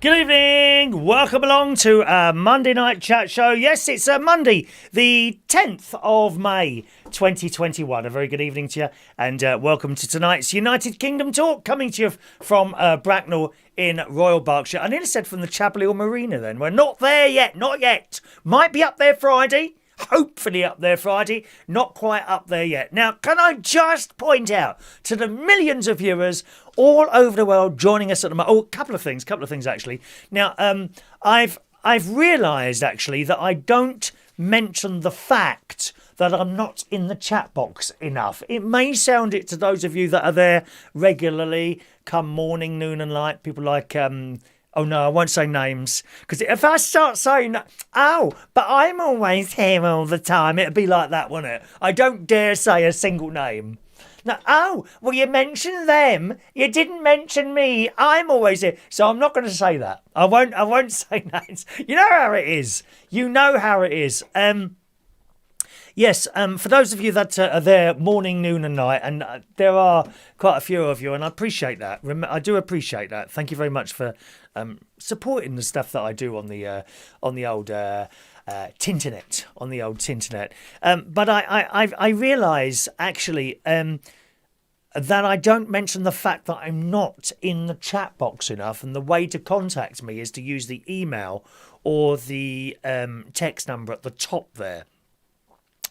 Good evening. Welcome along to a Monday night chat show. Yes, it's Monday, the 10th of May, 2021. A very good evening to you, and welcome to tonight's United Kingdom talk, coming to you from Bracknell in Royal Berkshire. I nearly said from the Chapel Hill Marina then. We're not there yet, not yet. Might be up there Friday. Hopefully up there Friday, not quite up there yet. Now, can I just point out to the millions of viewers all over the world joining us at the moment? Oh, a couple of things actually. Now, I've realised actually that I don't mention the fact that I'm not in the chat box enough. It may sound it to those of you that are there regularly, come morning, noon and night. People like oh no, I won't say names. Because if I start saying, oh, but I'm always here all the time, it'd be like that, wouldn't it? I don't dare say a single name. No, oh, well, you mentioned them. You didn't mention me. I'm always here. So I'm not going to say that. I won't say names. You know how it is. You know how it is. Yes, for those of you that are there morning, noon and night, and there are quite a few of you, and I appreciate that. I do appreciate that. Thank you very much for supporting the stuff that I do on the old Tinternet, on the old Tinternet. But I realise, actually, that I don't mention the fact that I'm not in the chat box enough, and the way to contact me is to use the email or the text number at the top there.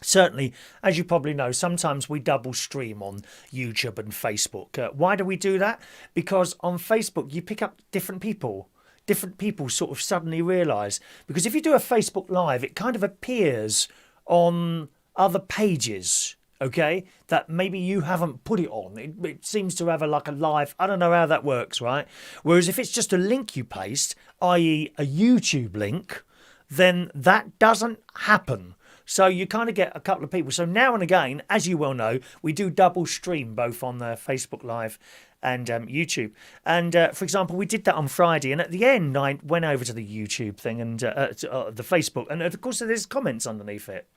Certainly, as you probably know, sometimes we double stream on YouTube and Facebook. Why do we do that? Because on Facebook, you pick up different people. Different people sort of suddenly realise. Because if you do a Facebook Live, it kind of appears on other pages, okay, that maybe you haven't put it on. It seems to have a live, I don't know how that works, right? Whereas if it's just a link you paste, i.e. a YouTube link, then that doesn't happen. So you kind of get a couple of people. So now and again, as you well know, we do double stream both on the Facebook Live and YouTube. And for example, we did that on Friday. And at the end, I went over to the YouTube thing and the Facebook. And of course, there's comments underneath it.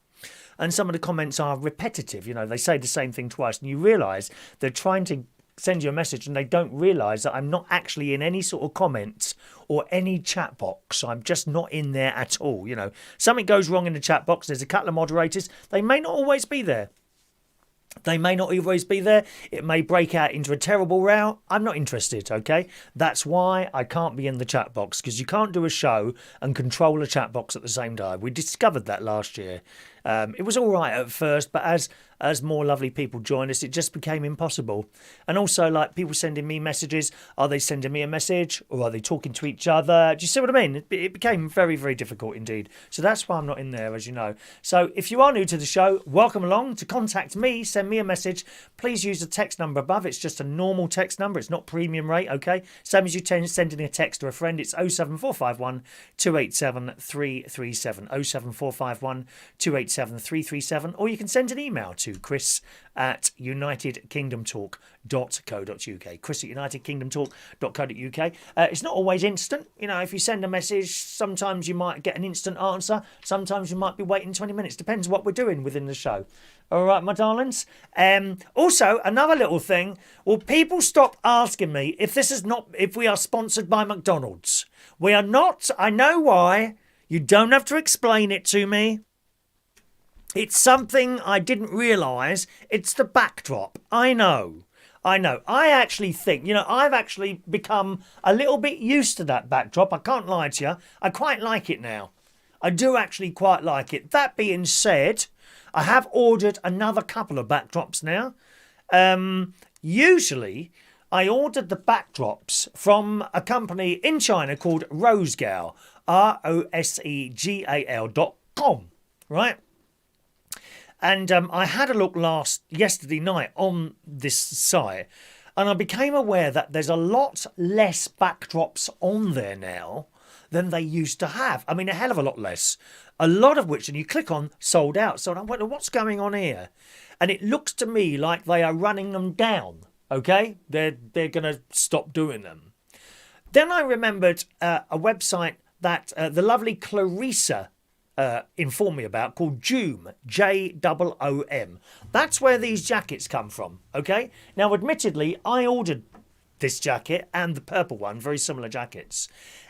And some of the comments are repetitive. You know, they say the same thing twice. And you realise they're trying to send you a message and they don't realise that I'm not actually in any sort of comments or any chat box. I'm just not in there at all. You know, something goes wrong in the chat box. There's a couple of moderators. They may not always be there. They may not always be there. It may break out into a terrible row. I'm not interested, okay? That's why I can't be in the chat box, because you can't do a show and control a chat box at the same time. We discovered that last year. It was all right at first, but as more lovely people joined us, it just became impossible. And also, like, people sending me messages. Are they sending me a message, or are they talking to each other? Do you see what I mean? It became very, very difficult indeed. So that's why I'm not in there, as you know. So if you are new to the show, welcome along. To contact me, send me a message. Please use the text number above. It's just a normal text number. It's not premium rate, okay? Same as you sending a text to a friend. It's 07451 287 337. 07451 287 337, or you can send an email to chris@unitedkingdomtalk.co.uk. chris@unitedkingdomtalk.co.uk. It's not always instant. You know, if you send a message, sometimes you might get an instant answer. Sometimes you might be waiting 20 minutes. Depends what we're doing within the show. All right, my darlings. Also, another little thing. Will people stop asking me if we are sponsored by McDonald's? We are not. I know why. You don't have to explain it to me. It's something I didn't realise. It's the backdrop. I know. I actually think, you know, I've actually become a little bit used to that backdrop. I can't lie to you. I quite like it now. I do actually quite like it. That being said, I have ordered another couple of backdrops now. Usually, I ordered the backdrops from a company in China called Rosegal. ROSEGAL.com. Right? And I had a look yesterday night on this site, and I became aware that there's a lot less backdrops on there now than they used to have. I mean, a hell of a lot less. A lot of which, and you click on, sold out. So I wonder what's going on here. And it looks to me like they are running them down. Okay? They're going to stop doing them. Then I remembered a website that the lovely Clarissa informed me about, called Joom, Joom. That's where these jackets come from, okay? Now, admittedly, I ordered this jacket and the purple one, very similar jackets.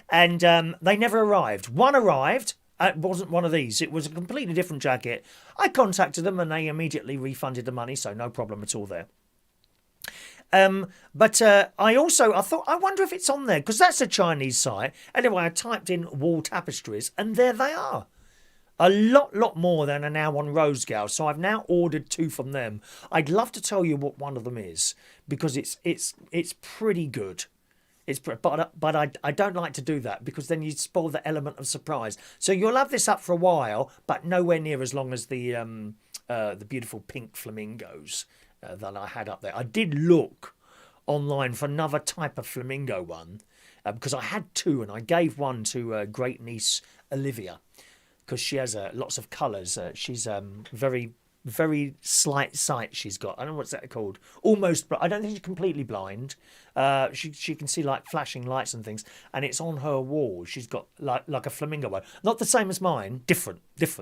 And they never arrived. One arrived. It wasn't one of these. It was a completely different jacket. I contacted them and they immediately refunded the money, so no problem at all there. But I thought, I wonder if it's on there, because that's a Chinese site. Anyway, I typed in wall tapestries and there they are. A lot more than are now on Rosegal. So I've now ordered 2 from them. I'd love to tell you what one of them is, because it's pretty good. But I don't like to do that, because then you spoil the element of surprise. So you'll have this up for a while, but nowhere near as long as the beautiful pink flamingos that I had up there. I did look online for another type of flamingo one, because I had 2 and I gave one to great niece Olivia, because she has lots of colours. She's very slight sight she's got. I don't know what's that called. Almost, I don't think she's completely blind. She can see like flashing lights and things, and it's on her wall. She's got like a flamingo one, not the same as mine, different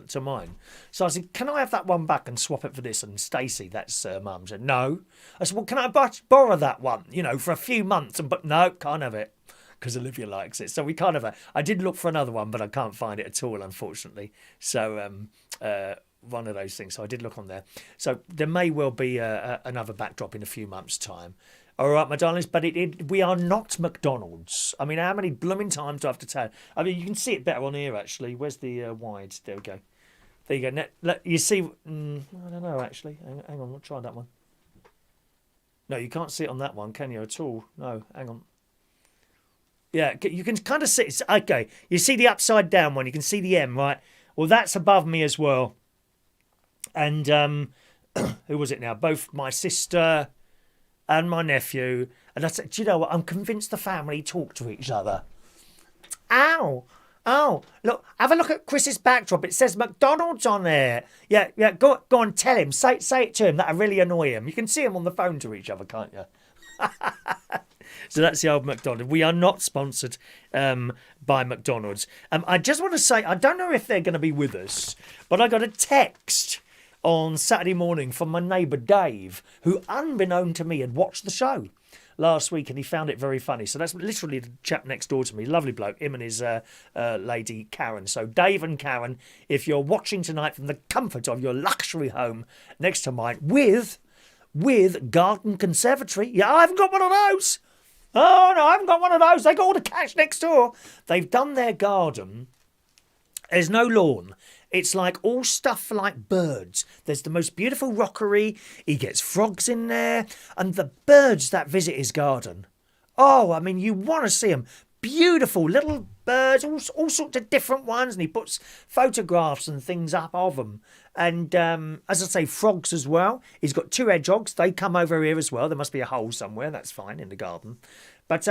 to mine. So I said, can I have that one back and swap it for this? And Stacey, that's mum, said no. I said, well, can I borrow that one? For a few months, but no, can't have it, because Olivia likes it. So we can't have it. I did look for another one, but I can't find it at all, unfortunately. So one of those things. So I did look on there. So there may well be another backdrop in a few months' time. All right, my darlings, but we are not McDonald's. I mean, how many blooming times do I have to tell? I mean, you can see it better on here, actually. Where's the wide? There we go. There you go. You see, I don't know, actually. Hang on, we'll try that one. No, you can't see it on that one, can you, at all? No, hang on. Yeah, you can kind of see it. Okay, you see the upside down one. You can see the M, right? Well, that's above me as well. And who was it now? Both my sister and my nephew. And I said, do you know what? I'm convinced the family talk to each other. Ow! Oh, look, have a look at Chris's backdrop. It says McDonald's on there. Yeah, go on, tell him. Say it to him. That'll really annoy him. You can see him on the phone to each other, can't you? So that's the old McDonald's. We are not sponsored by McDonald's. I just want to say, I don't know if they're going to be with us, but I got a text on Saturday morning from my neighbour Dave, who, unbeknown to me, had watched the show last week and he found it very funny. So that's literally the chap next door to me. Lovely bloke, him and his lady Karen. So Dave and Karen, if you're watching tonight from the comfort of your luxury home next to mine with garden conservatory. Yeah, I haven't got one of those. Oh, no, I haven't got one of those. They got all the cash next door. They've done their garden. There's no lawn. It's like all stuff for like birds. There's the most beautiful rockery. He gets frogs in there. And the birds that visit his garden. Oh, I mean, you want to see them. Beautiful little birds, all sorts of different ones. And he puts photographs and things up of them. And as I say, frogs as well. He's got 2 hedgehogs. They come over here as well. There must be a hole somewhere. That's fine in the garden. But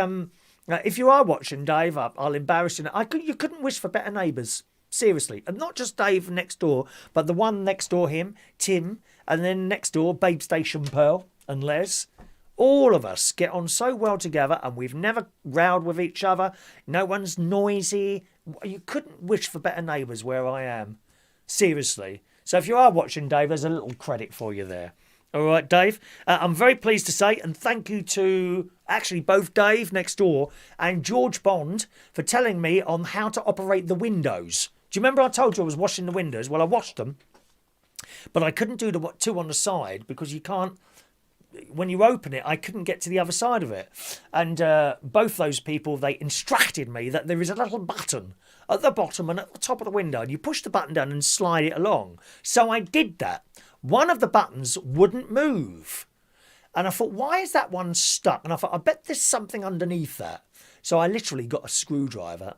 if you are watching, Dave, I'll embarrass you. You couldn't wish for better neighbours. Seriously. And not just Dave next door, but the one next door him, Tim, and then next door, Babe Station Pearl and Les. All of us get on so well together and we've never rowed with each other. No one's noisy. You couldn't wish for better neighbours where I am. Seriously. So if you are watching, Dave, there's a little credit for you there. All right, Dave. I'm very pleased to say, and thank you to actually both Dave next door and George Bond for telling me on how to operate the windows. Do you remember I told you I was washing the windows? Well, I washed them, but I couldn't do the 2 on the side because you can't. When you open it, I couldn't get to the other side of it. And both those people, they instructed me that there is a little button at the bottom and at the top of the window, and you push the button down and slide it along. So I did that. One of the buttons wouldn't move. And I thought, why is that one stuck? And I thought, I bet there's something underneath that. So I literally got a screwdriver.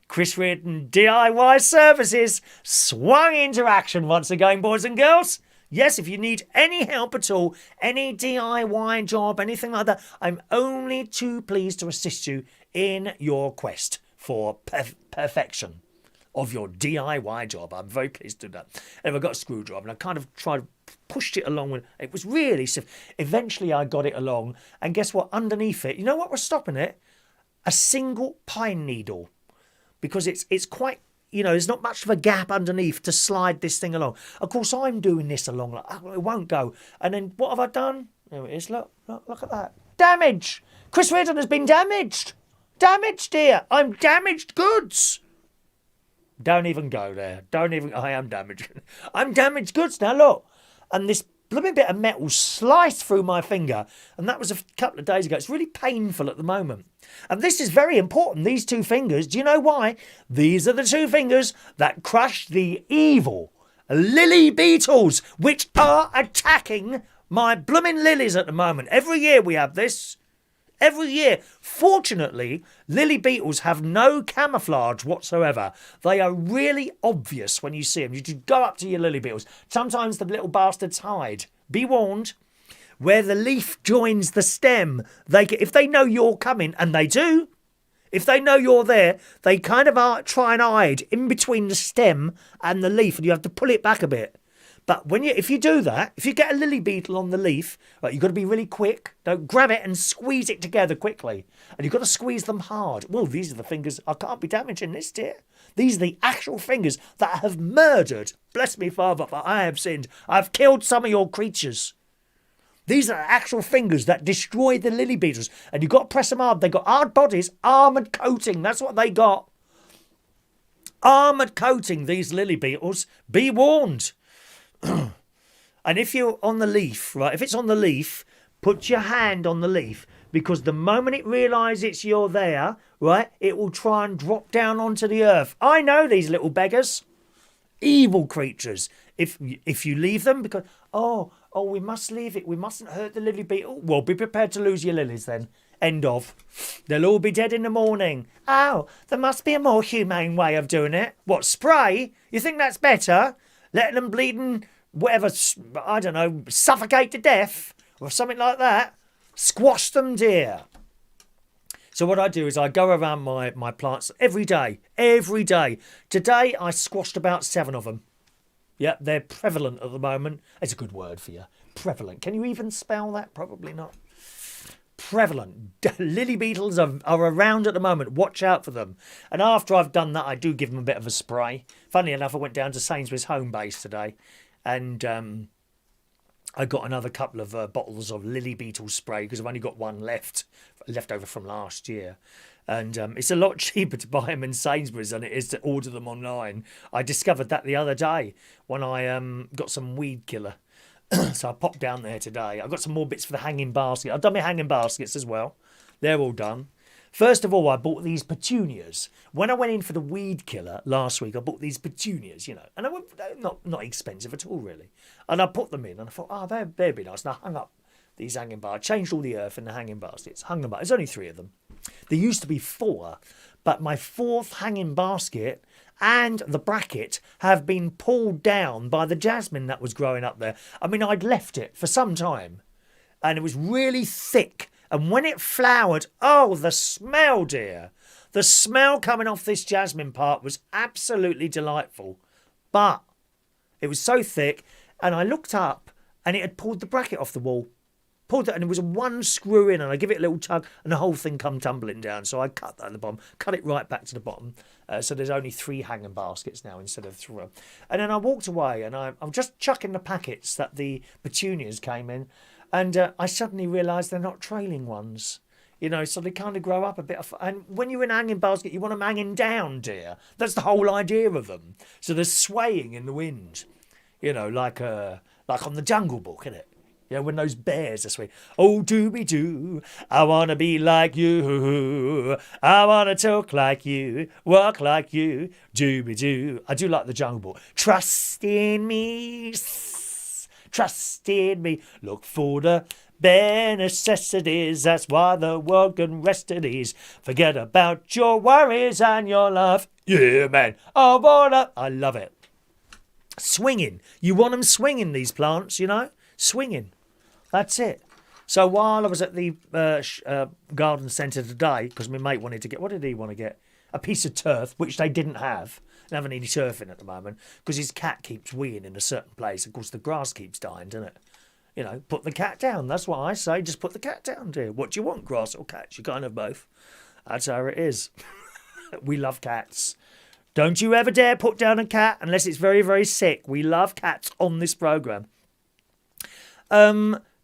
Chris Reardon DIY Services swung into action once again, boys and girls. Yes, if you need any help at all, any DIY job, anything like that, I'm only too pleased to assist you in your quest for perfection of your DIY job. I'm very pleased to do that. And I got a screwdriver and I kind of pushed it along. It was really stiff. Eventually I got it along. And guess what? Underneath it, you know what was stopping it? A single pine needle. Because it's quite, there's not much of a gap underneath to slide this thing along. Of course, I'm doing this along. Like, oh, it won't go. And then what have I done? There it is. Look at that. Damage. Chris Reardon has been damaged. Damaged, dear. I'm damaged goods. Don't even go there. I am damaged. I'm damaged goods now, look. And this blooming bit of metal sliced through my finger. And that was a couple of days ago. It's really painful at the moment. And this is very important, these two fingers. Do you know why? These are the two fingers that crushed the evil lily beetles, which are attacking my blooming lilies at the moment. Every year we have this. Every year. Fortunately, lily beetles have no camouflage whatsoever. They are really obvious when you see them. You just go up to your lily beetles. Sometimes the little bastards hide. Be warned. Where the leaf joins the stem, if they know you're coming, and they do, if they know you're there, they kind of try and hide in between the stem and the leaf, and you have to pull it back a bit. But if you do that, if you get a lily beetle on the leaf, right, you've got to be really quick. Don't grab it and squeeze it together quickly. And you've got to squeeze them hard. Well, these are the fingers. I can't be damaging this, dear. These are the actual fingers that have murdered. Bless me, Father, for I have sinned. I've killed some of your creatures. These are actual fingers that destroyed the lily beetles. And you've got to press them hard. They've got hard bodies, armoured coating. That's what they got. Armoured coating, these lily beetles. Be warned. And if you're on the leaf, right, if it's on the leaf, put your hand on the leaf, because the moment it realises you're there, right, it will try and drop down onto the earth. I know these little beggars. Evil creatures. If you leave them, because, we must leave it. We mustn't hurt the lily beetle. Well, be prepared to lose your lilies then. End of. They'll all be dead in the morning. Oh, there must be a more humane way of doing it. What, spray? You think that's better? Letting them bleed and whatever, I don't know, suffocate to death or something like that. Squash them, dear. So what I do is I go around my plants every day. Today I squashed about 7 of them. Yep, they're prevalent at the moment. It's a good word for you. Prevalent. Can you even spell that? Probably not. Prevalent. Lily beetles are around at the moment. Watch out for them. And after I've done that, I do give them a bit of a spray. Funnily enough, I went down to Sainsbury's home base today, and I got another couple of bottles of lily beetle spray, because I've only got one left over from last year. And it's a lot cheaper to buy them in Sainsbury's than it is to order them online. I discovered that the other day when I got some weed killer. So I popped down there today. I've got some more bits for the hanging basket. I've done my hanging baskets as well. They're all done. First of all, I bought these petunias. When I went in for the weed killer last week, I bought these petunias, and they're not expensive at all, really. And I put them in, and I thought, they'd be nice. And I hung up these hanging baskets. Changed all the earth in the hanging baskets. Hung them up. There's only 3 of them. There used to be 4, but my 4th hanging basket and the bracket have been pulled down by the jasmine that was growing up there. I mean, I'd left it for some time, and it was really thick. And when it flowered, the smell, dear. The smell coming off this jasmine part was absolutely delightful. But it was so thick, and I looked up, and it had pulled the bracket off the wall. Pulled it, and it was one screw in, and I give it a little tug, and the whole thing come tumbling down. So I cut that at the bottom, cut it right back to the bottom. So there's only 3 hanging baskets now instead of 3. And then I walked away, and I'm just chucking the packets that the petunias came in, and I suddenly realised they're not trailing ones. So they kind of grow up a bit. And when you're in a hanging basket, you want them hanging down, dear. That's the whole idea of them. So they're swaying in the wind, like on the Jungle Book, isn't it? When those bears are swinging. Oh, dooby-doo, I want to be like you. I want to talk like you, walk like you, dooby-doo. I do like the Jungle Book. Trust in me, trust in me. Look for the bare necessities. That's why the world can rest at ease. Forget about your worries and your love. Yeah, man. I love it. Swinging. You want them swinging, these plants, Swinging. That's it. So while I was at the garden centre today, because my mate wanted to get... What did he want to get? A piece of turf, which they didn't have. They haven't any turf in at the moment, because his cat keeps weeing in a certain place. Of course, the grass keeps dying, doesn't it? Put the cat down. That's what I say. Just put the cat down, dear. What do you want, grass or cats? You can't have both. That's how it is. We love cats. Don't you ever dare put down a cat unless it's very, very sick. We love cats on this programme.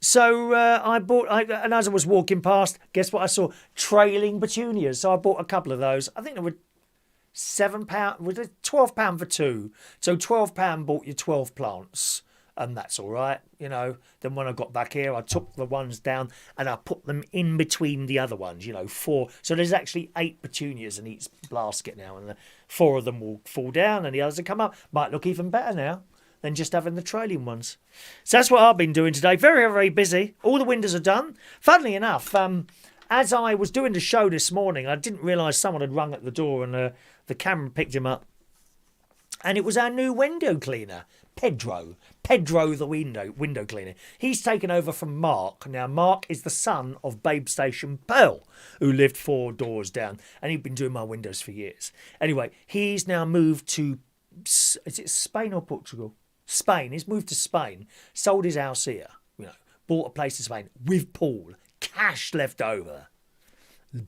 So and as I was walking past, guess what I saw? Trailing petunias. So I bought a couple of those. I think they were £7. Was it £12 for two? So £12 bought you 12 plants. And that's all right, you know. Then when I got back here, I took the ones down and I put them in between the other ones, you know, 4. So there's actually 8 petunias in each basket now, and 4 of them will fall down and the others will come up. Might look even better now than just having the trailing ones. So that's what I've been doing today. Very, very busy. All the windows are done. Funnily enough, as I was doing the show this morning, I didn't realise someone had rung at the door, and the camera picked him up. And it was our new window cleaner, Pedro. Pedro the window cleaner. He's taken over from Mark. Now, Mark is the son of Babe Station Pearl, who lived 4 doors down. And he'd been doing my windows for years. Anyway, he's now moved to, is it Spain or Portugal? Spain. He's moved to Spain, sold his house here, you know, bought a place in Spain with Paul. Cash left over.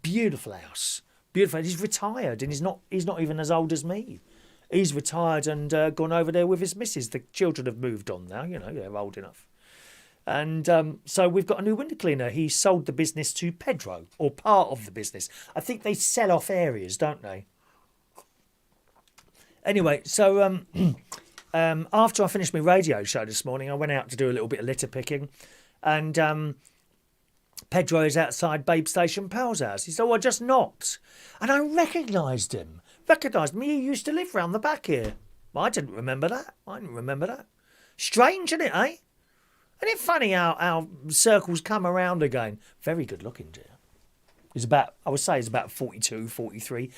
Beautiful house. Beautiful. He's retired and he's not even as old as me. He's retired and gone over there with his missus. The children have moved on now, you know, they're old enough. And so we've got a new window cleaner. He sold the business to Pedro, or part of the business. I think they sell off areas, don't they? Anyway, so after I finished my radio show this morning, I went out to do a little bit of litter picking. And Pedro is outside Babe Station Pearl's house. He said, "Oh, I just knocked." And I recognised him. Recognised me. He used to live round the back here. I didn't remember that. Strange, isn't it, eh? Isn't it funny how circles come around again? Very good looking, dear. I would say he's about 42, 43.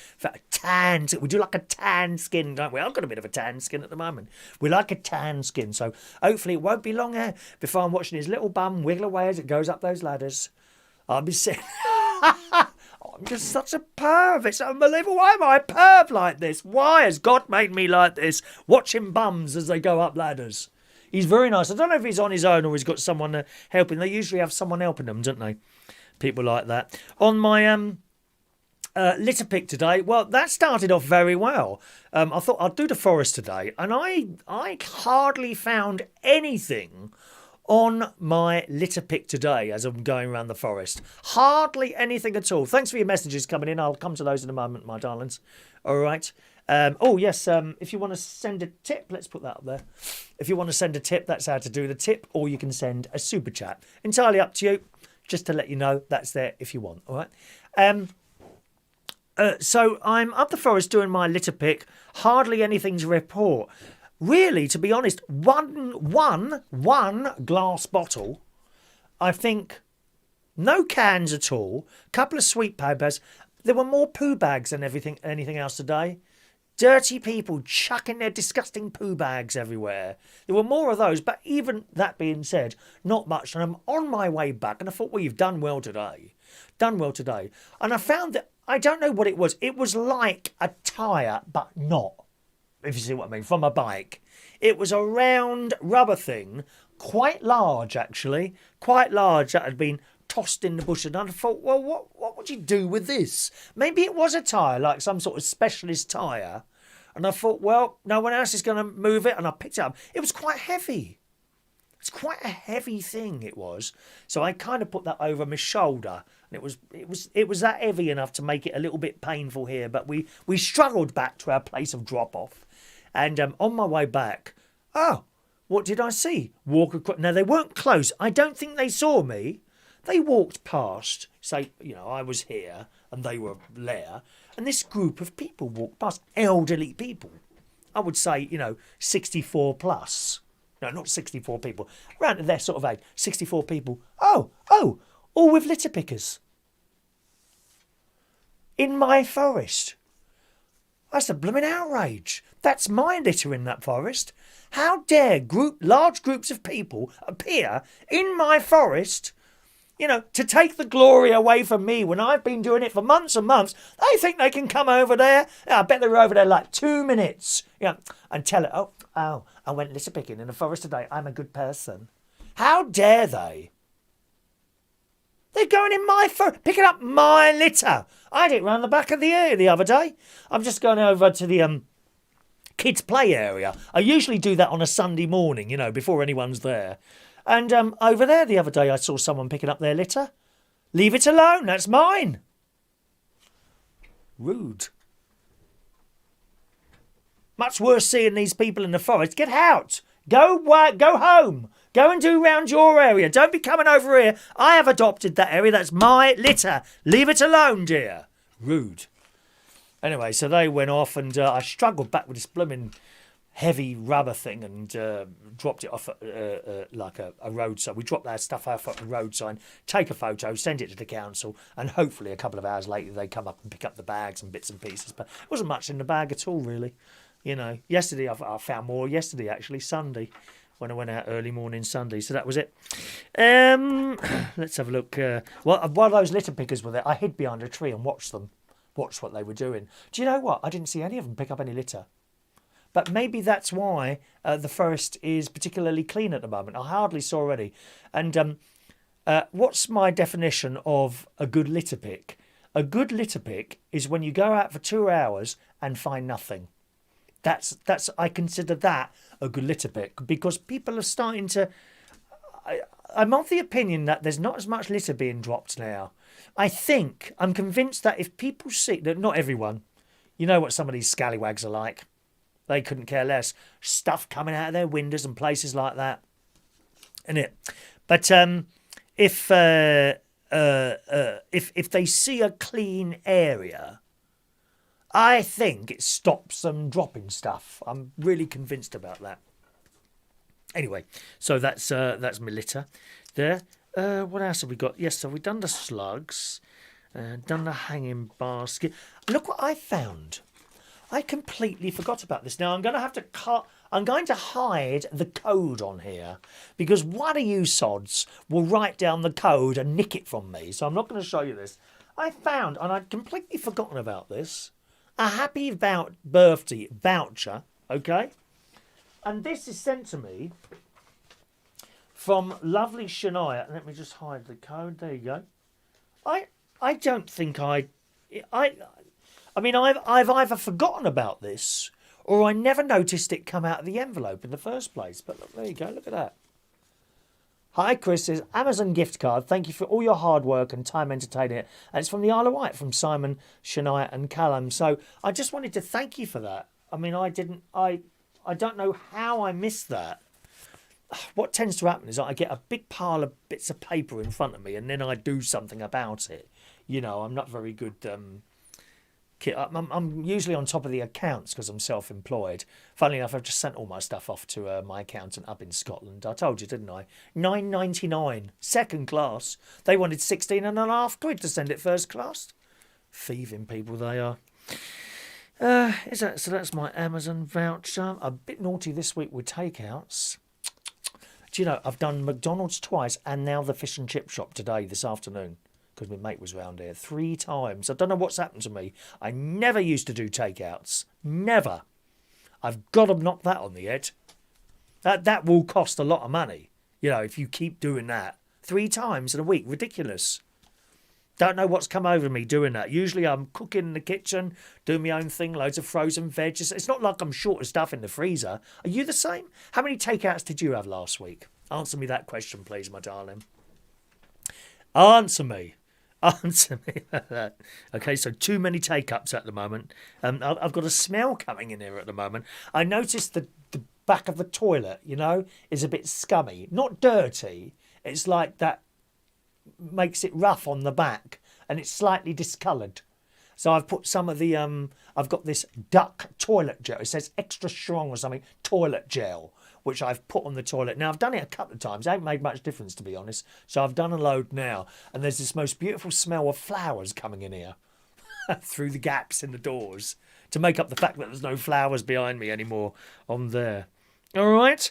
Tan. We do like a tan skin, don't we? I've got a bit of a tan skin at the moment. We like a tan skin, so hopefully it won't be long before I'm watching his little bum wiggle away as it goes up those ladders. I'll be saying, I'm just such a perv. It's unbelievable. Why am I a perv like this? Why has God made me like this? Watching bums as they go up ladders. He's very nice. I don't know if he's on his own or he's got someone helping. They usually have someone helping them, don't they? People like that. On my litter pick today, well, that started off very well. I thought I'd do the forest today, and I hardly found anything on my litter pick today as I'm going around the forest. Hardly anything at all. Thanks for your messages coming in. I'll come to those in a moment, my darlings. All right. If you want to send a tip, let's put that up there. If you want to send a tip, that's how to do the tip, or you can send a super chat. Entirely up to you. Just to let you know, that's there if you want, all right? So I'm up the forest doing my litter pick. Hardly anything to report. Really, to be honest, one glass bottle. I think no cans at all. Couple of sweet papers. There were more poo bags than anything else today. Dirty people chucking their disgusting poo bags everywhere. There were more of those, but even that being said, not much. And I'm on my way back, and I thought, well, you've done well today. Done well today. And I found that, I don't know what it was. It was like a tyre, but not, if you see what I mean, from a bike. It was a round rubber thing, quite large, actually. Quite large, that had been tossed in the bush. And I thought, well, what would you do with this? Maybe it was a tyre, like some sort of specialist tyre. And I thought, well, no one else is going to move it. And I picked it up. It was quite heavy. It's quite a heavy thing, it was. So I kind of put that over my shoulder. And it was that heavy enough to make it a little bit painful here. But we struggled back to our place of drop-off. And on my way back, what did I see? Walk across. Now, they weren't close. I don't think they saw me. They walked past, say, you know, I was here and they were there. And this group of people walked past, elderly people. I would say, 64 plus. No, not 64 people. Around their sort of age, 64 people. Oh, all with litter pickers. In my forest. That's a blooming outrage. That's my litter in that forest. How dare large groups of people appear in my forest, to take the glory away from me when I've been doing it for months and months. They think they can come over there. I bet they were over there like 2 minutes. And tell it, I went litter picking in the forest today. I'm a good person. How dare they? They're going in my forest, picking up my litter. I did it round the back of the area the other day. I'm just going over to the kids' play area. I usually do that on a Sunday morning, before anyone's there. And over there the other day I saw someone picking up their litter. Leave it alone, that's mine. Rude. Much worse seeing these people in the forest. Get out. Go home. Go and do round your area. Don't be coming over here. I have adopted that area. That's my litter. Leave it alone, dear. Rude. Anyway, so they went off and I struggled back with this blooming heavy rubber thing and dropped it off at like a road sign. We dropped our stuff off at a road sign, take a photo, send it to the council, and hopefully a couple of hours later they come up and pick up the bags and bits and pieces. But it wasn't much in the bag at all, really. You know, yesterday I found more. Yesterday, actually, Sunday, when I went out early morning Sunday. So that was it. Let's have a look. While those litter pickers were there, I hid behind a tree and watched them. Watched what they were doing. Do you know what? I didn't see any of them pick up any litter. But maybe that's why the forest is particularly clean at the moment. I hardly saw any. And what's my definition of a good litter pick? A good litter pick is when you go out for 2 hours and find nothing. That's I consider that a good litter pick, because people are starting to... I'm of the opinion that there's not as much litter being dropped now. I'm convinced that if people see... that not everyone. You know what some of these scallywags are like. They couldn't care less. Stuff coming out of their windows and places like that. Isn't it? But if they see a clean area, I think it stops them dropping stuff. I'm really convinced about that. Anyway, so that's my litter there. What else have we got? Yes, so we've done the slugs, done the hanging basket. Look what I found. I completely forgot about this. Now I'm going to hide the code on here because one of you sods will write down the code and nick it from me. So I'm not going to show you this. I found, and I'd completely forgotten about this, a happy birthday voucher. Okay, and this is sent to me from lovely Shania. Let me just hide the code. There you go. I don't think I mean, I've either forgotten about this or I never noticed it come out of the envelope in the first place. But look, there you go. Look at that. Hi, Chris. Says Amazon gift card. Thank you for all your hard work and time entertaining it. And it's from the Isle of Wight, from Simon, Shania and Callum. So I just wanted to thank you for that. I mean, I don't know how I missed that. What tends to happen is I get a big pile of bits of paper in front of me and then I do something about it. You know, I'm not very good... I'm usually on top of the accounts because I'm self-employed. Funnily enough, I've just sent all my stuff off to my accountant up in Scotland. I told you, didn't I? £9.99, second class. They wanted £16.50 to send it first class. Thieving people they are. So that's my Amazon voucher. A bit naughty this week with takeouts. Do you know, I've done McDonald's twice and now the fish and chip shop today, this afternoon. Because my mate was round here 3 times. I don't know what's happened to me. I never used to do takeouts. Never. I've got to knock that on the head. That will cost a lot of money. You know, if you keep doing that. 3 times in a week. Ridiculous. Don't know what's come over me doing that. Usually I'm cooking in the kitchen, doing my own thing, loads of frozen veg. It's not like I'm short of stuff in the freezer. Are you the same? How many takeouts did you have last week? Answer me that question, please, my darling. Answer me. Answer me that. Okay, so too many take-ups at the moment. I've got a smell coming in here at the moment. I noticed the back of the toilet, you know, is a bit scummy. Not dirty. It's like that makes it rough on the back and it's slightly discoloured. So I've put some of the, I've got this duck toilet gel. It says extra strong or something, toilet gel, which I've put on the toilet. Now, I've done it a couple of times. It ain't made much difference, to be honest. So I've done a load now. And there's this most beautiful smell of flowers coming in here through the gaps in the doors to make up the fact that there's no flowers behind me anymore on there. All right.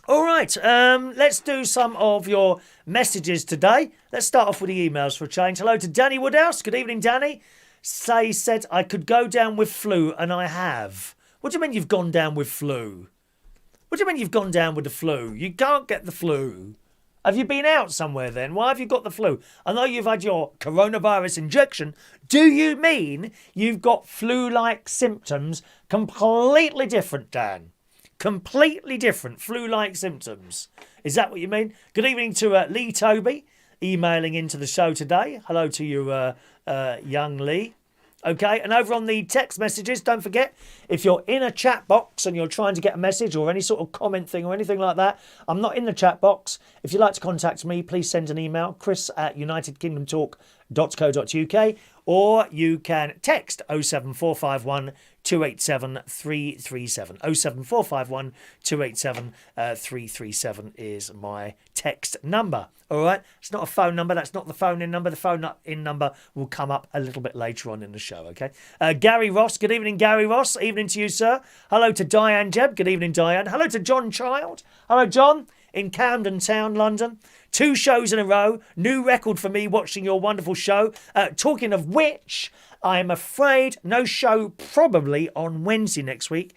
Let's do some of your messages today. Let's start off with the emails for a change. Hello to Danny Woodhouse. Good evening, Danny. Said I could go down with flu, and I have. What do you mean you've gone down with flu? What do you mean you've gone down with the flu? You can't get the flu. Have you been out somewhere then? Why have you got the flu? I know you've had your coronavirus injection. Do you mean you've got flu-like symptoms completely different, Dan? Completely different flu-like symptoms. Is that what you mean? Good evening to Lee Toby, emailing into the show today. Hello to you, young Lee. Okay, and over on the text messages, don't forget, if you're in a chat box and you're trying to get a message or any sort of comment thing or anything like that, I'm not in the chat box. If you'd like to contact me, please send an email, chris@unitedkingdomtalk.co.uk, or you can text 07451 287 337. 07451 287 337 is my text number. All right, it's not a phone number. That's not the phone in number. The phone in number will come up a little bit later on in the show. Okay. Gary Ross. Good evening, Gary Ross. Evening to you, sir. Hello to Diane Jebb. Good evening, Diane. Hello to John Child. Hello, John, in Camden Town, London. 2 shows in a row. New record for me watching your wonderful show. Talking of which, I'm afraid no show probably on Wednesday this week,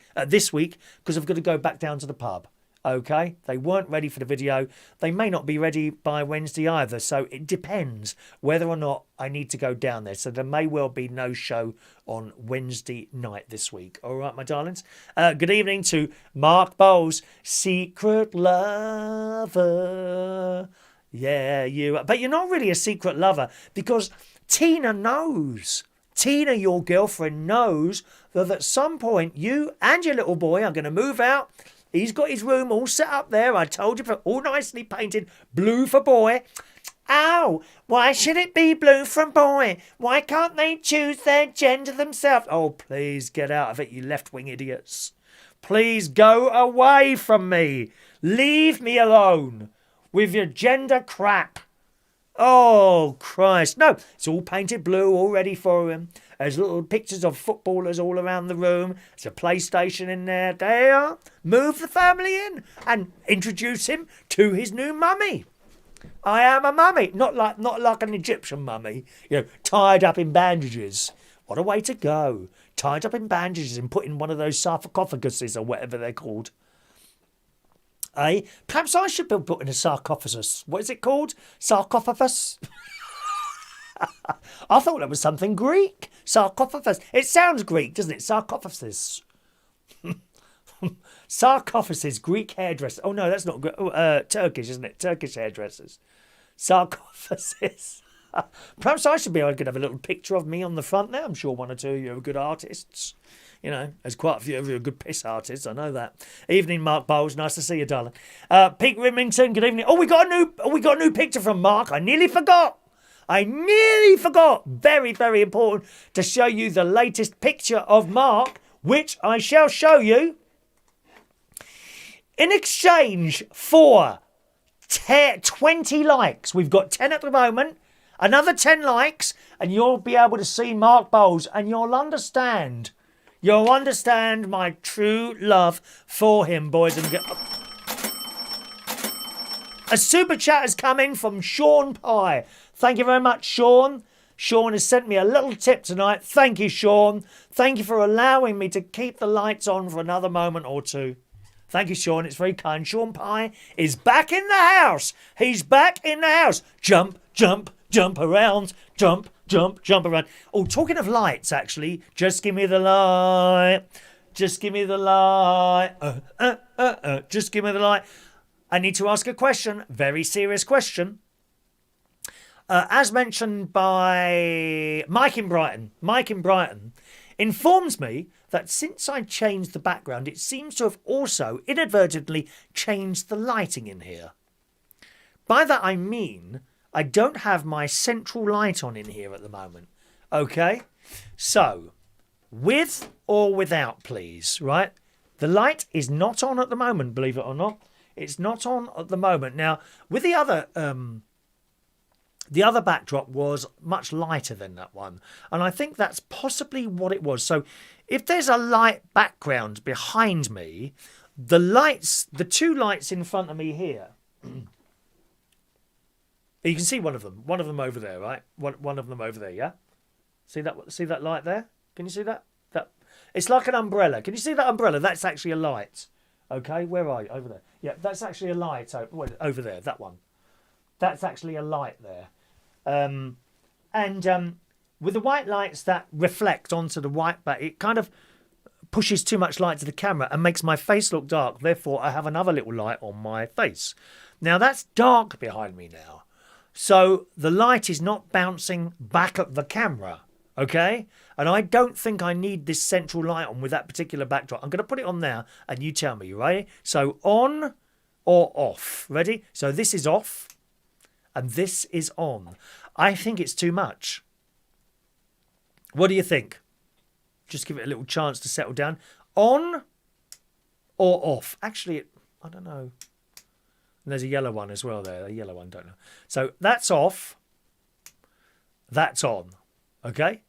because I've got to go back down to the pub. Okay, they weren't ready for the video. They may not be ready by Wednesday either. So it depends whether or not I need to go down there. So there may well be no show on Wednesday night this week. All right, my darlings. Good evening to Mark Bowles, secret lover. Yeah, you. But you're not really a secret lover because Tina knows. Tina, your girlfriend, knows that at some point you and your little boy are going to move out. He's got his room all set up there. I told you, all nicely painted, blue for boy. Ow, why should it be blue for boy? Why can't they choose their gender themselves? Oh, please get out of it, you left-wing idiots. Please go away from me. Leave me alone with your gender crap. Oh, Christ. No, it's all painted blue, all ready for him. There's little pictures of footballers all around the room. There's a PlayStation in there. There you are. Move the family in and introduce him to his new mummy. I am a mummy. Not like an Egyptian mummy, tied up in bandages. What a way to go. Tied up in bandages and put in one of those sarcophaguses or whatever they're called. Perhaps I should be put in a sarcophagus. What is it called? Sarcophagus? I thought that was something Greek. Sarcophagus. It sounds Greek, doesn't it? Sarcophagus. Sarcophagus, Greek hairdresser. Oh, no, that's not Greek. Turkish, isn't it? Turkish hairdressers. Sarcophagus. Perhaps I should be able to have a little picture of me on the front there. I'm sure one or two of you are good artists. There's quite a few of you are good piss artists. I know that. Evening, Mark Bowles. Nice to see you, darling. Pete Rimington. Good evening. Oh, we got a new picture from Mark. I nearly forgot. Very, very important to show you the latest picture of Mark, which I shall show you. In exchange for 20 likes, we've got 10 at the moment. Another 10 likes, and you'll be able to see Mark Bowles, and you'll understand. You'll understand my true love for him, boys and girls. A super chat has come in from Sean Pye. Thank you very much, Sean. Sean has sent me a little tip tonight. Thank you, Sean. Thank you for allowing me to keep the lights on for another moment or two. Thank you, Sean. It's very kind. Sean Pye is back in the house. He's back in the house. Jump, jump, jump around. Jump, jump, jump around. Oh, talking of lights, actually, just give me the light. Just give me the light. Just give me the light. I need to ask a question. Very serious question. As mentioned by Mike in Brighton informs me that since I changed the background, it seems to have also inadvertently changed the lighting in here. By that I mean I don't have my central light on in here at the moment. Okay? So, with or without, please, right? The light is not on at the moment, believe it or not. It's not on at the moment. Now, with the other backdrop was much lighter than that one. And I think that's possibly what it was. So if there's a light background behind me, the two lights in front of me here, you can see one of them over there, right? One of them over there, yeah? See that light there? Can you see that? It's like an umbrella. Can you see that umbrella? That's actually a light. Okay, where are you? Over there. Yeah, that's actually a light over there, that one. That's actually a light there. And with the white lights that reflect onto the white back, it kind of pushes too much light to the camera and makes my face look dark. Therefore, I have another little light on my face. Now, that's dark behind me now. So the light is not bouncing back at the camera, okay? And I don't think I need this central light on with that particular backdrop. I'm going to put it on now, and you tell me, you ready? So on or off. Ready? So this is off, and this is on. I think it's too much. What do you think? Just give it a little chance to settle down. On or off? Actually, I don't know. And there's a yellow one as well there. A yellow one, don't know. So that's off. That's on. Okay?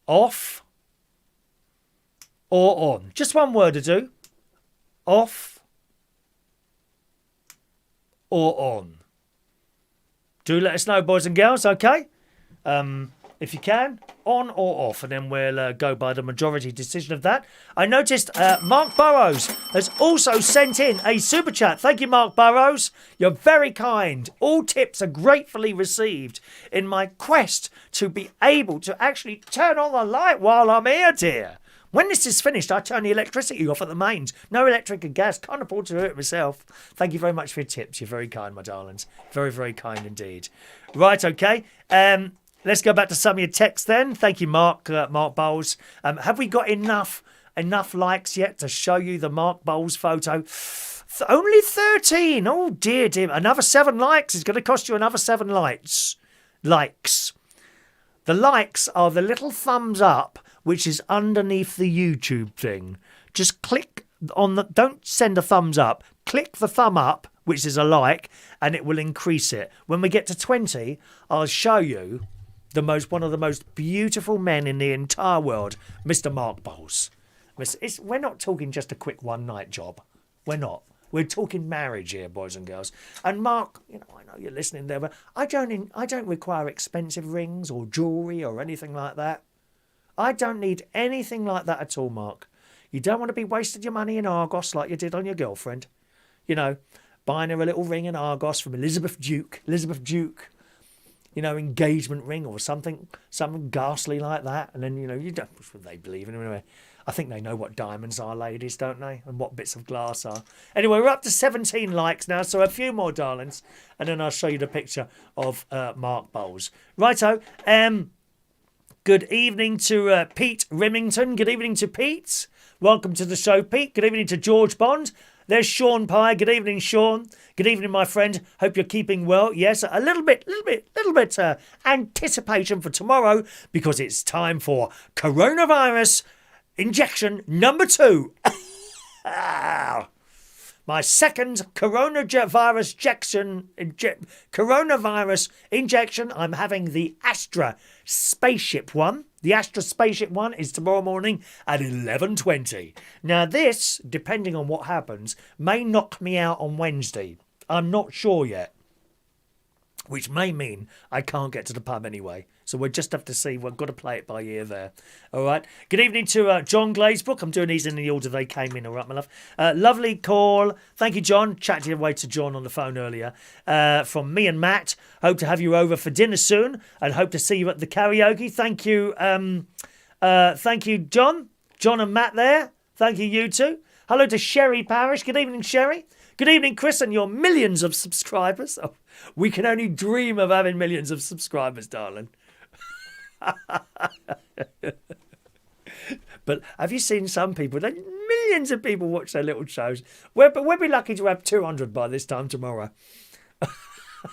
Off or on. Just one word to do. Off or on. Do let us know, boys and girls, okay? If you can, on or off, and then we'll go by the majority decision of that. I noticed Mark Burrows has also sent in a super chat. Thank you, Mark Burrows. You're very kind. All tips are gratefully received in my quest to be able to actually turn on the light while I'm here, dear. When this is finished, I turn the electricity off at the mains. No electric and gas. Can't afford to do it myself. Thank you very much for your tips. You're very kind, my darlings. Very, very kind indeed. Right, okay. Let's go back to some of your texts then. Thank you, Mark Bowles. Have we got enough likes yet to show you the Mark Bowles photo? Only 13. Oh, dear. Another 7 likes is going to cost you another 7 likes. The likes are the little thumbs up, which is underneath the YouTube thing. Just click on the... Don't send a thumbs up. Click the thumb up, which is a like, and it will increase it. When we get to 20, I'll show you... one of the most beautiful men in the entire world, Mr. Mark Bowles. We're not talking just a quick one-night job. We're not. We're talking marriage here, boys and girls. And Mark, I know you're listening there, but I don't require expensive rings or jewellery or anything like that. I don't need anything like that at all, Mark. You don't want to be wasting your money in Argos like you did on your girlfriend. Buying her a little ring in Argos from Elizabeth Duke. Engagement ring or something ghastly like that. And then, you don't, which would they believe in anyway? I think they know what diamonds are, ladies, don't they? And what bits of glass are. Anyway, we're up to 17 likes now, so a few more, darlings. And then I'll show you the picture of Mark Bowles. Righto. Good evening to Pete Remington. Good evening to Pete. Welcome to the show, Pete. Good evening to George Bond. There's Sean Pye. Good evening, Sean. Good evening, my friend. Hope you're keeping well. Yes, a little bit anticipation for tomorrow because it's time for coronavirus injection number 2. My second coronavirus injection. I'm having the Astra spaceship one. The Astra spaceship one is tomorrow morning at 11:20. Now this, depending on what happens, may knock me out on Wednesday. I'm not sure yet. Which may mean I can't get to the pub anyway. So we'll just have to see. We've got to play it by ear there. All right. Good evening to John Glazebrook. I'm doing these in the order they came in. All right, my love. Lovely call. Thank you, John. Chatted away to John on the phone earlier. From me and Matt. Hope to have you over for dinner soon. And hope to see you at the karaoke. Thank you. Thank you, John. John and Matt there. Thank you, you two. Hello to Sherry Parish. Good evening, Sherry. Good evening, Chris, and your millions of subscribers. Oh, we can only dream of having millions of subscribers, darling. But have you seen some people? Millions of people watch their little shows. We'll be lucky to have 200 by this time tomorrow.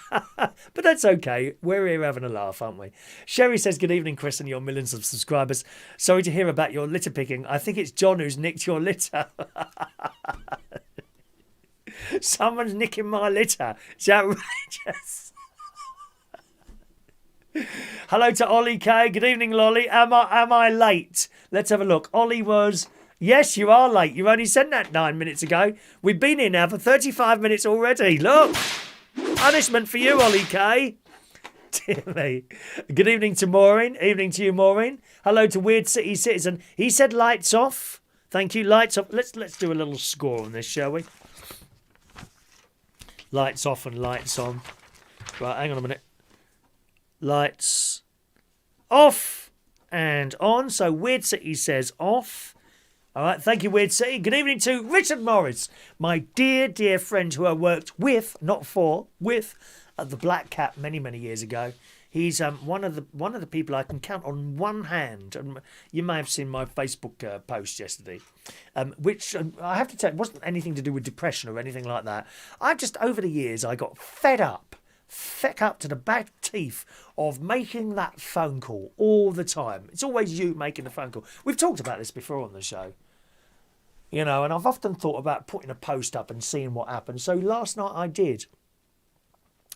But that's okay. We're here having a laugh, aren't we? Sherry says, good evening, Chris, and your millions of subscribers. Sorry to hear about your litter picking. I think it's John who's nicked your litter. Someone's nicking my litter. It's outrageous. Hello to Ollie K. Good evening, Lolly. Am I late? Let's have a look. Ollie was... Yes, you are late. You only sent that 9 minutes ago. We've been here now for 35 minutes already. Look. Punishment for you, Ollie K. Dear me. Good evening to Maureen. Evening to you, Maureen. Hello to Weird City Citizen. He said lights off. Thank you. Lights off. Let's do a little score on this, shall we? Lights off and lights on. Right, hang on a minute. Lights off and on. So Weird City says off. All right, thank you, Weird City. Good evening to Richard Morris, my dear, dear friend who I worked with, not for, with, at the Black Cat many, many years ago. He's one of the people I can count on one hand. And you may have seen my Facebook post yesterday, which I have to tell you, wasn't anything to do with depression or anything like that. I just, over the years, I got fed up to the back teeth of making that phone call all the time. It's always you making the phone call. We've talked about this before on the show. You know, and I've often thought about putting a post up and seeing what happens. So last night I did.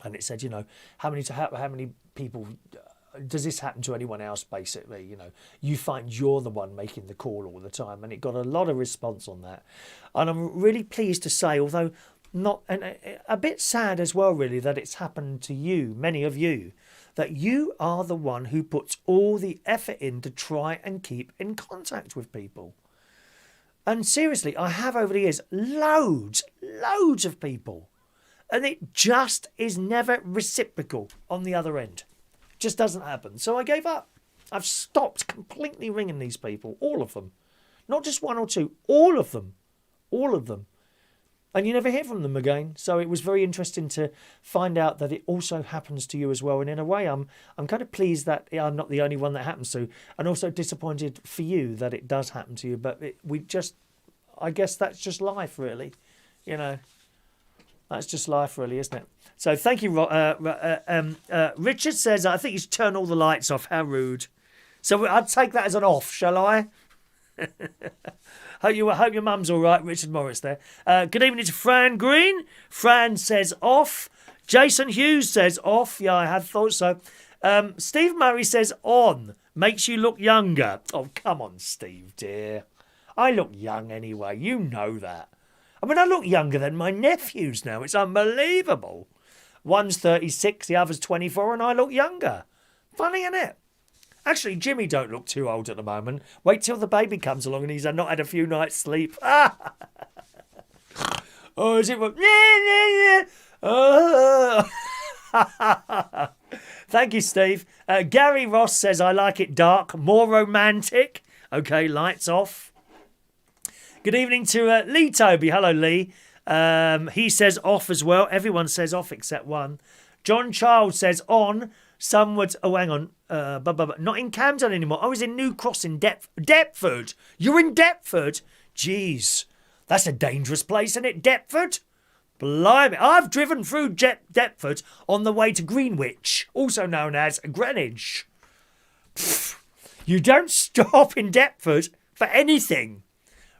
And it said, you know, how many people does this happen to anyone else, basically? You know, you find you're the one making the call all the time. And it got a lot of response on that. And I'm really pleased to say, although not, and a bit sad as well, really, that it's happened to you, many of you, that you are the one who puts all the effort in to try and keep in contact with people. And seriously, I have over the years loads of people. And it just is never reciprocal on the other end. Just doesn't happen. So I gave up. I've stopped completely ringing these people. All of them. Not just one or two. All of them. All of them. And you never hear from them again. So it was very interesting to find out that it also happens to you as well. And in a way, I'm kind of pleased that I'm not the only one that happens to. And also disappointed for you that it does happen to you. But I guess that's just life, really. You know, that's just life, really, isn't it? So thank you, Richard says, I think you should turn all the lights off. How rude. So I'd take that as an off, shall I? Hope your mum's all right, Richard Morris there. Good evening to Fran Green. Fran says off. Jason Hughes says off. Yeah, I had thought so. Steve Murray says on. Makes you look younger. Oh, come on, Steve, dear. I look young anyway. You know that. I mean, I look younger than my nephews now. It's unbelievable. One's 36, the other's 24, and I look younger. Funny, isn't it? Actually, Jimmy don't look too old at the moment. Wait till the baby comes along and he's not had a few nights' sleep. Oh, is it? Oh. Thank you, Steve. Gary Ross says, I like it dark, more romantic. Okay, lights off. Good evening to Lee Toby. Hello, Lee. He says off as well. Everyone says off except one. John Child says on. Some would... Oh, hang on. Not in Camden anymore. I was in New Cross in Deptford. You're in Deptford? Jeez. That's a dangerous place, isn't it? Deptford? Blimey. I've driven through Deptford on the way to Greenwich, also known as Greenwich. Pfft. You don't stop in Deptford for anything.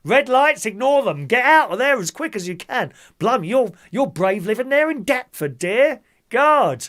Red lights, ignore them. Get out of there as quick as you can. Blimey, you're brave living there in Deptford, dear. God.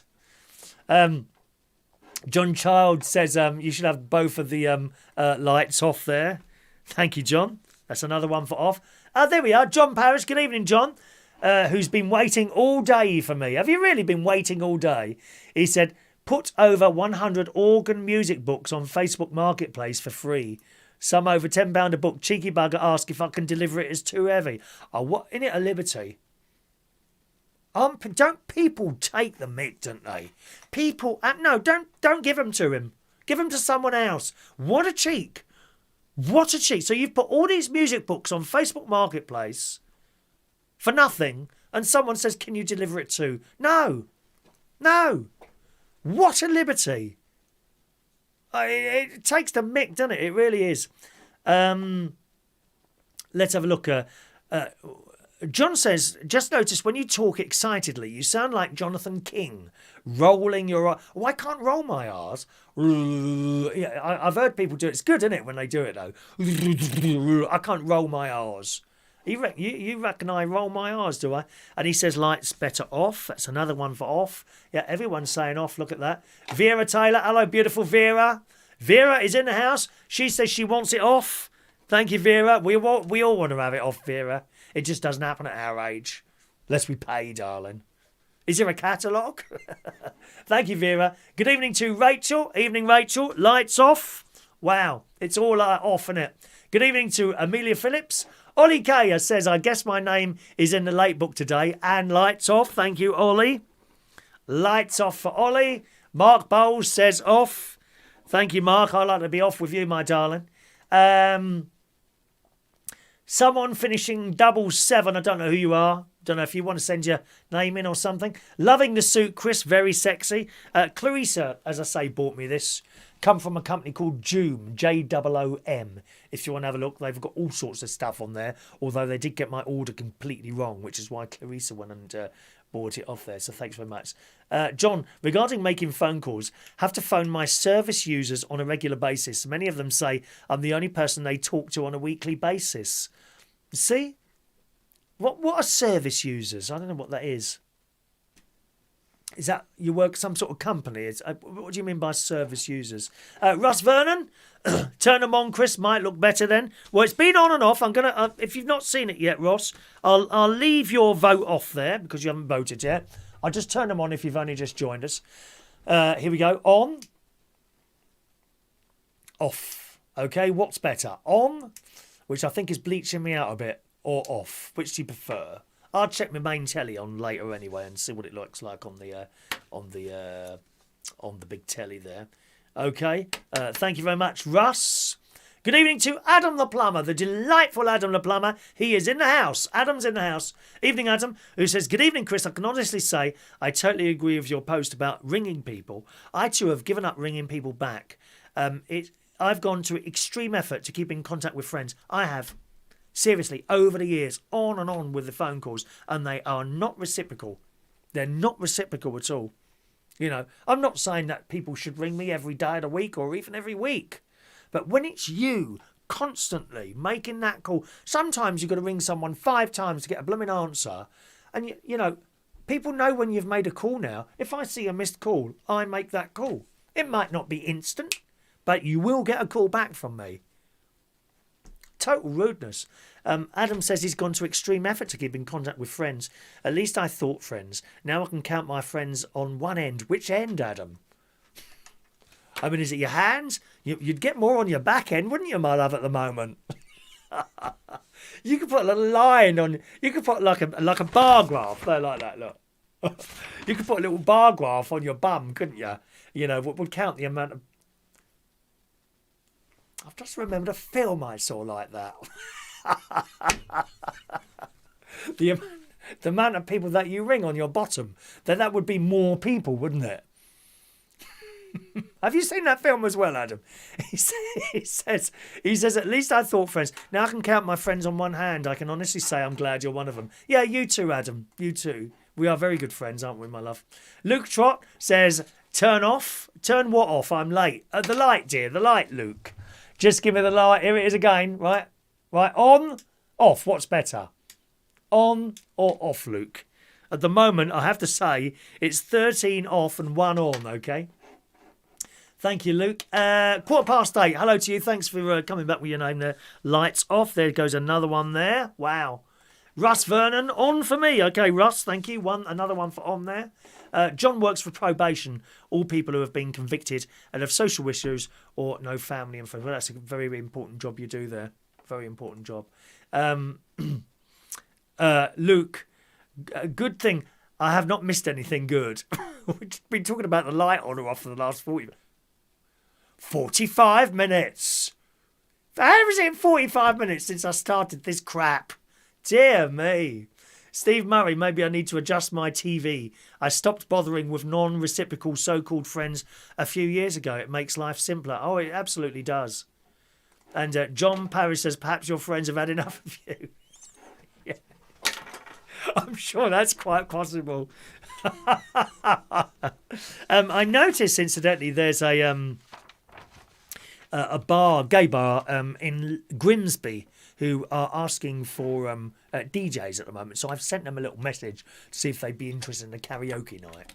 John Child says you should have both of the lights off there. Thank you, John. That's another one for off. There we are. John Parrish. Good evening, John, who's been waiting all day for me. Have you really been waiting all day? He said, put over 100 organ music books on Facebook Marketplace for free. Some over £10 a book. Cheeky bugger asked if I can deliver it as too heavy. Oh, what? Isn't it a liberty? Don't people take the mick, don't they? People, no, don't give them to him. Give them to someone else. What a cheek. What a cheek. So you've put all these music books on Facebook Marketplace for nothing, and someone says, can you deliver it too? No. What a liberty. It takes the mick, doesn't it? It really is. Let's have a look. John says, just notice when you talk excitedly, you sound like Jonathan King, rolling your R. Oh, I can't roll my R's. Yeah, I've heard people do it. It's good, isn't it, when they do it, though? I can't roll my R's. You reckon I roll my R's, do I? And he says, lights better off. That's another one for off. Yeah, everyone's saying off. Look at that. Vera Taylor. Hello, beautiful Vera. Vera is in the house. She says she wants it off. Thank you, Vera. We all want to have it off, Vera. It just doesn't happen at our age. Unless we pay, darling. Is there a catalogue? Thank you, Vera. Good evening to Rachel. Evening, Rachel. Lights off. Wow. It's all off, isn't it? Good evening to Amelia Phillips. Ollie Kaya says, I guess my name is in the late book today. And lights off. Thank you, Ollie. Lights off for Ollie. Mark Bowles says off. Thank you, Mark. I'd like to be off with you, my darling. Someone finishing 77. I don't know who you are. Don't know if you want to send your name in or something. Loving the suit, Chris. Very sexy. Clarissa, as I say, bought me this. Come from a company called Joom, Joom. If you want to have a look, they've got all sorts of stuff on there. Although they did get my order completely wrong, which is why Clarissa went and bought it off there. So thanks very much. John, regarding making phone calls, have to phone my service users on a regular basis. Many of them say I'm the only person they talk to on a weekly basis. See? What are service users? I don't know what that is. Is that you work some sort of company? What do you mean by service users? Russ Vernon, turn them on, Chris. Might look better then. Well, it's been on and off. I'm gonna. If you've not seen it yet, Ross, I'll leave your vote off there because you haven't voted yet. I'll just turn them on if you've only just joined us. Here we go. On. Off. Okay, what's better? On, which I think is bleaching me out a bit, or off? Which do you prefer? I'll check my main telly on later anyway and see what it looks like on the big telly there. Okay, thank you very much, Russ. Good evening to Adam the Plumber, the delightful Adam the Plumber. He is in the house. Adam's in the house. Evening, Adam, who says, good evening, Chris. I can honestly say I totally agree with your post about ringing people. I too have given up ringing people back. I've gone to extreme effort to keep in contact with friends. I have. Seriously, over the years, on and on with the phone calls, and they are not reciprocal. They're not reciprocal at all. You know, I'm not saying that people should ring me every day of the week or even every week. But when it's you constantly making that call, sometimes you've got to ring someone 5 times to get a blooming answer. And, you know, people know when you've made a call now. If I see a missed call, I make that call. It might not be instant, but you will get a call back from me. Total rudeness. Adam says he's gone to extreme effort to keep in contact with friends. At least I thought friends. Now I can count my friends on one end. Which end, Adam? I mean, is it your hands? You'd get more on your back end, wouldn't you, my love, at the moment? You could put a little line on. You could put like a bar graph there, like that. Look, you could put a little bar graph on your bum, couldn't you? You know, what would count the amount of. I've just remembered a film I saw like that. the amount of people that you ring on your bottom, then that would be more people, wouldn't it? Have you seen that film as well, Adam? He says, at least I thought friends. Now I can count my friends on one hand. I can honestly say I'm glad you're one of them. Yeah, you too, Adam. You too. We are very good friends, aren't we, my love? Luke Trott says, turn off. Turn what off? I'm late. The light, dear. The light, Luke. Just give me the light. Here it is again. Right. On, off. What's better? On or off, Luke? At the moment, I have to say, it's 13 off and 1 on, okay? Thank you, Luke. 8:15. Hello to you. Thanks for coming back with your name there. Lights off. There goes another one there. Wow. Russ Vernon, on for me. Okay, Russ, thank you. Another one for on there. John works for probation. All people who have been convicted and have social issues or no family and friends. Well, that's a very, very important job you do there. Very important job. Luke, good thing I have not missed anything good. We've been talking about the light on or off for the last 45 minutes. How is it 45 minutes since I started this crap? Dear me. Steve Murray, maybe I need to adjust my TV. I stopped bothering with non-reciprocal so-called friends a few years ago. It makes life simpler. Oh, it absolutely does. And John Parry says, perhaps your friends have had enough of you. Yeah. I'm sure that's quite possible. I noticed, incidentally, there's a bar, gay bar, in Grimsby, who are asking for DJs at the moment. So I've sent them a little message to see if they'd be interested in a karaoke night.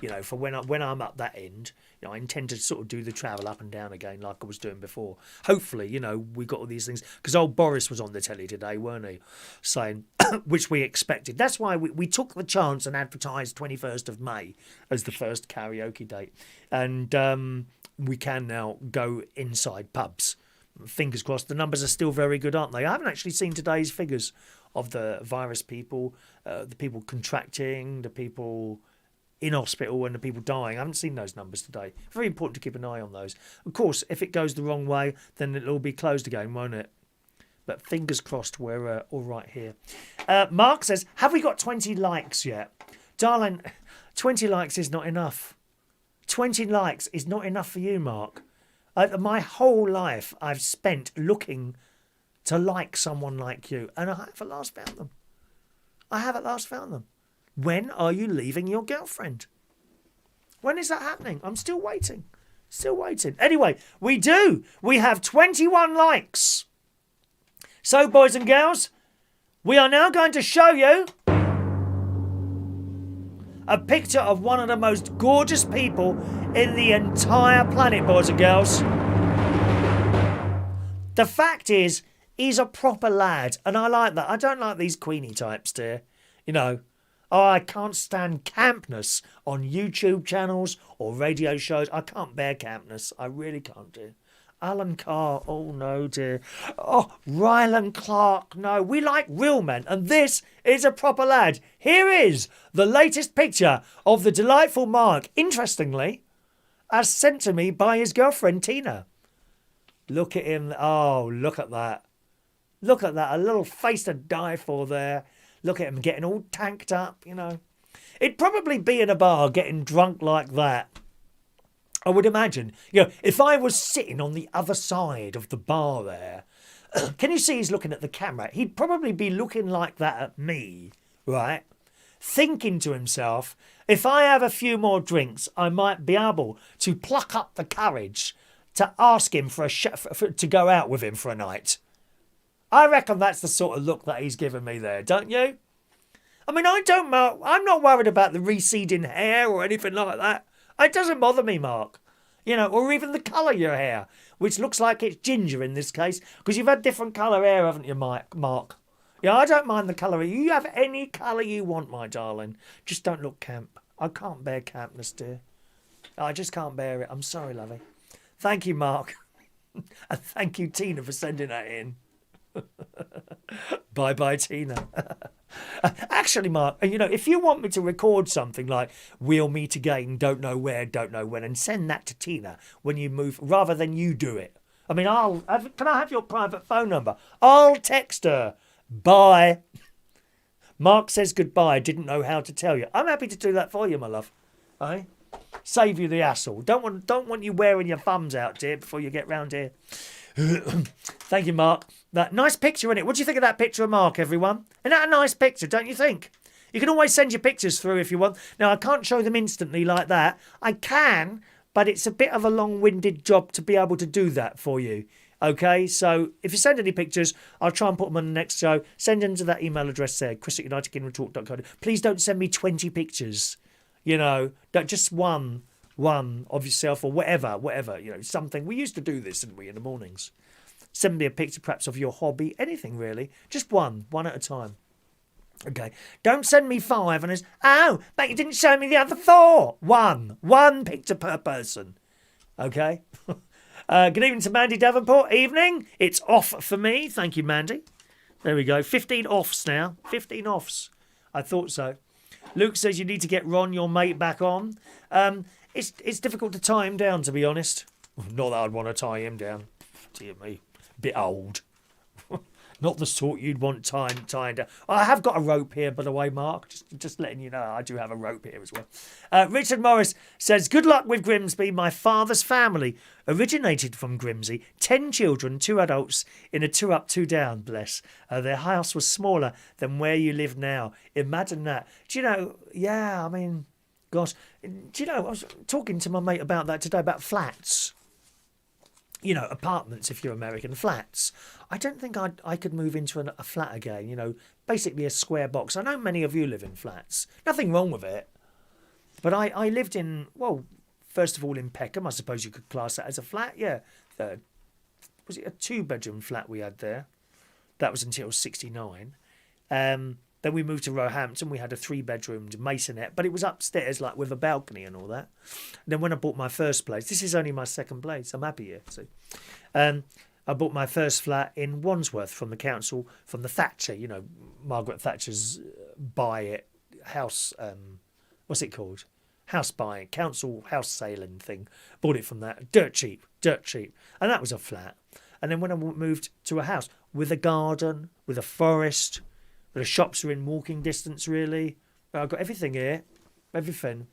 You know, for when I'm up that end, you know, I intend to sort of do the travel up and down again like I was doing before. Hopefully, you know, we got all these things. Because old Boris was on the telly today, weren't he? Saying, which we expected. That's why we took the chance and advertised 21st of May as the first karaoke date. And we can now go inside pubs. Fingers crossed. The numbers are still very good, aren't they? I haven't actually seen today's figures of the virus people, the people contracting, the people in hospital and the people dying. I haven't seen those numbers today. Very important to keep an eye on those. Of course, if it goes the wrong way, then it'll all be closed again, won't it? But fingers crossed we're all right here. Mark says, have we got 20 likes yet? Darling, 20 likes is not enough. 20 likes is not enough for you, Mark. My whole life I've spent looking to like someone like you, and I have at last found them. I have at last found them. When are you leaving your girlfriend? When is that happening? I'm still waiting. Still waiting. Anyway, we do. We have 21 likes. So, boys and girls, we are now going to show you a picture of one of the most gorgeous people in the entire planet, boys and girls. The fact is, he's a proper lad, and I like that. I don't like these Queenie types, dear. You know, I can't stand campness on YouTube channels or radio shows. I can't bear campness. I really can't, dear. Alan Carr, oh no, dear. Oh, Rylan Clark, no. We like real men, and this is a proper lad. Here is the latest picture of the delightful Mark, interestingly, as sent to me by his girlfriend, Tina. Look at him. Oh, look at that. Look at that. A little face to die for there. Look at him getting all tanked up, you know. It'd probably be in a bar getting drunk like that. I would imagine. You know, if I was sitting on the other side of the bar there, can you see he's looking at the camera? He'd probably be looking like that at me, right? Thinking to himself, if I have a few more drinks, I might be able to pluck up the courage to ask him to go out with him for a night. I reckon that's the sort of look that he's given me there, don't you? I mean, I'm not worried about the receding hair or anything like that. It doesn't bother me, Mark. You know, or even the colour of your hair, which looks like it's ginger in this case, because you've had different colour hair, haven't you, Mark? Yeah, I don't mind the colour. You have any colour you want, my darling. Just don't look camp. I can't bear campness, dear. I just can't bear it. I'm sorry, lovey. Thank you, Mark. And thank you, Tina, for sending that in. Bye-bye, Tina. Actually, Mark, you know, if you want me to record something like "We'll meet again, don't know where, don't know when," and send that to Tina when you move, rather than you do it. I mean, can I have your private phone number? I'll text her. Bye. Mark says goodbye. Didn't know how to tell you. I'm happy to do that for you, my love. Eh? Save you the hassle. Don't want you wearing your thumbs out, dear, before you get round here. Thank you, Mark. That nice picture, innit? What do you think of that picture of Mark, everyone? Isn't that a nice picture, don't you think? You can always send your pictures through if you want. Now, I can't show them instantly like that. I can, but it's a bit of a long-winded job to be able to do that for you. Okay, so if you send any pictures, I'll try and put them on the next show. Send them to that email address there, chris@unitedkingdomtalk.co. Please don't send me 20 pictures. You know, just one of yourself or whatever, you know, something. We used to do this, didn't we, in the mornings? Send me a picture perhaps of your hobby, anything really. Just one at a time. Okay. Don't send me 5 and it's, oh, but you didn't show me the other 4. One picture per person. Okay. Good evening to Mandy Davenport. Evening. It's off for me. Thank you, Mandy. There we go. 15 offs now. 15 offs. I thought so. Luke says you need to get Ron, your mate, back on. It's difficult to tie him down, to be honest. Not that I'd want to tie him down. Dear me. Bit old. Not the sort you'd want tying down. I have got a rope here, by the way, Mark. Just letting you know, I do have a rope here as well. Richard Morris says, good luck with Grimsby. My father's family originated from Grimsby. 10 children, 2 adults in a 2 up, 2 down, bless. Their house was smaller than where you live now. Imagine that. Do you know, yeah, I mean, gosh. Do you know, I was talking to my mate about that today, about flats. You know, apartments, if you're American, flats. I don't think I could move into a flat again, you know, basically a square box. I know many of you live in flats. Nothing wrong with it. But I lived in, well, first of all in Peckham. I suppose you could class that as a flat, yeah. Was it a 2-bedroom flat we had there? That was until 69. Then we moved to Roehampton. We had a 3-bedroomed masonette, but it was upstairs, like with a balcony and all that. And then when I bought my first place, this is only my second place. I'm happy here. So, I bought my first flat in Wandsworth from the council, from the Thatcher. You know, Margaret Thatcher's buy it house. What's it called? House buying, council house sailing thing. Bought it from that. Dirt cheap, and that was a flat. And then when I moved to a house, with a garden, with a forest. The shops are in walking distance, really. I've got everything here. Everything.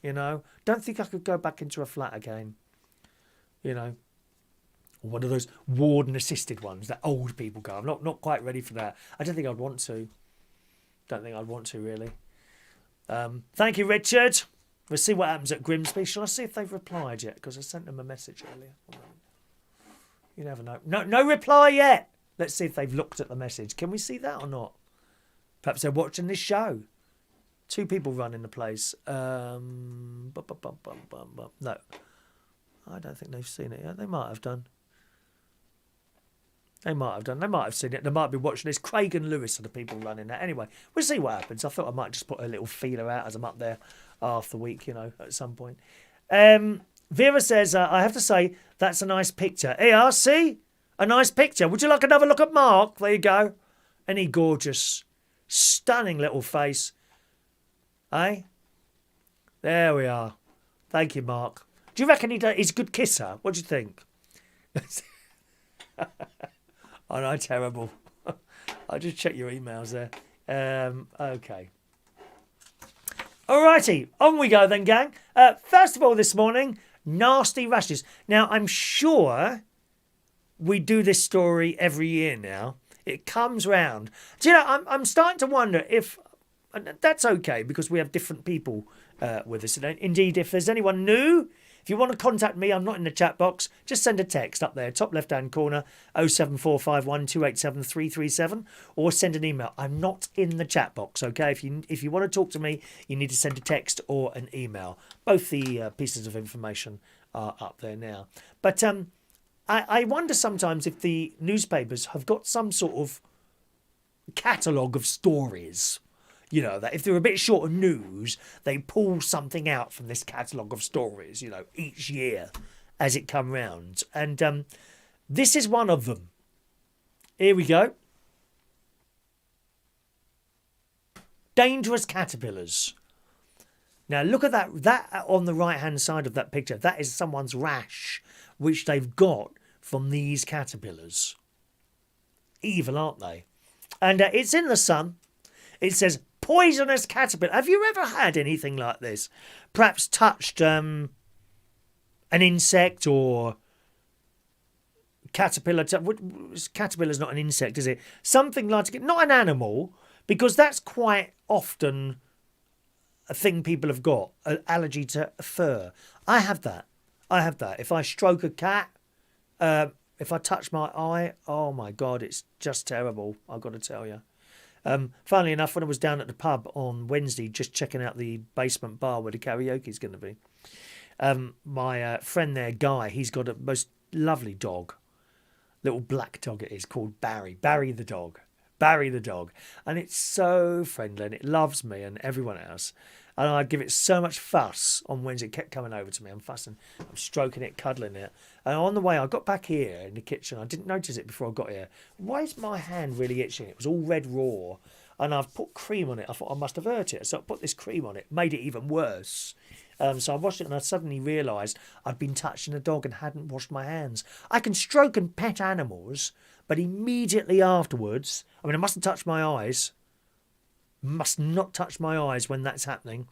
You know. Don't think I could go back into a flat again. You know. One of those warden-assisted ones that old people go. I'm not quite ready for that. I don't think I'd want to. Don't think I'd want to, really. Thank you, Richard. We'll see what happens at Grimsby. Shall I see if they've replied yet? Because I sent them a message earlier. You never know. No reply yet. Let's see if they've looked at the message. Can we see that or not? Perhaps they're watching this show. 2 people running the place. No. I don't think they've seen it yet. They might have done. They might have seen it. They might be watching this. Craig and Lewis are the people running that. Anyway, we'll see what happens. I thought I might just put a little feeler out as I'm up there half the week, you know, at some point. Vera says, I have to say, that's a nice picture. Here, see? A nice picture. Would you like another look at Mark? There you go. Any gorgeous, stunning little face. Eh? There we are. Thank you, Mark. Do you reckon he's a good kisser? What do you think? Oh no, terrible. I'll just check your emails there. Okay. Alrighty, on we go then, gang. First of all this morning, nasty rashes. Now, I'm sure we do this story every year now. It comes round. Do you know, I'm starting to wonder if... And that's okay, because we have different people with us. Indeed, if there's anyone new... If you want to contact me, I'm not in the chat box. Just send a text up there, top left-hand corner, 07451 287 337, or send an email. I'm not in the chat box, okay? If you want to talk to me, you need to send a text or an email. Both the pieces of information are up there now. But I wonder sometimes if the newspapers have got some sort of catalogue of stories. You know, that if they're a bit short of news, they pull something out from this catalogue of stories, you know, each year as it come round. And this is one of them. Here we go. Dangerous caterpillars. Now, look at that. That on the right-hand side of that picture, that is someone's rash, which they've got from these caterpillars. Evil, aren't they? And it's in the sun. It says... Poisonous caterpillar. Have you ever had anything like this? Perhaps touched an insect or caterpillar. Caterpillar's not an insect, is it? Something like it. Not an animal, because that's quite often a thing people have got. An allergy to fur. I have that. If I stroke a cat, if I touch my eye, oh my God, it's just terrible. I've got to tell you. Funnily enough, when I was down at the pub on Wednesday, just checking out the basement bar where the karaoke's going to be, my friend there, Guy, he's got a most lovely dog, little black dog it is, called Barry the dog, and it's so friendly and it loves me and everyone else. And I'd give it so much fuss on Wednesday. It kept coming over to me. I'm fussing. I'm stroking it, cuddling it. And on the way, I got back here in the kitchen. I didn't notice it before I got here. Why is my hand really itching? It was all red raw. And I've put cream on it. I thought I must have hurt it. So I put this cream on it. Made it even worse. So I washed it and I suddenly realised I'd been touching a dog and hadn't washed my hands. I can stroke and pet animals, but immediately afterwards, I mean, I mustn't touch my eyes. Must not touch my eyes when that's happening.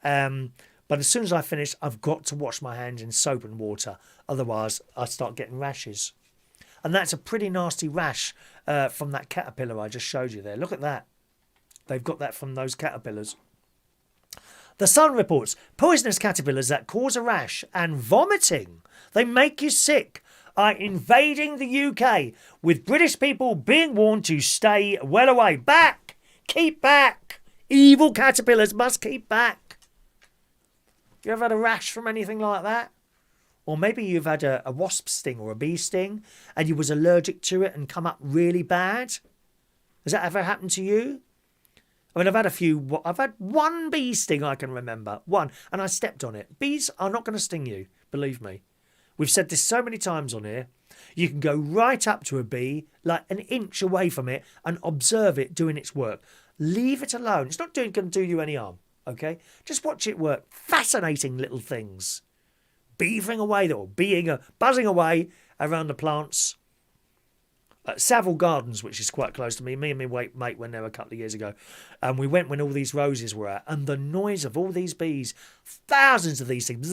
But as soon as I finish, I've got to wash my hands in soap and water. Otherwise, I start getting rashes. And that's a pretty nasty rash from that caterpillar I just showed you there. Look at that. They've got that from those caterpillars. The Sun reports poisonous caterpillars that cause a rash and vomiting. They make you sick. Are invading the UK, with British people being warned to stay well away. Back! Keep back! Evil caterpillars must keep back. You ever had a rash from anything like that? Or maybe you've had a wasp sting or a bee sting and you was allergic to it and come up really bad? Has that ever happened to you? I mean, I've had one bee sting I can remember. One. And I stepped on it. Bees are not going to sting you, believe me. We've said this so many times on here. You can go right up to a bee, like an inch away from it, and observe it doing its work. Leave it alone. It's not going to do you any harm, okay? Just watch it work. Fascinating little things. Beavering away, or buzzing away around the plants. Savile Gardens, which is quite close to me. Me and my mate went there a couple of years ago. And we went when all these roses were out. And the noise of all these bees, thousands of these things,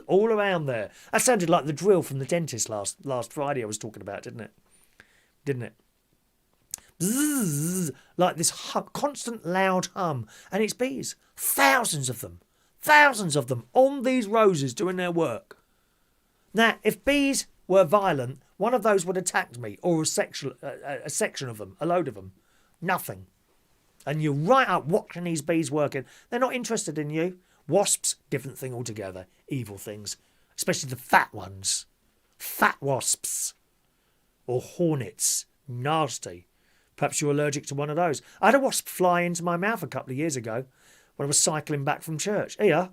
all around there. That sounded like the drill from the dentist last Friday I was talking about, didn't it? Didn't it? Bzzz, like this constant loud hum. And it's bees. Thousands of them on these roses doing their work. Now, if bees were violent, one of those would attack me, or a section of them, a load of them. Nothing. And you're right up watching these bees working. They're not interested in you. Wasps, different thing altogether. Evil things. Especially the fat ones. Fat wasps. Or hornets. Nasty. Perhaps you're allergic to one of those. I had a wasp fly into my mouth a couple of years ago when I was cycling back from church. Here.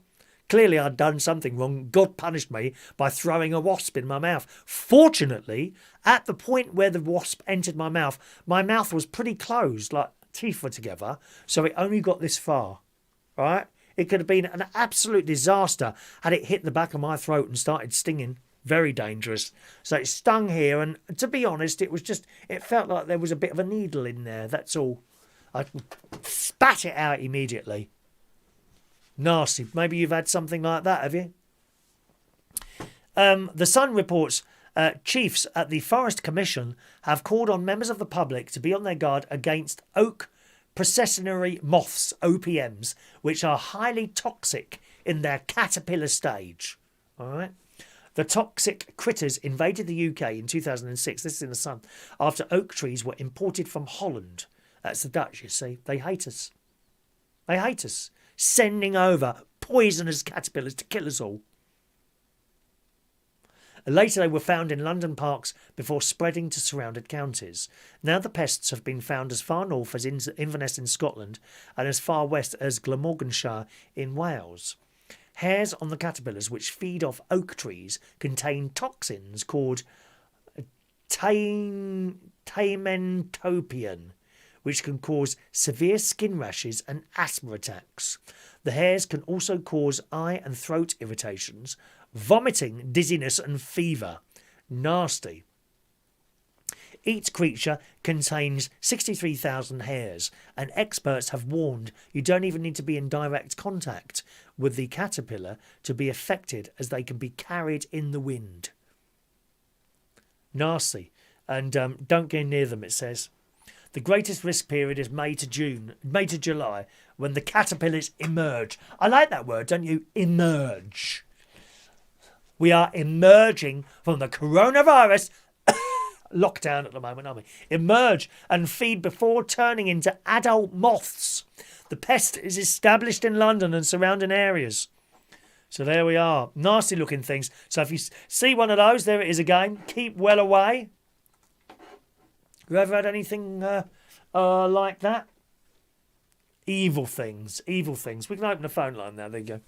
Clearly I'd done something wrong. God punished me by throwing a wasp in my mouth. Fortunately, at the point where the wasp entered my mouth was pretty closed, like teeth were together, so it only got this far, right? It could have been an absolute disaster had it hit the back of my throat and started stinging. Very dangerous. So it stung here, and to be honest, it felt like there was a bit of a needle in there, that's all. I spat it out immediately. Nasty. Maybe you've had something like that, have you? The Sun reports chiefs at the Forest Commission have called on members of the public to be on their guard against oak processionary moths, OPMs, which are highly toxic in their caterpillar stage. All right. The toxic critters invaded the UK in 2006. This is in the Sun. After oak trees were imported from Holland. That's the Dutch, you see. They hate us. They hate us. Sending over poisonous caterpillars to kill us all. Later they were found in London parks before spreading to surrounded counties. Now the pests have been found as far north as Inverness in Scotland and as far west as Glamorganshire in Wales. Hairs on the caterpillars which feed off oak trees contain toxins called tamentopian, which can cause severe skin rashes and asthma attacks. The hairs can also cause eye and throat irritations, vomiting, dizziness and fever. Nasty. Each creature contains 63,000 hairs, and experts have warned you don't even need to be in direct contact with the caterpillar to be affected, as they can be carried in the wind. Nasty. And don't go near them, it says. The greatest risk period is May to July, when the caterpillars emerge. I like that word, don't you? Emerge. We are emerging from the coronavirus lockdown at the moment, aren't we? Emerge and feed before turning into adult moths. The pest is established in London and surrounding areas. So there we are. Nasty looking things. So if you see one of those, there it is again. Keep well away. You ever had anything like that? Evil things. Evil things. We can open the phone line now. There you go.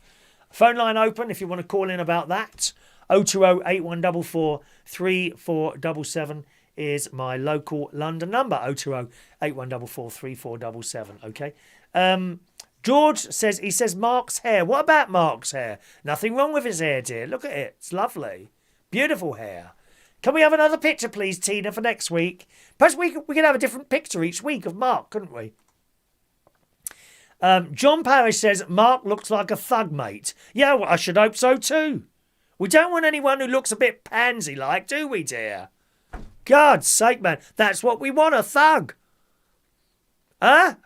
Phone line open if you want to call in about that. 020 8144 3477 is my local London number. 020 8144 3477. Okay. George says Mark's hair. What about Mark's hair? Nothing wrong with his hair, dear. Look at it. It's lovely. Beautiful hair. Can we have another picture, please, Tina, for next week? Perhaps we could have a different picture each week of Mark, couldn't we? John Parrish says, Mark looks like a thug, mate. Yeah, well, I should hope so too. We don't want anyone who looks a bit pansy-like, do we, dear? God's sake, man. That's what we want, a thug. Huh?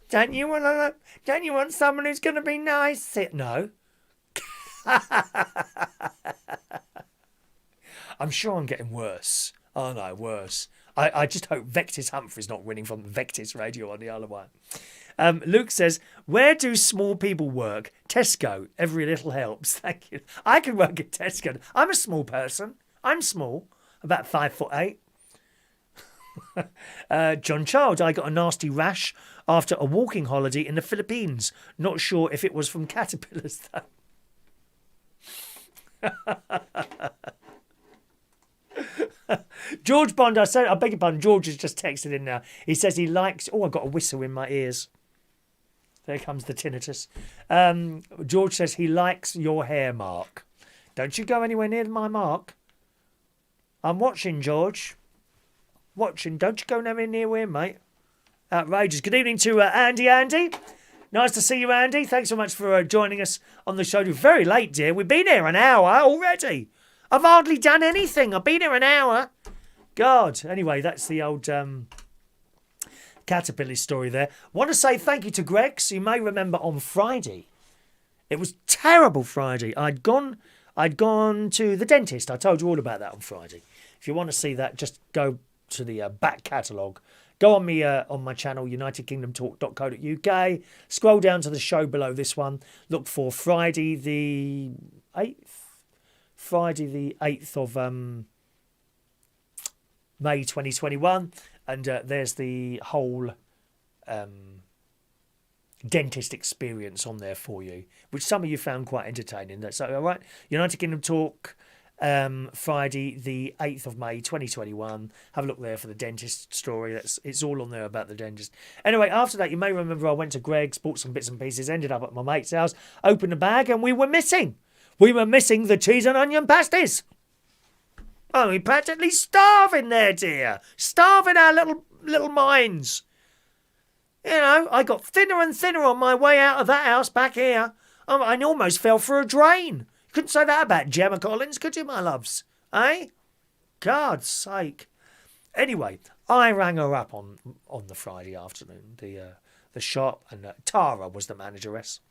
Don't you want someone who's going to be nice? No. I'm sure I'm getting worse. Oh no, worse. I just hope Vectis Humphrey's not winning from Vectis Radio on the Isle of Wight. Luke says, where do small people work? Tesco. Every little helps. Thank you. I can work at Tesco. I'm a small person. I'm small. About 5'8". John Child, I got a nasty rash after a walking holiday in the Philippines. Not sure if it was from caterpillars though. George Bond, I beg your pardon, George has just texted in now. He says he likes... Oh, I've got a whistle in my ears. There comes the tinnitus. George says he likes your hair, Mark. Don't you go anywhere near my mark. I'm watching, George. Watching. Don't you go nowhere near him, mate. Outrageous. Good evening to Andy. Andy. Nice to see you, Andy. Thanks so much for joining us on the show. You're very late, dear. We've been here an hour already. I've hardly done anything. I've been here an hour. God. Anyway, that's the old Caterpillar story there. Want to say thank you to Greg. So you may remember on Friday, it was terrible Friday. I'd gone to the dentist. I told you all about that on Friday. If you want to see that, just go to the back catalogue. Go on me on my channel, unitedkingdomtalk.co.uk. Scroll down to the show below this one. Look for Friday the 8th. Friday the 8th of May 2021. And there's the whole dentist experience on there for you, which some of you found quite entertaining. That's all right. United Kingdom Talk. Friday the 8th of May 2021. Have a look there for the dentist story. It's all on there about the dentist. Anyway, after that, you may remember I went to Greg's, bought some bits and pieces, ended up at my mate's house, opened the bag, and we were missing the cheese and onion pasties. Oh, we practically starving there, dear. Starving our little minds. You know, I got thinner and thinner on my way out of that house back here. I almost fell for a drain. Couldn't say that about Gemma Collins, could you, my loves? Eh? God's sake. Anyway, I rang her up on the Friday afternoon, the shop, and Tara was the manageress,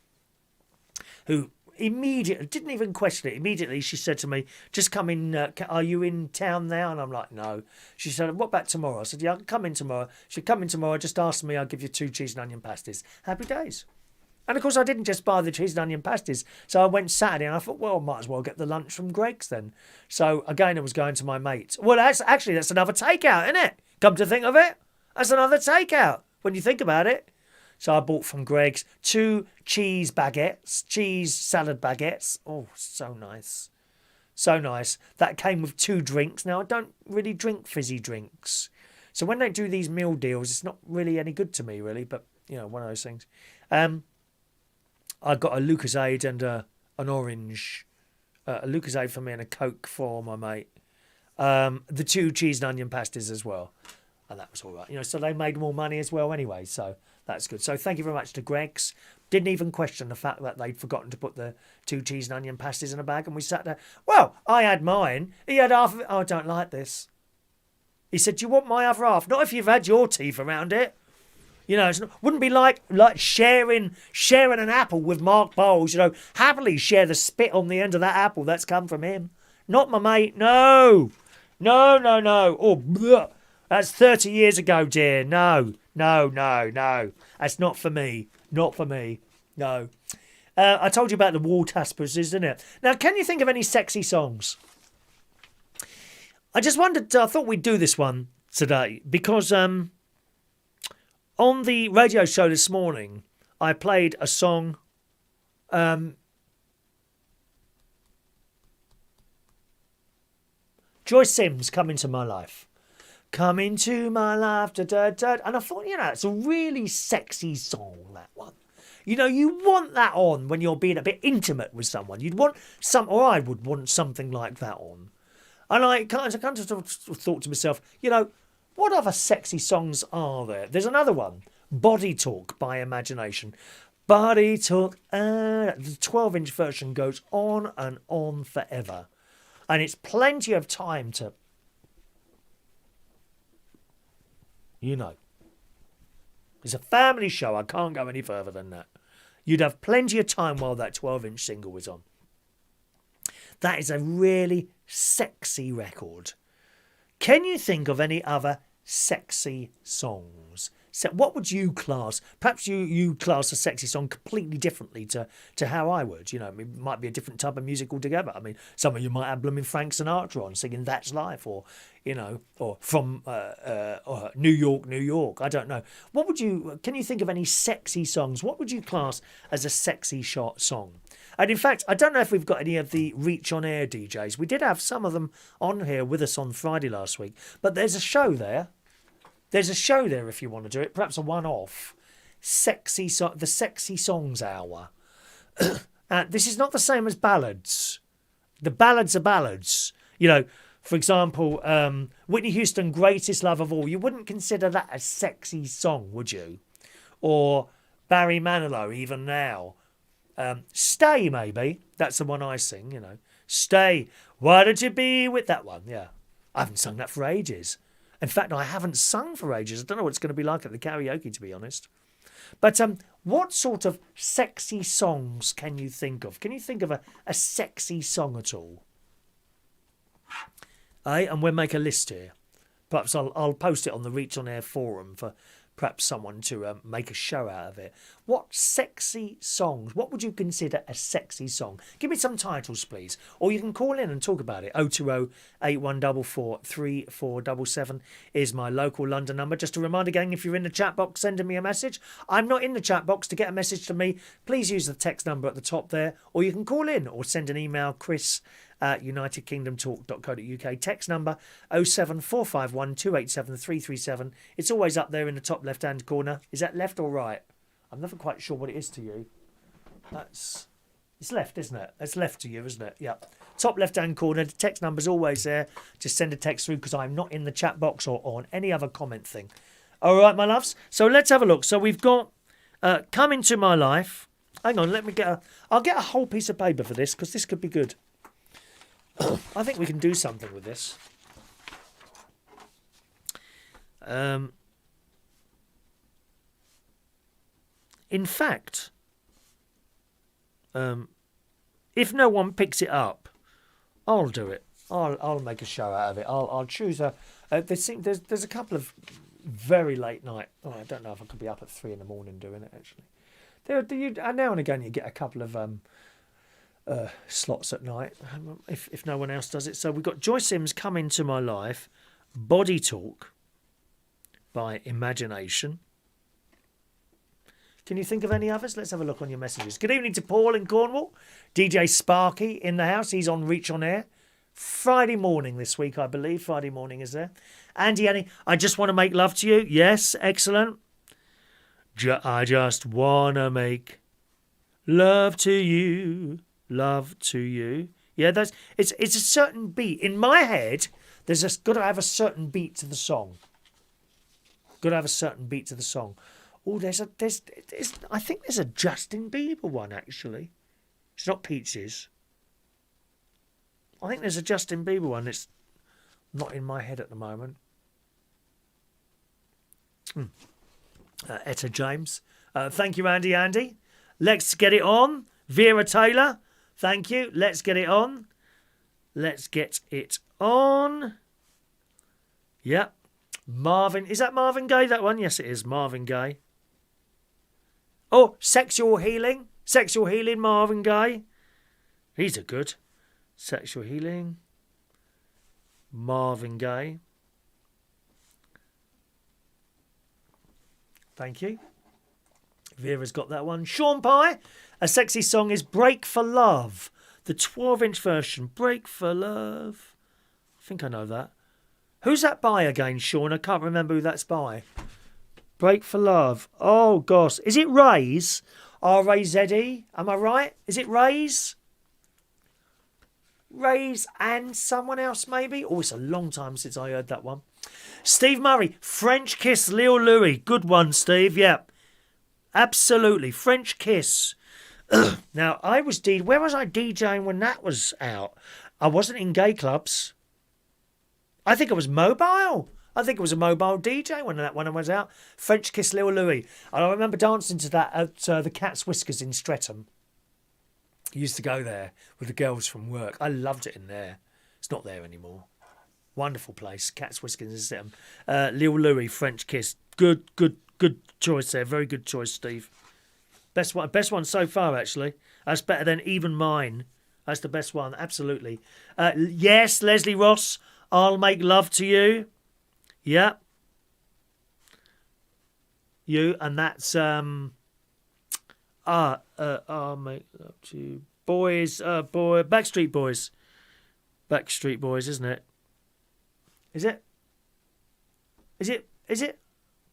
who immediately, didn't even question it, immediately she said to me, just come in, are you in town now? And I'm like, no. She said, what about tomorrow? I said, yeah, I'll come in tomorrow. She'd come in tomorrow, just ask me, I'll give you 2 cheese and onion pasties. Happy days. And of course, I didn't just buy the cheese and onion pasties. So I went Saturday and I thought, well, I might as well get the lunch from Greg's then. So again, I was going to my mate. Well, that's another takeout, isn't it? Come to think of it, that's another takeout when you think about it. So I bought from Greg's 2 cheese salad baguettes. Oh, so nice. So nice. That came with 2 drinks. Now, I don't really drink fizzy drinks. So when they do these meal deals, it's not really any good to me, really. But, you know, one of those things. I got a Lucozade and an orange. A Lucozade for me and a Coke for my mate. The 2 cheese and onion pasties as well. And that was all right. You know, so they made more money as well anyway. So that's good. So thank you very much to Greg's. Didn't even question the fact that they'd forgotten to put the 2 cheese and onion pasties in a bag. And we sat there. Well, I had mine. He had half of it. Oh, I don't like this. He said, do you want my other half? Not if you've had your teeth around it. You know, it wouldn't be like sharing an apple with Mark Bowles. You know, happily share the spit on the end of that apple that's come from him. Not my mate. No. Oh, bleh. That's 30 years ago, dear. No. That's not for me. Not for me. No. I told you about the wall tapestries, didn't it? Now, can you think of any sexy songs? I just wondered, I thought we'd do this one today because on the radio show this morning, I played a song. Joyce Sims, Come Into My Life. Come into my life, da, da, da. And I thought, you know, it's a really sexy song, that one. You know, you want that on when you're being a bit intimate with someone. You'd want or I would want something like that on. And I kind of thought to myself, you know, what other sexy songs are there? There's another one, Body Talk by Imagination. Body Talk, the 12-inch version goes on and on forever. And it's plenty of time to, you know. It's a family show. I can't go any further than that. You'd have plenty of time while that 12-inch single was on. That is a really sexy record. Can you think of any other sexy songs? So what would you class? Perhaps you class a sexy song completely differently to how I would. You know, it might be a different type of music altogether. I mean, some of you might have blooming Frank Sinatra on singing That's Life, or, you know, or from New York, New York. I don't know. Can you think of any sexy songs? What would you class as a sexy song? And in fact, I don't know if we've got any of the Reach On Air DJs. We did have some of them on here with us on Friday last week. But there's a show there. There's a show there if you want to do it. Perhaps a one-off. The Sexy Songs Hour. This is not the same as ballads. The ballads are ballads. You know, for example, Whitney Houston, Greatest Love of All. You wouldn't consider that a sexy song, would you? Or Barry Manilow, Even Now. Stay, maybe. That's the one I sing, you know. Stay. Why don't you be with that one? Yeah. I haven't sung that for ages. In fact, I haven't sung for ages. I don't know what it's going to be like at the karaoke, to be honest. But what sort of sexy songs can you think of? Can you think of a sexy song at all? And we'll make a list here. Perhaps I'll post it on the Reach On Air forum for perhaps someone to make a show out of it. What sexy songs? What would you consider a sexy song? Give me some titles, please. Or you can call in and talk about it. 020 8144 3477 is my local London number. Just a reminder, gang, if you're in the chat box sending me a message, I'm not in the chat box. To get a message to me, please use the text number at the top there. Or you can call in or send an email, Chris at unitedkingdomtalk.co.uk. Text number 07451 287 337. It's always up there in the top left hand corner. Is that left or right? I'm never quite sure what it is to you. It's left, isn't it? It's left to you, isn't it? Yeah. Top left hand corner. The text number's always there. Just send a text through because I'm not in the chat box or on any other comment thing. All right, my loves. So let's have a look. So we've got Come Into My Life. Hang on, I'll get a whole piece of paper for this because this could be good. I think we can do something with this. In fact, if no one picks it up, I'll do it. I'll make a show out of it. I'll choose a. There's a couple of very late night. Oh, I don't know if I could be up at 3 a.m. doing it. Actually, now and again you get a couple of slots at night if no one else does it. So we've got Joy Sims, Come Into My Life, Body Talk by Imagination. Can you think of any others? Let's have a look on your messages. Good evening to Paul in Cornwall. DJ Sparky in the house. He's on Reach On Air. Friday morning this week, I believe. Friday morning is there. Annie, I just want to make love to you. Yes, excellent. I just want to make love to you. Love to you. Yeah, it's a certain beat. In my head, there's got to have a certain beat to the song. Got to have a certain beat to the song. Oh, I think there's a Justin Bieber one, actually. It's not Peaches. I think there's a Justin Bieber one. It's not in my head at the moment. Etta James. Thank you, Andy. Let's get it on. Vera Taylor. Thank you. Let's get it on. Let's get it on. Yep. Marvin. Is that Marvin Gaye, that one? Yes, it is. Marvin Gaye. Oh, Sexual Healing. Sexual Healing, Marvin Gaye. These are good. Sexual Healing. Marvin Gaye. Thank you. Vera's got that one. Sean Pye. A sexy song is Break for Love. The 12-inch version. Break for Love. I think I know that. Who's that by again, Sean? I can't remember who that's by. Break for Love. Oh, gosh. Is it Rays? R-A-Z-E? Am I right? Is it Rays? Rays and someone else, maybe? Oh, it's a long time since I heard that one. Steve Murray. French Kiss, Leo Louis. Good one, Steve. Yeah. Absolutely. French Kiss. Now, where was I DJing when that was out? I wasn't in gay clubs. I think it was mobile. I think it was a mobile DJ when that one was out. French Kiss, Lil Louis. And I remember dancing to that at the Cat's Whiskers in Streatham. I used to go there with the girls from work. I loved it in there. It's not there anymore. Wonderful place. Cat's Whiskers in Streatham. Lil Louis, French Kiss. Good choice there. Very good choice, Steve. Best one so far, actually. That's better than Even Mine. That's the best one, absolutely. Yes, Leslie Ross, I'll Make Love to You. Yeah. You, and that's I'll Make Love to You. Backstreet Boys. Backstreet Boys, isn't it? Is it?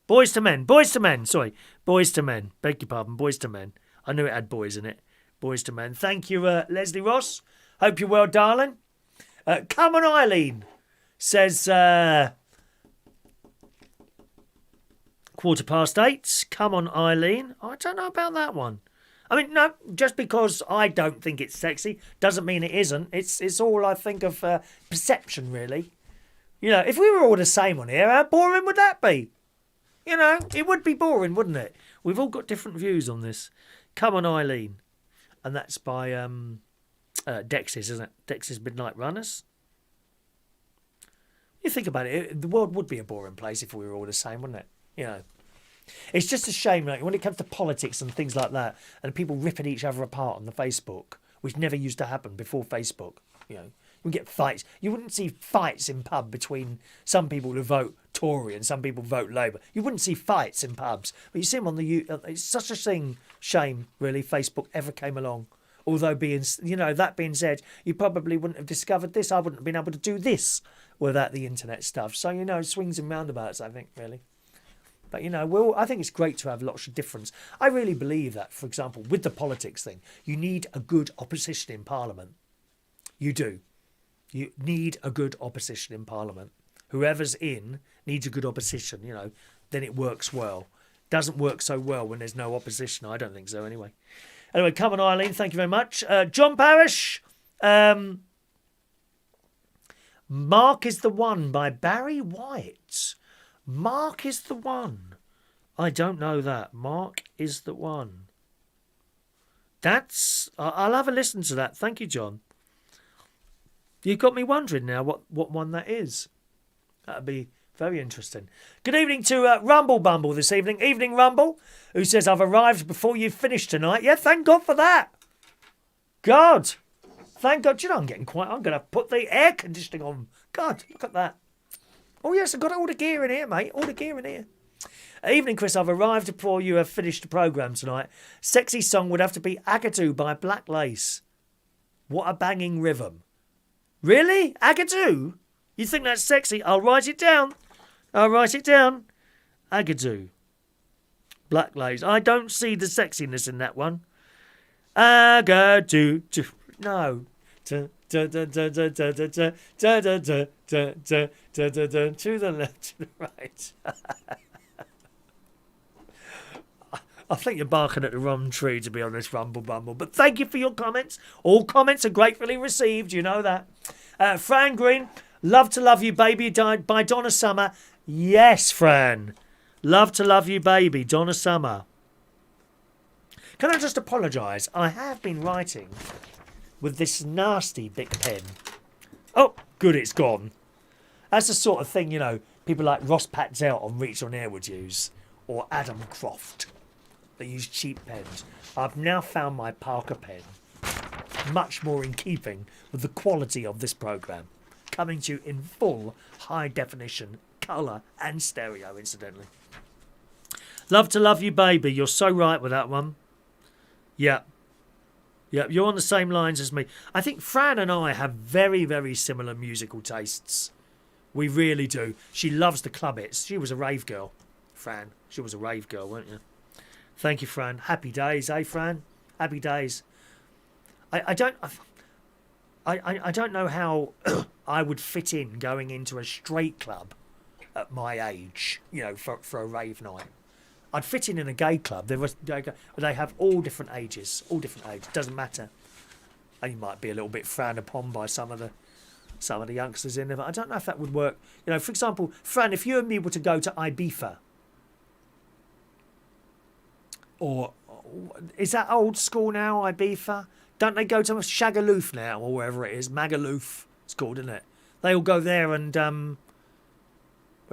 Boys to Men, sorry. Boys to Men, beg your pardon, Boys to Men. I knew it had boys in it. Boys to Men. Thank you, Leslie Ross. Hope you're well, darling. Come on, Eileen, says 8:15. Come on, Eileen. I don't know about that one. I mean, no, just because I don't think it's sexy doesn't mean it isn't. It's all I think of perception, really. You know, if we were all the same on here, how boring would that be? You know, it would be boring, wouldn't it? We've all got different views on this. Come on, Eileen. And that's by Dexys, isn't it? Dexys Midnight Runners. You think about it, the world would be a boring place if we were all the same, wouldn't it? You know. It's just a shame, like, when it comes to politics and things like that, and people ripping each other apart on the Facebook, which never used to happen before Facebook. You know, you would get fights. You wouldn't see fights in pub between some people who vote Tory and some people vote Labour. You wouldn't see fights in pubs, but you see them on the. It's such a shame, really. Facebook ever came along. Although that being said, you probably wouldn't have discovered this. I wouldn't have been able to do this without the internet stuff. So swings and roundabouts, I think, really. But, I think it's great to have lots of difference. I really believe that, for example, with the politics thing, you need a good opposition in Parliament. You do. You need a good opposition in Parliament. Whoever's in needs a good opposition, then it works well. Doesn't work so well when there's no opposition. I don't think so, anyway. Anyway, come on, Eileen. Thank you very much. John Parrish. Mark is the One by Barry White. Mark is the One. I don't know that. Mark is the One. I'll have a listen to that. Thank you, John. You've got me wondering now what one that is. That'd be very interesting. Good evening to Rumble Bumble this evening. Evening, Rumble, who says, I've arrived before you finished tonight. Yeah, thank God for that. God. Thank God. I'm getting quiet. I'm going to put the air conditioning on. God, look at that. Oh, yes, I've got all the gear in here, mate. All the gear in here. Evening, Chris. I've arrived before you have finished the programme tonight. Sexy song would have to be Agadoo by Black Lace. What a banging rhythm. Really? Agadoo? You think that's sexy? I'll write it down. Agadoo. Black Lace. I don't see the sexiness in that one. Agadoo. No. To the left, to the right. I think you're barking at the wrong tree, to be honest, Rumble Bumble. But thank you for your comments. All comments are gratefully received, you know that. Fran Green, Love to Love You Baby by Donna Summer. Yes, Fran. Love to Love You Baby, Donna Summer. Can I just apologise? I have been writing with this nasty big pen. Oh, good, it's gone. That's the sort of thing, people like Ross Patzel on Reach on Air would use, or Adam Croft. They use cheap pens. I've now found my Parker pen, much more in keeping with the quality of this programme, coming to you in full high definition, colour and stereo, incidentally. Love to Love You Baby, you're so right with that one. Yeah, you're on the same lines as me. I think Fran and I have very, very similar musical tastes. We really do. She loves the club hits. She was a rave girl, Fran. She was a rave girl, weren't you? Thank you, Fran. Happy days, eh, Fran? Happy days. I don't know how I would fit in going into a straight club at my age, for a rave night. I'd fit in a gay club. They have all different ages. Doesn't matter. And you might be a little bit frowned upon by some of the youngsters in there, but I don't know if that would work. For example, Fran, if you and me were to go to Ibiza, or is that old school now, Ibiza? Don't they go to Shagaloof now, or wherever it is? Magaloof, it's called, isn't it? They all go there and where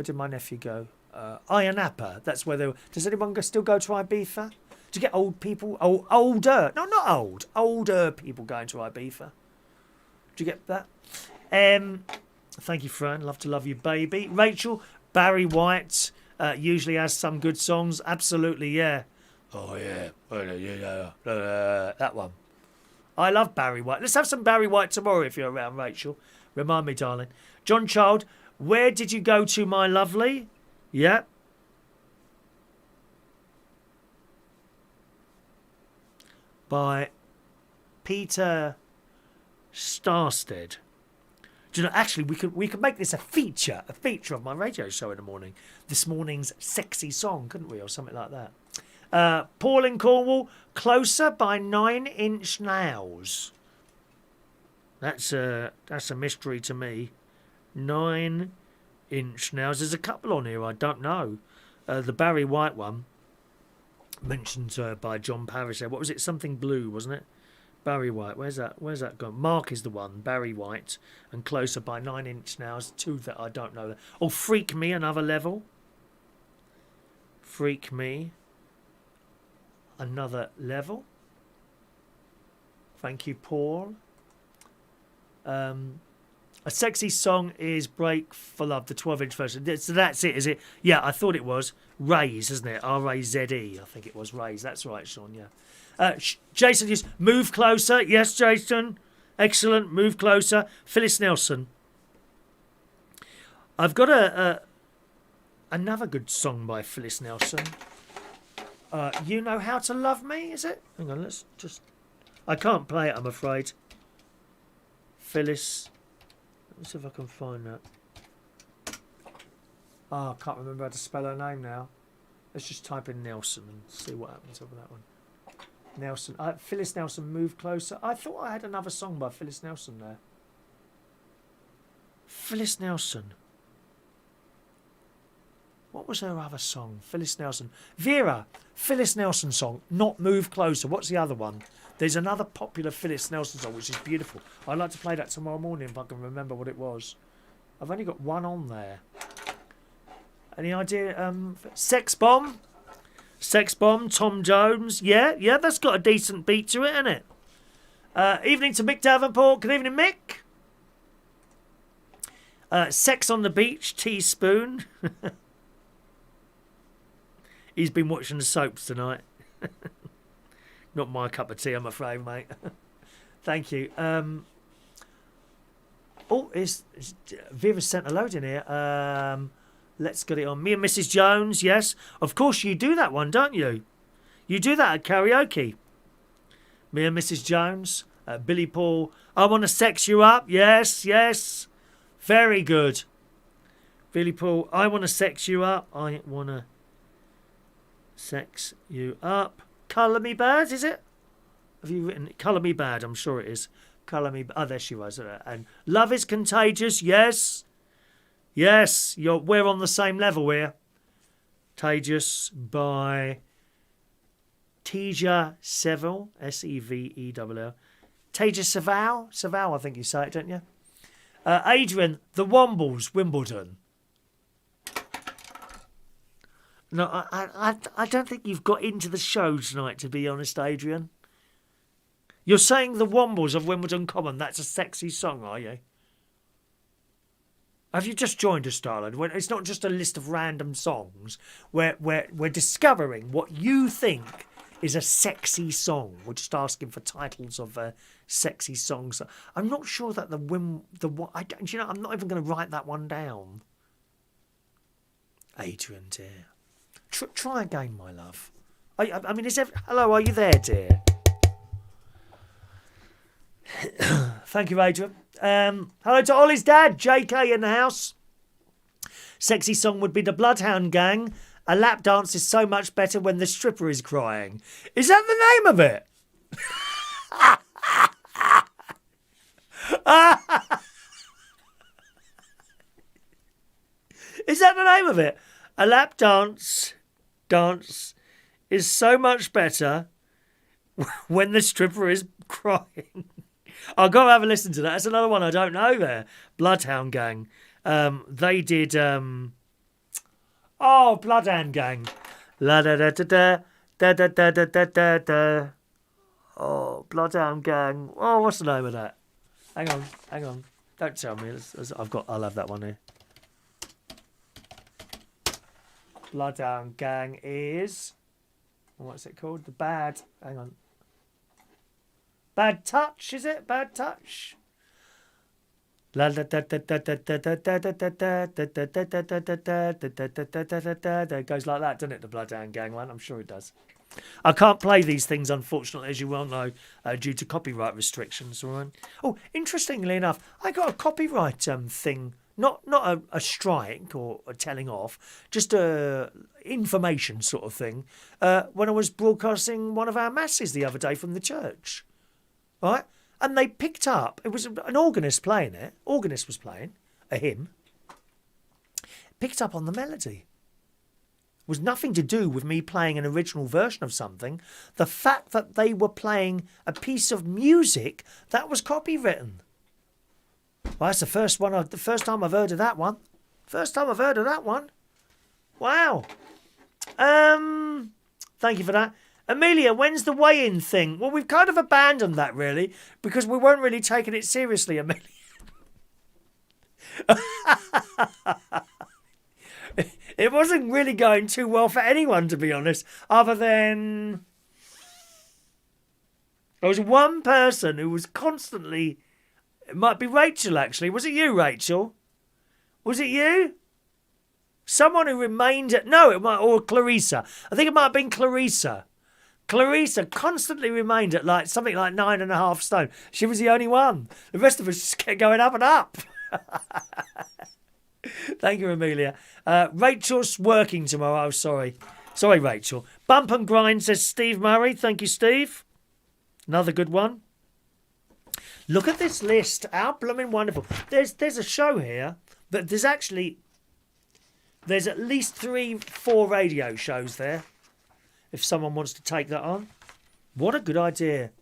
did my nephew go? Ayia Napa. That's where they were. Does anyone still go to Ibiza? Do you get old people? Older. No, not old. Older people going to Ibiza. Do you get that? Thank you, Fran. Love to Love You Baby. Rachel, Barry White usually has some good songs. Absolutely, yeah. Oh, yeah. That one. I love Barry White. Let's have some Barry White tomorrow if you're around, Rachel. Remind me, darling. John Child, Where Did You Go To, My Lovely? Yeah. By Peter Starstead. Do you know, actually, we could make this a feature of my radio show in the morning. This morning's sexy song, couldn't we, or something like that? Paul in Cornwall, Closer by 9 Inch Nails. That's a mystery to me. 9 Inch Nails. There's a couple on here I don't know. The Barry White one, mentioned by John Parrish there. What was it? Something Blue, wasn't it? Barry White. Where's that gone? Mark is the one. Barry White and Closer by 9 Inch Nails. Two that I don't know. Oh, Freak Me, another level. Freak Me, another level. Thank you, Paul. A Sexy Song is Break for Love, the 12-inch version. So that's it, is it? Yeah, I thought it was Raze, isn't it? R-A-Z-E. I think it was Raze. That's right, Sean, yeah. Jason just Move Closer. Yes, Jason. Excellent. Move Closer. Phyllis Nelson. I've got another good song by Phyllis Nelson. You Know How to Love Me, is it? Hang on, let's just... I can't play it, I'm afraid. Phyllis... Let's see if I can find that. Oh, I can't remember how to spell her name now. Let's just type in Nelson and see what happens over that one. Nelson. Phyllis Nelson, Move Closer. I thought I had another song by Phyllis Nelson there. Phyllis Nelson. What was her other song? Phyllis Nelson. Vera. Phyllis Nelson song. Not Move Closer. What's the other one? There's another popular Phyllis Nelson song which is beautiful. I'd like to play that tomorrow morning if I can remember what it was. I've only got one on there. Any idea? Sex Bomb? Sex Bomb, Tom Jones. Yeah, that's got a decent beat to it, hasn't it? Evening to Mick Davenport. Good evening, Mick. Sex on the Beach, Teaspoon. He's been watching the soaps tonight. Not my cup of tea, I'm afraid, mate. Thank you. Viva sent a load in here. Let's get it on. Me and Mrs. Jones, yes. Of course you do that one, don't you? You do that at karaoke. Me and Mrs. Jones. Billy Paul, I Want to Sex You Up. Yes. Very good. Billy Paul, I Want to Sex You Up. I want to sex you up. Colour Me Bad, is it? Have you written Colour Me Bad? I'm sure it is. Colour Me Bad. Oh, there she was. And Love Is Contagious, yes. Yes, we're on the same level here. Contagious by Teja Seville, S-E-V-E-L-L. Teja Seville, I think you say it, don't you? Adrian, The Wombles, Wimbledon. No, I don't think you've got into the show tonight, to be honest, Adrian. You're saying The Wombles of Wimbledon Common. That's a sexy song, are you? Have you just joined us, darling? It's not just a list of random songs. We're discovering what you think is a sexy song. We're just asking for titles of sexy songs. I'm not sure that I'm not even going to write that one down. Adrian, dear. Try again, my love. I mean, hello, are you there, dear? Thank you, Adrian. Hello to Ollie's dad, JK in the house. Sexy song would be the Bloodhound Gang. A lap dance is so much better when the stripper is crying. Is that the name of it? Is that the name of it? A lap dance is so much better when the stripper is crying. I'll go have a listen to that. That's another one I don't know there. Bloodhound Gang. They did... Bloodhound Gang. La da da da da da da da da da da da. Oh, Bloodhound Gang. Oh, what's the name of that? Hang on. Don't tell me. I'll have that one here. Bloodhound Gang is... What's it called? Hang on. Bad Touch, is it? Bad Touch? It goes like that, doesn't it? The Bloodhound Gang one. I'm sure it does. I can't play these things, unfortunately, as you well know, due to copyright restrictions. All right. Oh, interestingly enough, I got a copyright thing. Not a strike or a telling off, just a information sort of thing. When I was broadcasting one of our masses the other day from the church, right? And they picked up. It was an organist playing it. Organist was playing a hymn. Picked up on the melody. It was nothing to do with me playing an original version of something. The fact that they were playing a piece of music that was copywritten. Well, that's the first time I've heard of that one. First time I've heard of that one. Wow. Thank you for that. Amelia, when's the weigh-in thing? Well, we've kind of abandoned that, really, because we weren't really taking it seriously, Amelia. It wasn't really going too well for anyone, to be honest, other than there was one person who was constantly... It might be Rachel, actually. Was it you, Rachel? Was it you? Someone who remained at... No, it might... Or Clarissa. I think it might have been Clarissa. Clarissa constantly remained at something like 9.5 stone. She was the only one. The rest of us just kept going up and up. Thank you, Amelia. Rachel's working tomorrow. Oh, sorry. Sorry, Rachel. Bump and grind, says Steve Murray. Thank you, Steve. Another good one. Look at this list. How blooming wonderful. There's a show here that there's at least 3-4 radio shows there. If someone wants to take that on. What a good idea.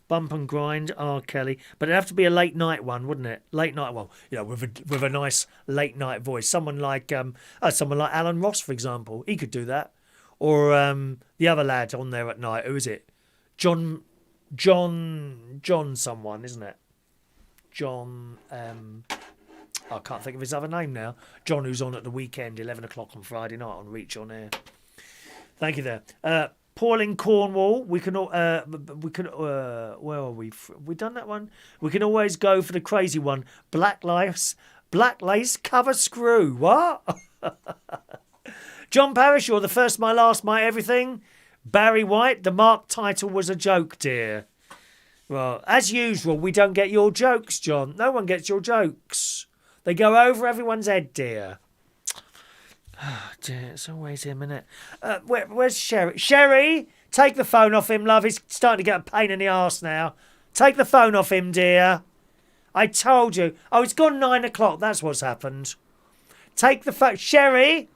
Bump and grind, R. Kelly. But it'd have to be a late night one, wouldn't it? Late night, well, with a nice late night voice. Someone like Alan Ross, for example. He could do that. Or the other lad on there at night. Who is it? John someone, isn't it? John, I can't think of his other name now. John, who's on at the weekend, 11 o'clock on Friday night on Reach On Air. Thank you there. Paul in Cornwall, where are we? We done that one? We can always go for the crazy one. Black lace cover screw. What? John Parrish, you're the first, my last, my everything. Barry White, the Mark title was a joke, dear. Well, as usual, we don't get your jokes, John. No one gets your jokes. They go over everyone's head, dear. Oh, dear, it's always him, isn't it? Where's Sherry? Sherry, take the phone off him, love. He's starting to get a pain in the arse now. Take the phone off him, dear. I told you. Oh, it's gone 9 o'clock. That's what's happened. Take the phone. Sherry,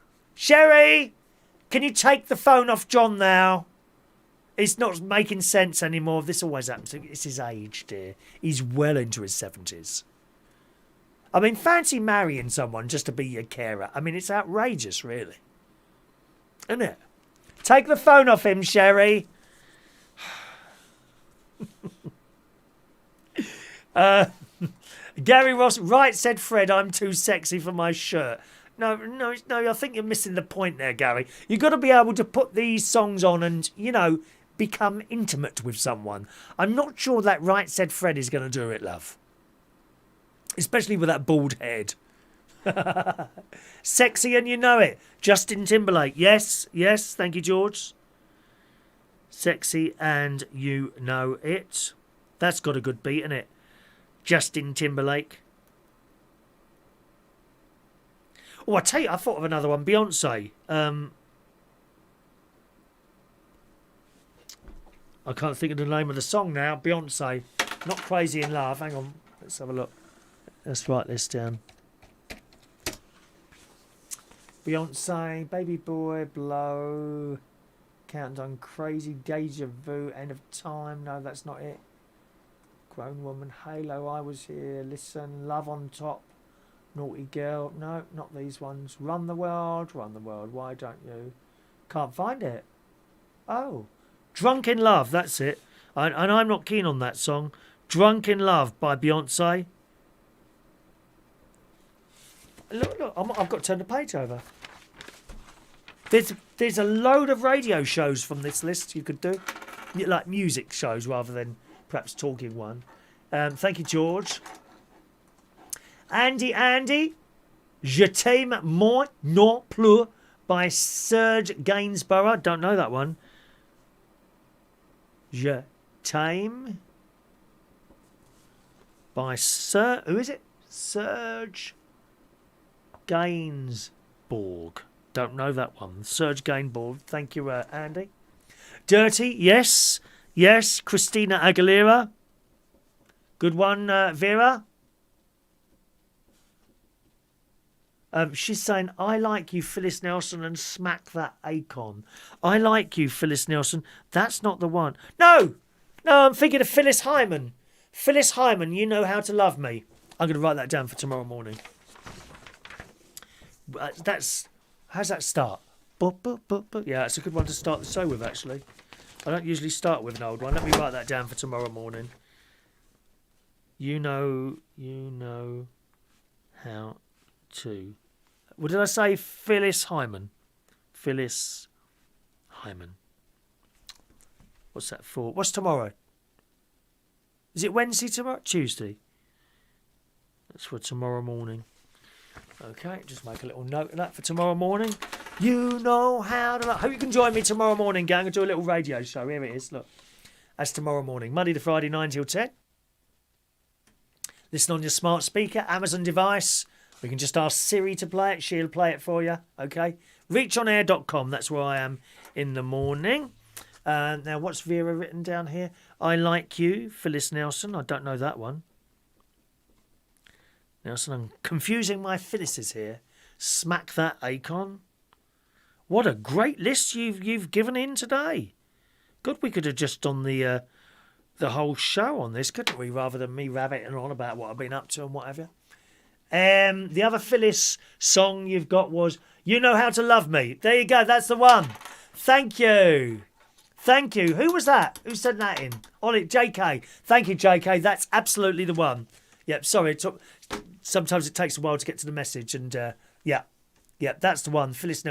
can you take the phone off John now? It's not making sense anymore. This always happens. It's his age, dear. He's well into his 70s. I mean, fancy marrying someone just to be your carer. I mean, it's outrageous, really. Isn't it? Take the phone off him, Sherry. Gary Ross, right, said Fred, I'm too sexy for my shirt. No, I think you're missing the point there, Gary. You've got to be able to put these songs on and, become intimate with someone. I'm not sure that right, said Fred is going to do it, love. Especially with that bald head. Sexy and you know it. Justin Timberlake. Yes. Thank you, George. Sexy and you know it. That's got a good beat, innit? Justin Timberlake. Oh, I tell you, I thought of another one. Beyonce. I can't think of the name of the song now. Beyonce. Not Crazy in Love. Hang on. Let's have a look. Let's write this down. Beyonce, Baby Boy, Blow, Countdown, Crazy, Deja Vu, End of Time. No, that's not it. Grown Woman, Halo, I Was Here, Listen, Love on Top, Naughty Girl. No, not these ones. Run the World, Why Don't You? Can't find it. Oh, Drunk in Love, that's it. And I'm not keen on that song. Drunk in Love by Beyonce. Look, I've got to turn the page over. There's a load of radio shows from this list you could do. Like music shows rather than perhaps talking one. Thank you, George. Andy, Je t'aime moi non plus by Serge Gainsborough. Don't know that one. Je T'aime by who is it? Serge Gainsbourg. Don't know that one. Serge Gainsbourg. Thank you, Andy. Dirty, yes. Yes, Christina Aguilera. Good one, Vera. She's saying, I like you, Phyllis Nelson, and smack that Akon. I like you, Phyllis Nelson. That's not the one. No, I'm thinking of Phyllis Hyman. Phyllis Hyman, you know how to love me. I'm going to write that down for tomorrow morning. How's that start? Yeah, it's a good one to start the show with, actually. I don't usually start with an old one. Let me write that down for tomorrow morning. You know how to... What did I say? Phyllis Hyman. Phyllis Hyman. What's that for? What's tomorrow? Is it Wednesday tomorrow? Tuesday. That's for tomorrow morning. Okay, just make a little note of that for tomorrow morning. You know how to... I hope you can join me tomorrow morning, gang. I'll do a little radio show. Here it is, look. That's tomorrow morning. Monday to Friday, 9 till 10. Listen on your smart speaker, Amazon device. We can just ask Siri to play it. She'll play it for you. Okay. Reachonair.com. That's where I am in the morning. Now, what's Vera written down here? I like you, Phyllis Nelson. I don't know that one. Nelson, I'm confusing my Phyllises here. Smack that Akon. What a great list you've given in today. Good, we could have just done the whole show on this, couldn't we? Rather than me rabbiting on about what I've been up to and what have you. The other Phyllis song you've got was You Know How to Love Me. There you go, that's the one. Thank you. Thank you. Who was that? Who sent that in? Ollie, JK. Thank you, JK. That's absolutely the one. Yep, sorry. Sometimes it takes a while to get to the message. And yeah, that's the one. Phyllis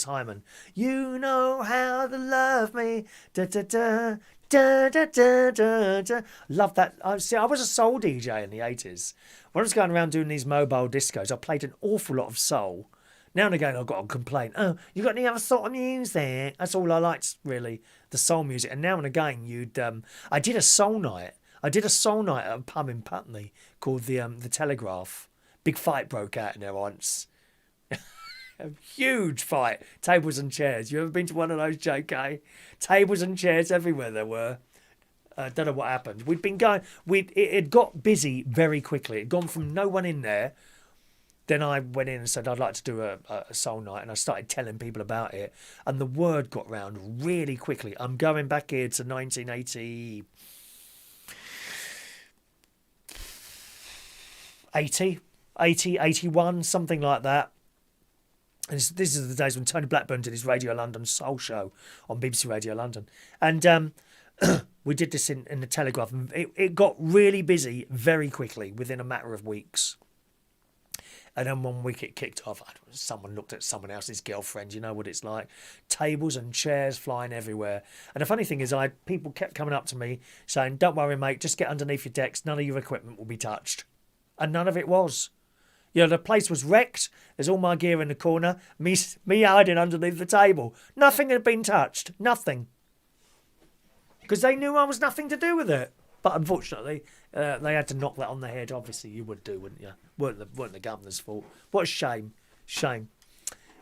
Hyman. You know how to love me. Da, da, da. Da, da, da, da, da. Love that. I was a soul DJ in the 80s. When I was going around doing these mobile discos, I played an awful lot of soul. Now and again, I've got a complaint. Oh, you got any other sort of music? That's all I liked, really, the soul music. And now and again, I did a soul night. I did a soul night at a pub in Putney called the Telegraph. Big fight broke out in there once. A huge fight. Tables and chairs. You ever been to one of those, JK? Tables and chairs everywhere there were. I don't know what happened. We'd been going... It got busy very quickly. It had gone from no one in there. Then I went in and said, I'd like to do a soul night. And I started telling people about it. And the word got round really quickly. I'm going back here to 1980... 81, something like that. And this is the days when Tony Blackburn did his Radio London Soul Show on BBC Radio London. And we did this in the Telegraph. And it got really busy very quickly, within a matter of weeks. And then 1 week it kicked off. Someone looked at someone else's girlfriend. You know what it's like. Tables and chairs flying everywhere. And the funny thing is, people kept coming up to me saying, don't worry, mate, just get underneath your decks. None of your equipment will be touched. And none of it was. You know, the place was wrecked. There's all my gear in the corner. Me hiding underneath the table. Nothing had been touched. Nothing. Because they knew I was nothing to do with it. But unfortunately, they had to knock that on the head. Obviously, you would do, wouldn't you? Weren't the governor's fault. What a shame. Shame.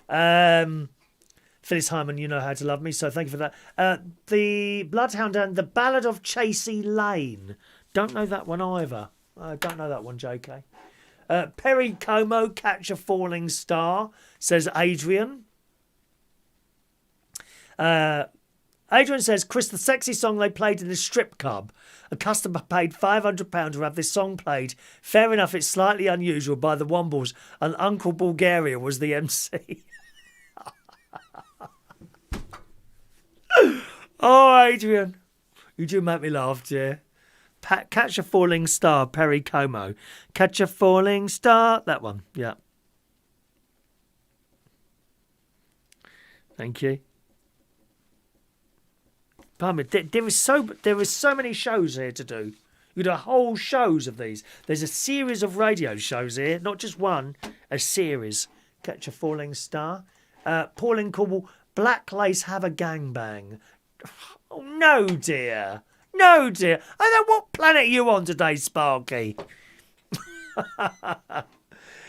Phyllis Hyman, you know how to love me. So thank you for that. The Bloodhound and the Ballad of Chasey Lane. Don't know that one either. I don't know that one, JK. Perry Como, Catch a Falling Star, says Adrian. Adrian says, Chris, the sexy song they played in the strip club. A customer paid £500 to have this song played. Fair enough, it's slightly unusual by the Wombles, and Uncle Bulgaria was the MC. Oh, Adrian, you do make me laugh, dear. Catch a Falling Star, Perry Como. Catch a Falling Star. That one, yeah. Thank you. Pardon me. There is so many shows here to do. You do whole shows of these. There's a series of radio shows here, not just one, a series. Catch a Falling Star. Pauline Corbell, Black Lace Have a Gangbang. Oh, no, dear. No, dear. I don't know what planet are you on today, Sparky?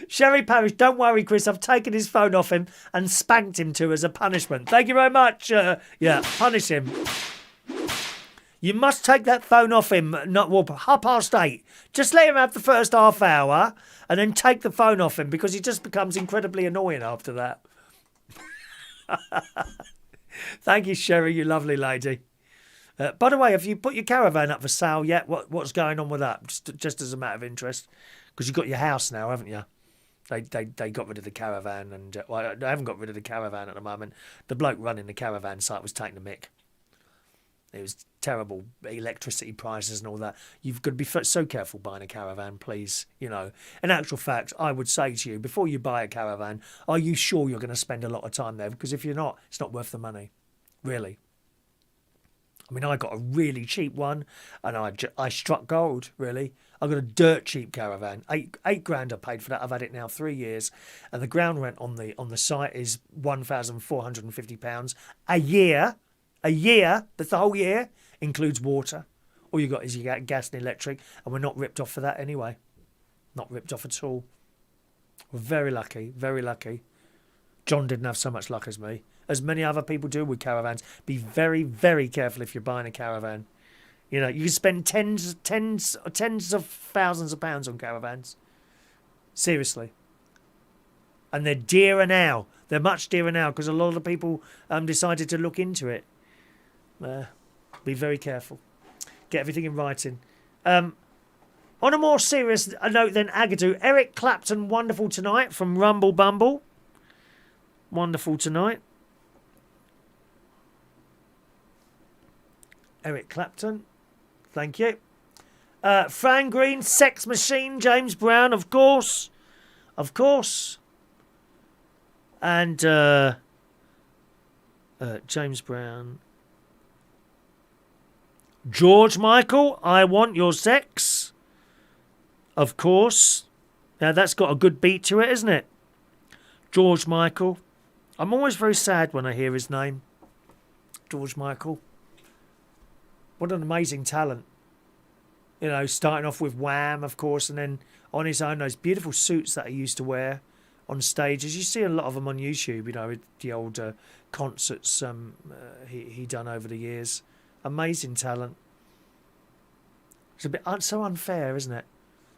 Sherry Parish, don't worry, Chris. I've taken his phone off him and spanked him too as a punishment. Thank you very much. Punish him. You must take that phone off him. Not 8:30. Just let him have the first half hour and then take the phone off him because he just becomes incredibly annoying after that. Thank you, Sherry, you lovely lady. By the way, have you put your caravan up for sale yet? What's going on with that? Just as a matter of interest, because you've got your house now, haven't you? They got rid of the caravan, and they haven't got rid of the caravan at the moment. The bloke running the caravan site was taking the mick. It was terrible electricity prices and all that. You've got to be so careful buying a caravan, please. You know, in actual fact, I would say to you, before you buy a caravan, are you sure you're going to spend a lot of time there? Because if you're not, it's not worth the money, really. I mean, I got a really cheap one, and I struck gold, really. I got a dirt cheap caravan, eight grand I paid for that. I've had it now 3 years, and the ground rent on the site is £1,450 a year. A year, that's the whole year, includes water. All you got is you get gas and electric, and we're not ripped off for that anyway. Not ripped off at all. We're very lucky, very lucky. John didn't have so much luck as me, as many other people do with caravans. Be very, very careful if you're buying a caravan. You know, you can spend tens of thousands of pounds on caravans. Seriously. And they're dearer now. They're much dearer now because a lot of the people decided to look into it. Be very careful. Get everything in writing. On a more serious note than Agadoo, Eric Clapton, wonderful tonight from Rumble Bumble. Wonderful tonight. Eric Clapton. Thank you. Fran Green, Sex Machine, James Brown, of course. Of course. And James Brown. George Michael, I Want Your Sex. Of course. Now that's got a good beat to it, isn't it? George Michael. I'm always very sad when I hear his name. George Michael. What an amazing talent. You know, starting off with Wham, of course, and then on his own, those beautiful suits that he used to wear on stages. You see a lot of them on YouTube, you know, the old concerts he done over the years. Amazing talent. It's a bit so unfair, isn't it?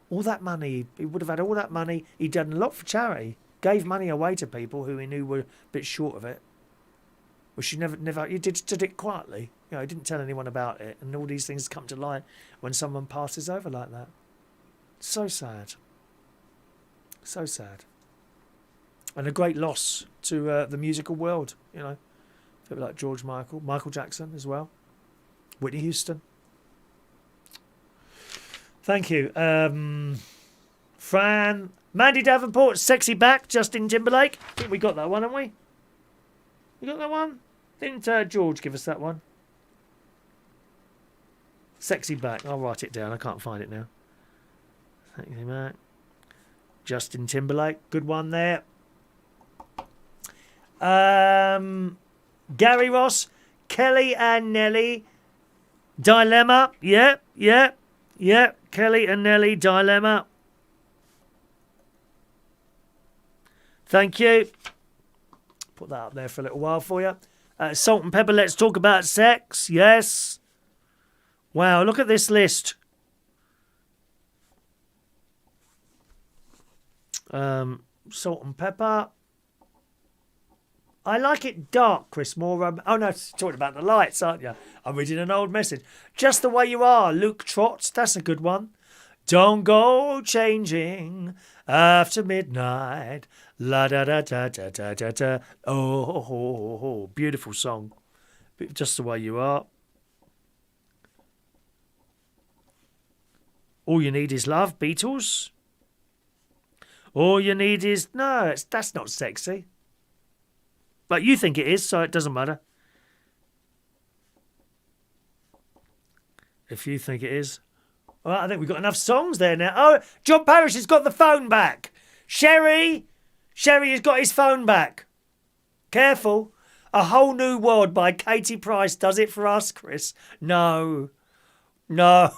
All that money, he would have had all that money. He'd done a lot for charity. Gave money away to people who he knew were a bit short of it. Which he never, he did it quietly. You know, he didn't tell anyone about it. And all these things come to light when someone passes over like that. So sad. So sad. And a great loss to the musical world, you know. People like George Michael, Michael Jackson as well. Whitney Houston. Thank you. Fran. Mandy Davenport, Sexy Back, Justin Timberlake. I think we got that one, haven't we? You got that one? Didn't George give us that one? Sexy Back. I'll write it down. I can't find it now. Thank you, Matt. Justin Timberlake. Good one there. Gary Ross, Kelly and Nelly. Dilemma. Yeah. Kelly and Nelly, Dilemma. Thank you. Put that up there for a little while for you. Salt and Pepper, Let's Talk About Sex. Yes. Wow, look at this list. Salt and Pepper. I like it dark, Chris. More. Oh no, talking about the lights, aren't you? I'm reading an old message. Just the Way You Are, Luke Trotz. That's a good one. Don't go changing after midnight. La da da da da da da da. Oh, beautiful song. Just the Way You Are. All You Need Is Love, Beatles. All You Need Is... No, that's not sexy. But you think it is, so it doesn't matter. If you think it is. All right, I think we've got enough songs there now. Oh, John Parrish has got the phone back. Sherry has got his phone back. Careful. A Whole New World by Katie Price does it for us, Chris. No. No.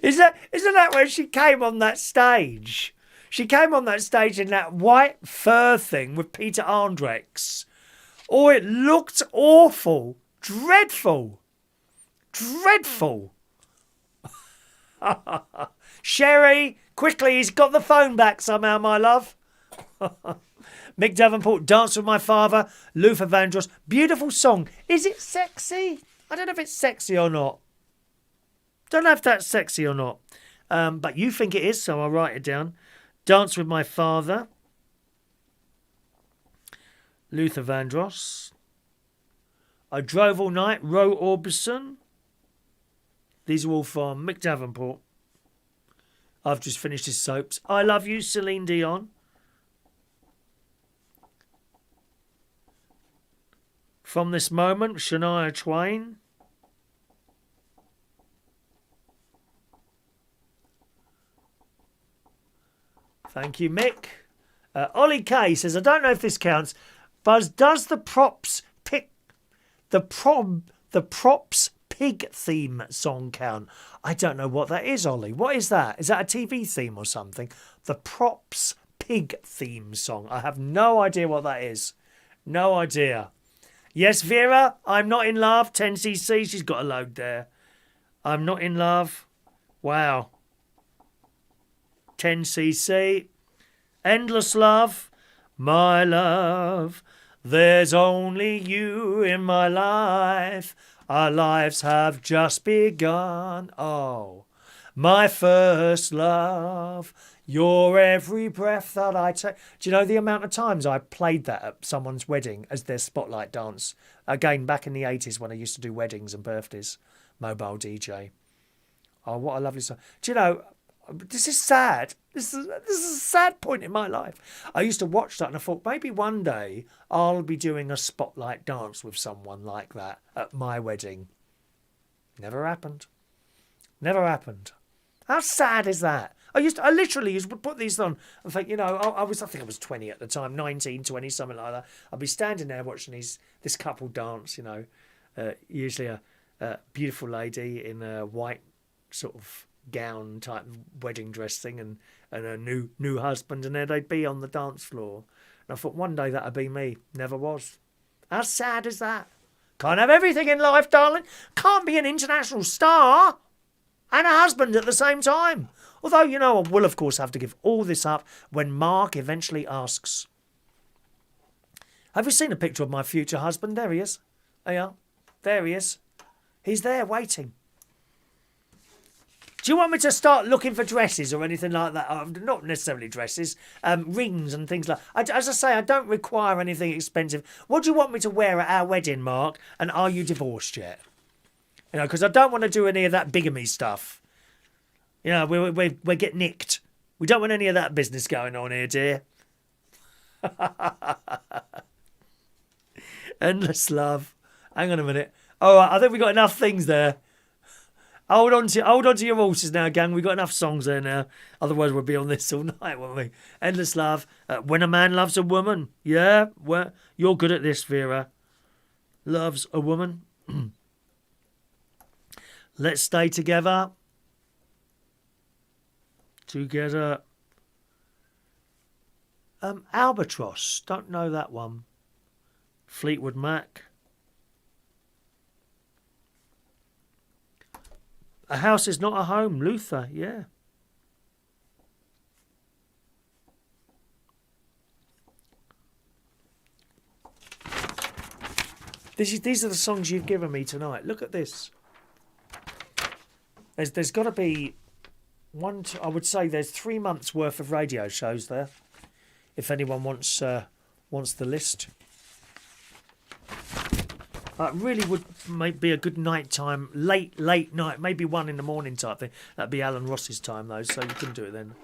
Isn't that when she came on that stage? She came on that stage in that white fur thing with Peter Andrex. Oh, it looked awful. Dreadful. Dreadful. Sherry, quickly, he's got the phone back somehow, my love. Mick Davenport, Dance with My Father, Luther Vandross. Beautiful song. Is it sexy? I don't know if it's sexy or not. Don't know if that's sexy or not. But you think it is, so I'll write it down. Dance with My Father. Luther Vandross. I Drove All Night, Roy Orbison. These are all from Mick Davenport. I've just finished his soaps. I Love You, Celine Dion. From This Moment, Shania Twain. Thank you, Mick. Ollie K says, I don't know if this counts, but does the props pig theme song count? I don't know what that is, Ollie. What is that? Is that a TV theme or something? The props pig theme song. I have no idea what that is. No idea. Yes, Vera, I'm not in love. 10cc, she's got a load there. I'm not in love. Wow. 10cc. Endless Love. My love. There's only you in my life. Our lives have just begun. Oh, my first love. You're every breath that I take. Do you know the amount of times I played that at someone's wedding as their spotlight dance? Again, back in the 80s when I used to do weddings and birthdays. Mobile DJ. Oh, what a lovely song. Do you know, this is sad. This is a sad point in my life. I used to watch that and I thought maybe one day I'll be doing a spotlight dance with someone like that at my wedding. Never happened. Never happened. How sad is that? I literally used to put these on and think, you know, I think I was 20 at the time, 19, 20, something like that. I'd be standing there watching this couple dance, you know, usually a beautiful lady in a white sort of gown type wedding dress thing and a new husband, and there they'd be on the dance floor. And I thought one day that'd be me. Never was. How sad is that? Can't have everything in life, darling. Can't be an international star and a husband at the same time. Although, you know, I will, of course, have to give all this up when Mark eventually asks, have you seen a picture of my future husband? There he is. There you are. There he is. He's there waiting. Do you want me to start looking for dresses or anything like that? Not necessarily dresses, rings and things like that. As I say, I don't require anything expensive. What do you want me to wear at our wedding, Mark? And are you divorced yet? You know, because I don't want to do any of that bigamy stuff. You know, we get nicked. We don't want any of that business going on here, dear. Endless Love. Hang on a minute. All right, I think we got enough things there. Hold on to your horses now, gang. We've got enough songs there now. Otherwise, we'll be on this all night, won't we? Endless Love. When a Man Loves a Woman. Yeah, well, you're good at this, Vera. Loves a Woman. Let's Stay Together. Together. Albatross. Don't know that one. Fleetwood Mac. A House Is Not a Home. Luther. Yeah. These are the songs you've given me tonight. Look at this. There's got to be I would say there's 3 months worth of radio shows there. If anyone wants the list. It really would be a good night time, late night, maybe 1 in the morning type thing. That'd be Alan Ross's time though, so you couldn't do it then.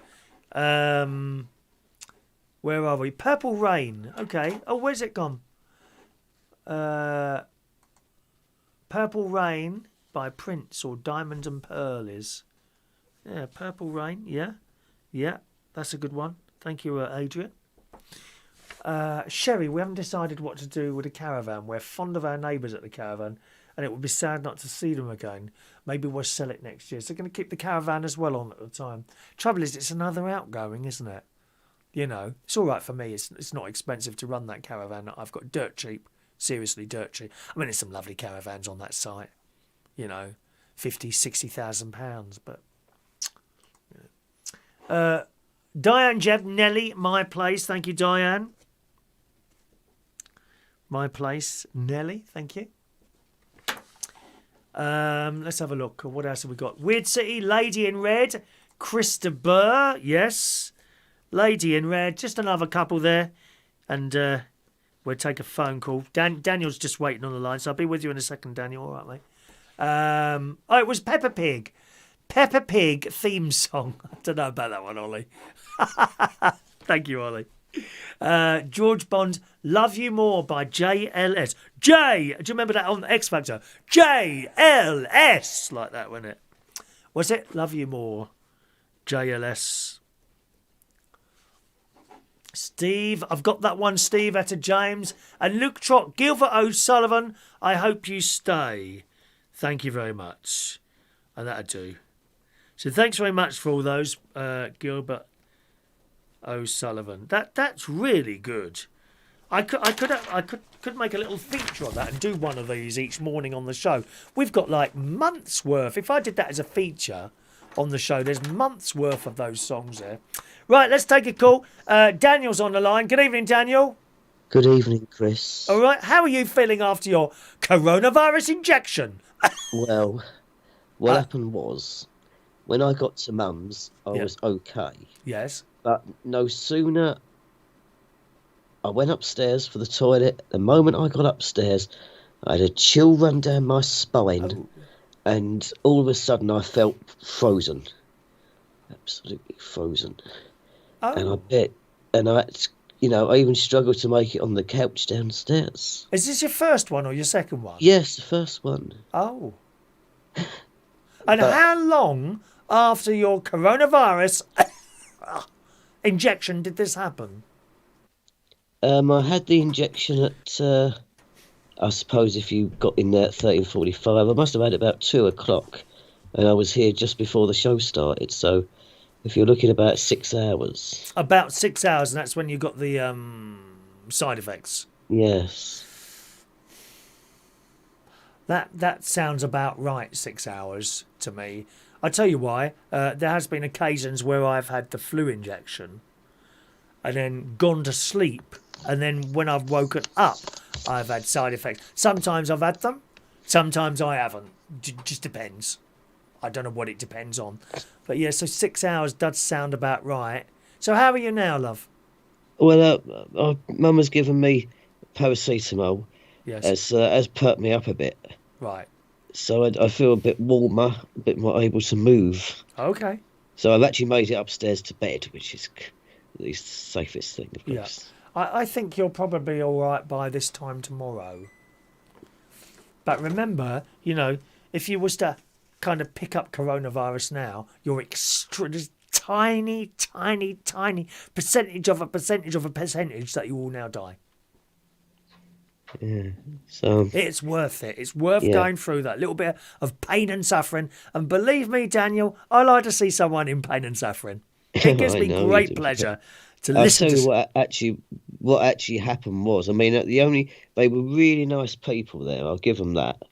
Where are we? Purple Rain. Okay. Oh, where's it gone? Purple Rain by Prince or Diamond and Pearl is. Yeah, Purple Rain. Yeah. Yeah, that's a good one. Thank you, Adrian. Sherry, we haven't decided what to do with the caravan. We're fond of our neighbours at the caravan, and it would be sad not to see them again. Maybe we'll sell it next year. So they're going to keep the caravan as well on at the time. Trouble is, it's another outgoing, isn't it? You know, it's all right for me. It's not expensive to run that caravan. I've got dirt cheap, seriously dirt cheap. I mean, there's some lovely caravans on that site. You know, 50, 60,000 pounds. But Diane Jeb, Nelly, my place. Thank you, Diane. My place, Nelly. Thank you. Let's have a look. What else have we got? Weird City, Lady in Red, Christopher. Yes. Lady in Red, just another couple there. And we'll take a phone call. Daniel's just waiting on the line, so I'll be with you in a second, Daniel. All right, mate. It was Peppa Pig. Peppa Pig theme song. I don't know about that one, Ollie. Thank you, Ollie. George Bond, Love You More by JLS. Do you remember that on X Factor? JLS. Like that, wasn't it? Was it? Love You More. JLS. Steve, I've got that one, Steve, Etta James. And Luke Trott, Gilbert O'Sullivan, I hope you stay. Thank you very much. And that'll do. So thanks very much for all those, Gilbert O'Sullivan. That's really good. I could make a little feature of that and do one of these each morning on the show. We've got like months worth. If I did that as a feature on the show, there's months worth of those songs there. Right, let's take a call. Daniel's on the line. Good evening, Daniel. Good evening, Chris. All right, how are you feeling after your coronavirus injection? Well, what happened was, when I got to Mum's, I was okay. Yes. But no sooner I went upstairs for the toilet, the moment I got upstairs, I had a chill run down my spine, and all of a sudden I felt frozen. Absolutely frozen. And I even struggled to make it on the couch downstairs. Is this your first one or your second one? Yes, the first one. Oh. And how long after your coronavirus injection did this happen? I had the injection at, I suppose if you got in there at 13:45, I must have had it about 2 o'clock, and I was here just before the show started, so if you're looking about 6 hours. About 6 hours, and that's when you got the side effects? Yes. That sounds about right, 6 hours to me. I'll tell you why. There has been occasions where I've had the flu injection and then gone to sleep, and then when I've woken up, I've had side effects. Sometimes I've had them, sometimes I haven't. Just depends. I don't know what it depends on. But yeah, so 6 hours does sound about right. So how are you now, love? Well, Mum has given me paracetamol. Yes. Has perked me up a bit. Right. So I feel a bit warmer, a bit more able to move. Okay. So I've actually made it upstairs to bed, which is the safest thing, of course. Yeah. I think you'll probably be all right by this time tomorrow. But remember, you know, if you was to kind of pick up coronavirus now, you're there's tiny percentage of a percentage that you will now die. Yeah, so it's worth it. It's worth going through that little bit of pain and suffering. And believe me, Daniel, I like to see someone in pain and suffering. It gives me great pleasure to listen. I'll tell you what actually happened was, I mean, they were really nice people there. I'll give them that.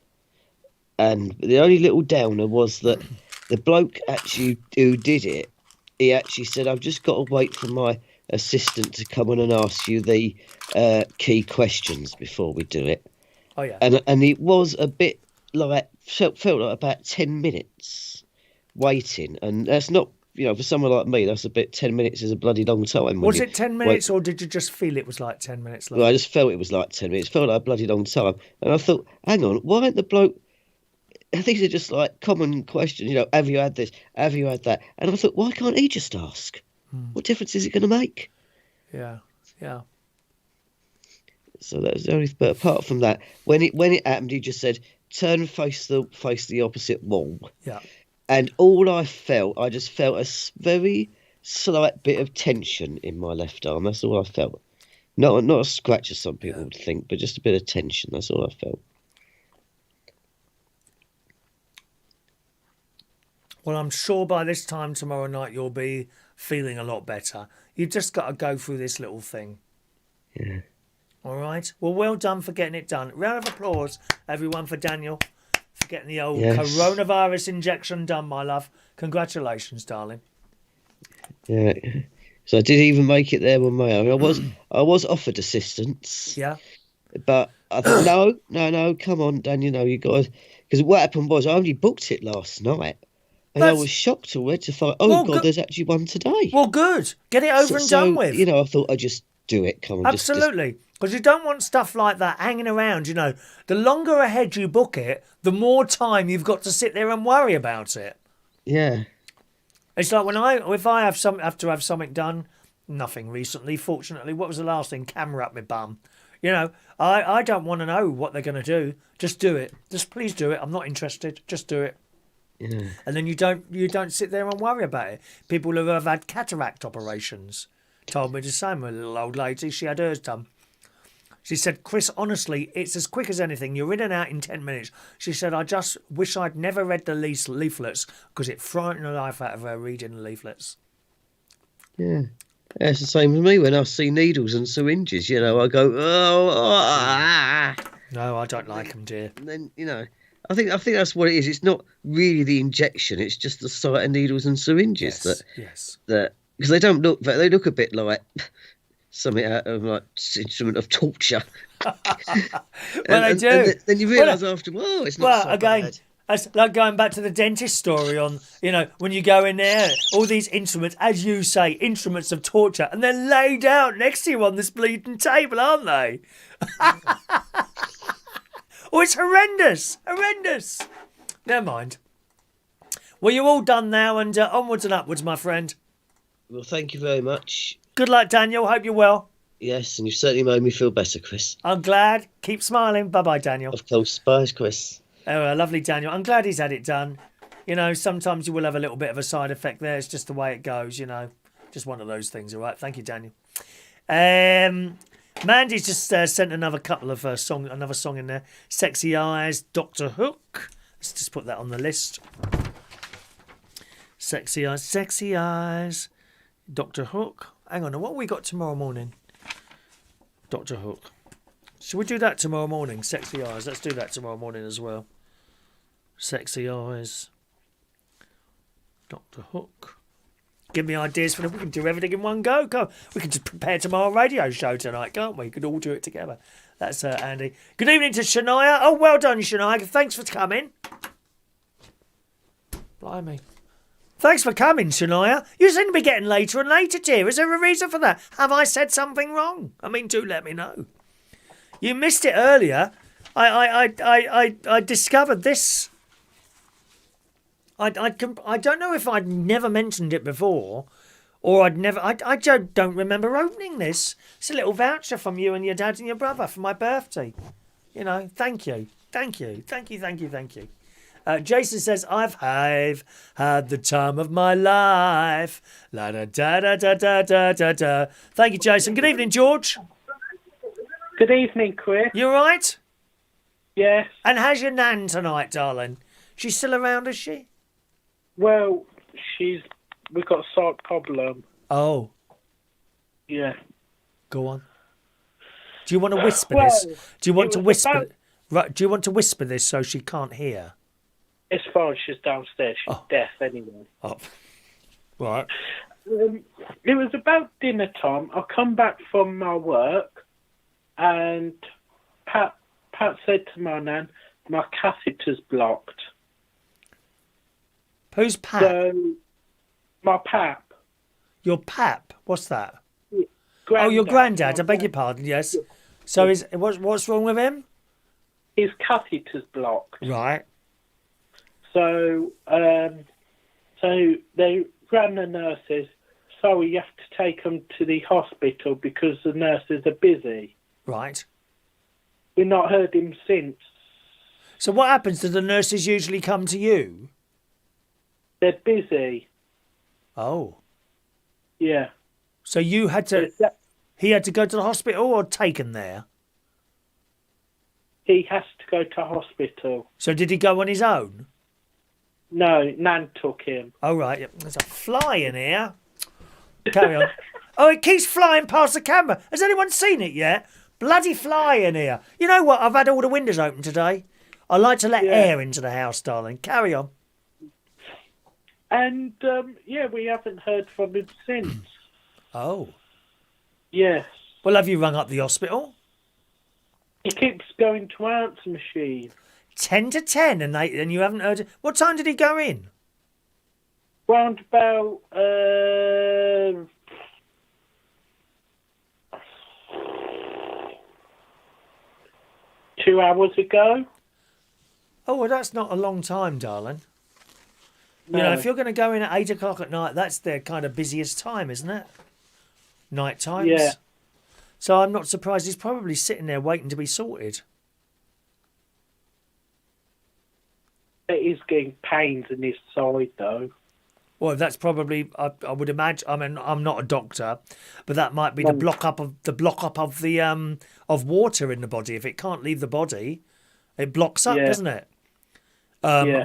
And the only little downer was that the bloke actually who did it, he actually said, I've just got to wait for my assistant to come in and ask you the key questions before we do it. Oh, yeah. And it was a bit like, felt like about 10 minutes waiting. And that's not, you know, for someone like me, that's a bit, 10 minutes is a bloody long time. Was it 10 minutes or did you just feel it was like 10 minutes long? Well, I just felt it was like 10 minutes. It felt like a bloody long time. And I thought, hang on, why aren't the bloke... These are just like common questions, you know, have you had this? Have you had that? And I thought, why can't he just ask? What difference is it going to make? Yeah. So that was the only. But apart from that, when it happened, he just said, "Turn and face the opposite wall." Yeah. And all I just felt a very slight bit of tension in my left arm. That's all I felt. Not a scratch, as some people would think, but just a bit of tension. That's all I felt. Well, I'm sure by this time tomorrow night you'll be feeling a lot better. You've just got to go through this little thing. Yeah. All right. Well, well done for getting it done. Round of applause, everyone, for Daniel for getting the old coronavirus injection done, my love. Congratulations, darling. Yeah. So I didn't even make it there on my own. I was offered assistance. Yeah. But I thought, no, come on, Dan, you guys. Because what happened was I only booked it last night. And I was shocked already to find, there's actually one today. Well, good. Get it over and done with. I thought I'd just do it. Come on. Absolutely. Because you don't want stuff like that hanging around, The longer ahead you book it, the more time you've got to sit there and worry about it. Yeah. It's like if I have to have something done, nothing recently, fortunately. What was the last thing? Camera up my bum. I don't want to know what they're going to do. Just do it. Just please do it. I'm not interested. Just do it. Yeah. And then you don't sit there and worry about it. People who have had cataract operations told me the same. A little old lady, she had hers done. She said, Chris, honestly, it's as quick as anything. You're in and out in 10 minutes. She said, I just wish I'd never read the leaflets because it frightened the life out of her reading the leaflets. Yeah. It's the same with me when I see needles and syringes. I go, No, I don't like them, dear. And then, I think that's what it is. It's not really the injection. It's just the sight of needles and syringes yes. That because they don't look. They look a bit like something out of like instrument of torture. They do. And then you realise after, it's not so bad. That's like going back to the dentist story on, when you go in there, all these instruments, as you say, instruments of torture, and they're laid out next to you on this bleeding table, aren't they? Oh, it's horrendous. Horrendous. Never mind. Well, you're all done now, and onwards and upwards, my friend. Well, thank you very much. Good luck, Daniel. Hope you're well. Yes, and you've certainly made me feel better, Chris. I'm glad. Keep smiling. Bye-bye, Daniel. Of course. Bye, Chris. Oh, lovely, Daniel. I'm glad he's had it done. Sometimes you will have a little bit of a side effect there. It's just the way it goes, Just one of those things, all right? Thank you, Daniel. Mandy's just sent another couple of another song in there. Sexy Eyes, Dr. Hook. Let's just put that on the list. Sexy Eyes, Dr. Hook. Hang on, what have we got tomorrow morning? Dr. Hook. Should we do that tomorrow morning? Sexy Eyes. Let's do that tomorrow morning as well. Sexy Eyes, Dr. Hook. Give me ideas for them. We can do everything in one go. We can just prepare tomorrow's radio show tonight, can't we? We could all do it together. That's Andy. Good evening to Shania. Oh, well done, Shania. Thanks for coming. Blimey. Thanks for coming, Shania. You seem to be getting later and later, dear. Is there a reason for that? Have I said something wrong? Do let me know. You missed it earlier. I discovered this. I don't know if I'd never mentioned it before, or I don't remember opening this. It's a little voucher from you and your dad and your brother for my birthday. Thank you. Jason says, I've had the time of my life. La da da da da da da da da. Thank you, Jason. Good evening, George. Good evening, Chris. You all right? Yes. And how's your nan tonight, darling? She's still around, is she? Well, we've got a slight problem. Oh. Yeah. Go on. Do you want to whisper this? Do you want to whisper? Right. Do you want to whisper this so she can't hear? It's fine. She's downstairs. She's deaf anyway. Oh. Right. It was about dinner time. I come back from my work, and Pat said to my nan, "My catheter's blocked." Who's Pat? So, my pap. Your pap? What's that? Granddad. Oh, your granddad. I beg your pardon. Yes. So what's wrong with him? His catheter's blocked. Right. So they ran the nurses. Sorry, you have to take them to the hospital because the nurses are busy. Right. We've not heard him since. So what happens? Do the nurses usually come to you? They're busy. Oh. Yeah. So you had to... He had to go to the hospital or taken there? He has to go to hospital. So did he go on his own? No, Nan took him. Oh, right. Yep. There's a fly in here. Carry on. Oh, it keeps flying past the camera. Has anyone seen it yet? Bloody fly in here. You know what? I've had all the windows open today. I like to let air into the house, darling. Carry on. And, we haven't heard from him since. Oh. Yes. Well, have you rung up the hospital? He keeps going to answer machine. 10 to 10 and you haven't heard... What time did he go in? Round about 2 hours ago. Oh, well, that's not a long time, darling. No. You know, if you're going to go in at 8 o'clock at night, that's their kind of busiest time, isn't it? Night times. Yeah. So I'm not surprised he's probably sitting there waiting to be sorted. It is getting pains in his side, though. Well, that's probably I would imagine. I mean, I'm not a doctor, but that might be the block up of the of water in the body. If it can't leave the body, it blocks up, doesn't it? No,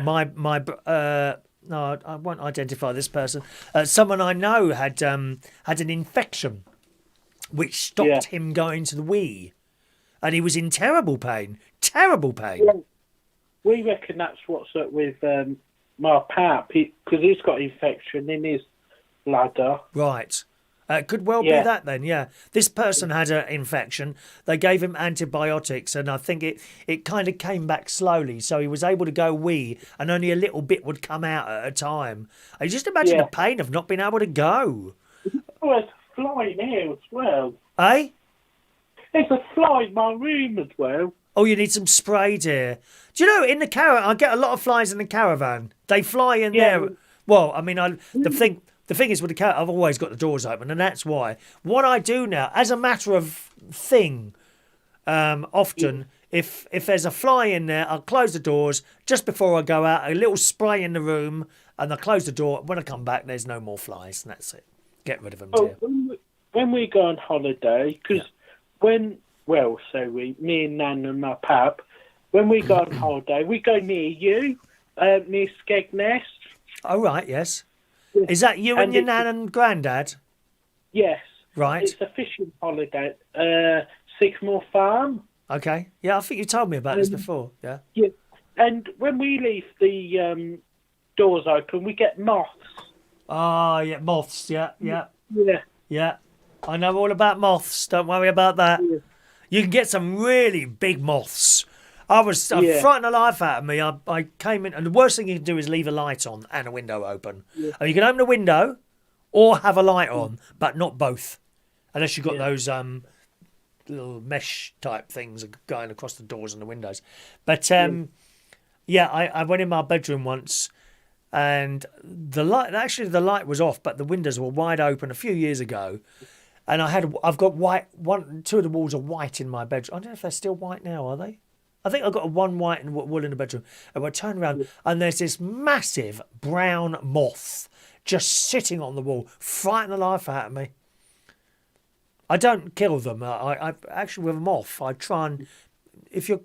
I won't identify this person. Someone I know had an infection, which stopped him going to the wee, and he was in terrible pain. Terrible pain. Well, we reckon that's what's up with my pap, because he's got infection in his bladder. Right. Could well be that then, yeah. This person had an infection. They gave him antibiotics, and I think it kind of came back slowly, so he was able to go wee, and only a little bit would come out at a time. I just imagine the pain of not being able to go. Oh, there's a fly in here as well. Eh? There's a fly in my room as well. Oh, you need some spray, dear. Do you know, in the caravan, I get a lot of flies in the caravan. They fly in there. Well, I mean, the thing is with the caravan, I've always got the doors open, and that's why. What I do now, as a matter of thing, often, if there's a fly in there, I'll close the doors just before I go out, a little spray in the room, and I close the door. When I come back, there's no more flies, and that's it. Get rid of them, dear. When we go on holiday, because me and Nan and my pap, when we go on holiday, we go near you, near Skegness. Oh, right, yes. Is that you and your nan and granddad? Yes. Right. It's a fishing holiday at Sycamore Farm. Okay. Yeah, I think you told me about this before. Yeah. Yeah. And when we leave the doors open, we get moths. Oh, yeah, moths. Yeah. Yeah. I know all about moths. Don't worry about that. Yeah. You can get some really big moths. I frightened the life out of me. I came in, and the worst thing you can do is leave a light on and a window open. Yeah. And you can open a window or have a light on, but not both. Unless you've got those little mesh type things going across the doors and the windows. But I went in my bedroom once, and the light was off, but the windows were wide open a few years ago. And I've got two of the walls are white in my bedroom. I don't know if they're still white now, are they? I think I've got one white and wool in the bedroom. And I turn around and there's this massive brown moth just sitting on the wall, frightening the life out of me. I don't kill them. I actually, with a moth, I try and, if you're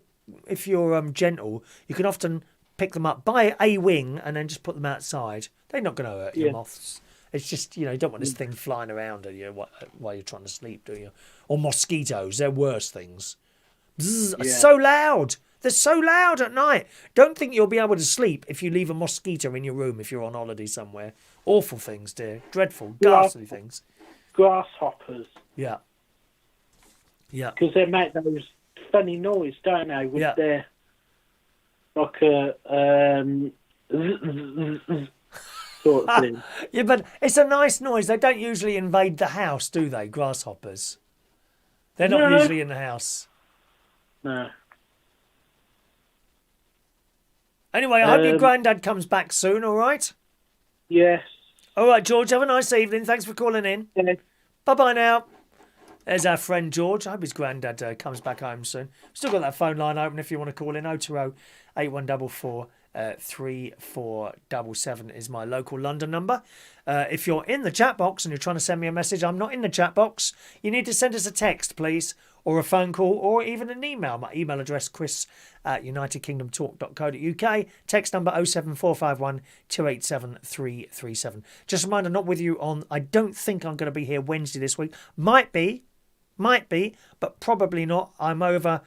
gentle, you can often pick them up by a wing and then just put them outside. They're not going to hurt you, moths. It's just, you don't want this thing flying around at you while you're trying to sleep, do you? Or mosquitoes, they're worse things. It's so loud. They're so loud at night. Don't think you'll be able to sleep if you leave a mosquito in your room if you're on holiday somewhere. Awful things, dear. Dreadful, ghastly things. Grasshoppers. Yeah. Because they make those funny noise, don't they? With their like a sort of thing. Yeah, but it's a nice noise. They don't usually invade the house, do they? Grasshoppers. They're not usually in the house. No. Anyway, I hope your granddad comes back soon, all right? Yes. All right, George, have a nice evening. Thanks for calling in. Yeah. Bye-bye now. There's our friend George. I hope his granddad comes back home soon. Still got that phone line open if you want to call in, 020 8144 3477 is my local London number. If you're in the chat box and you're trying to send me a message, I'm not in the chat box. You need to send us a text, please, or a phone call, or even an email. My email address, chris@unitedkingdomtalk.co.uk. Text number 07451 287 337. Just a reminder, not with you on, I don't think I'm going to be here Wednesday this week. Might be, but probably not. I'm over,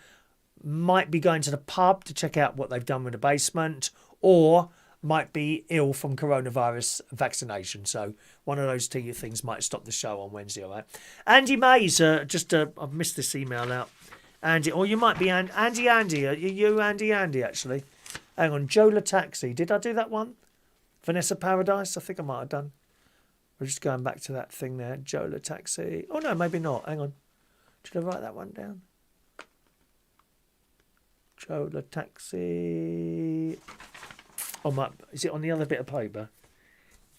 might be going to the pub to check out what they've done with the basement, or might be ill from coronavirus vaccination. So one of those two things might stop the show on Wednesday, all right? Andy Mays, I've missed this email out. Andy, or you might be Andy. Are you Andy, actually? Hang on, Joe La Taxi. Did I do that one? Vanessa Paradise? I think I might have done. We're just going back to that thing there. Joe La Taxi. Oh, no, maybe not. Hang on. Should I write that one down? Joe La Taxi. Oh, is it on the other bit of paper?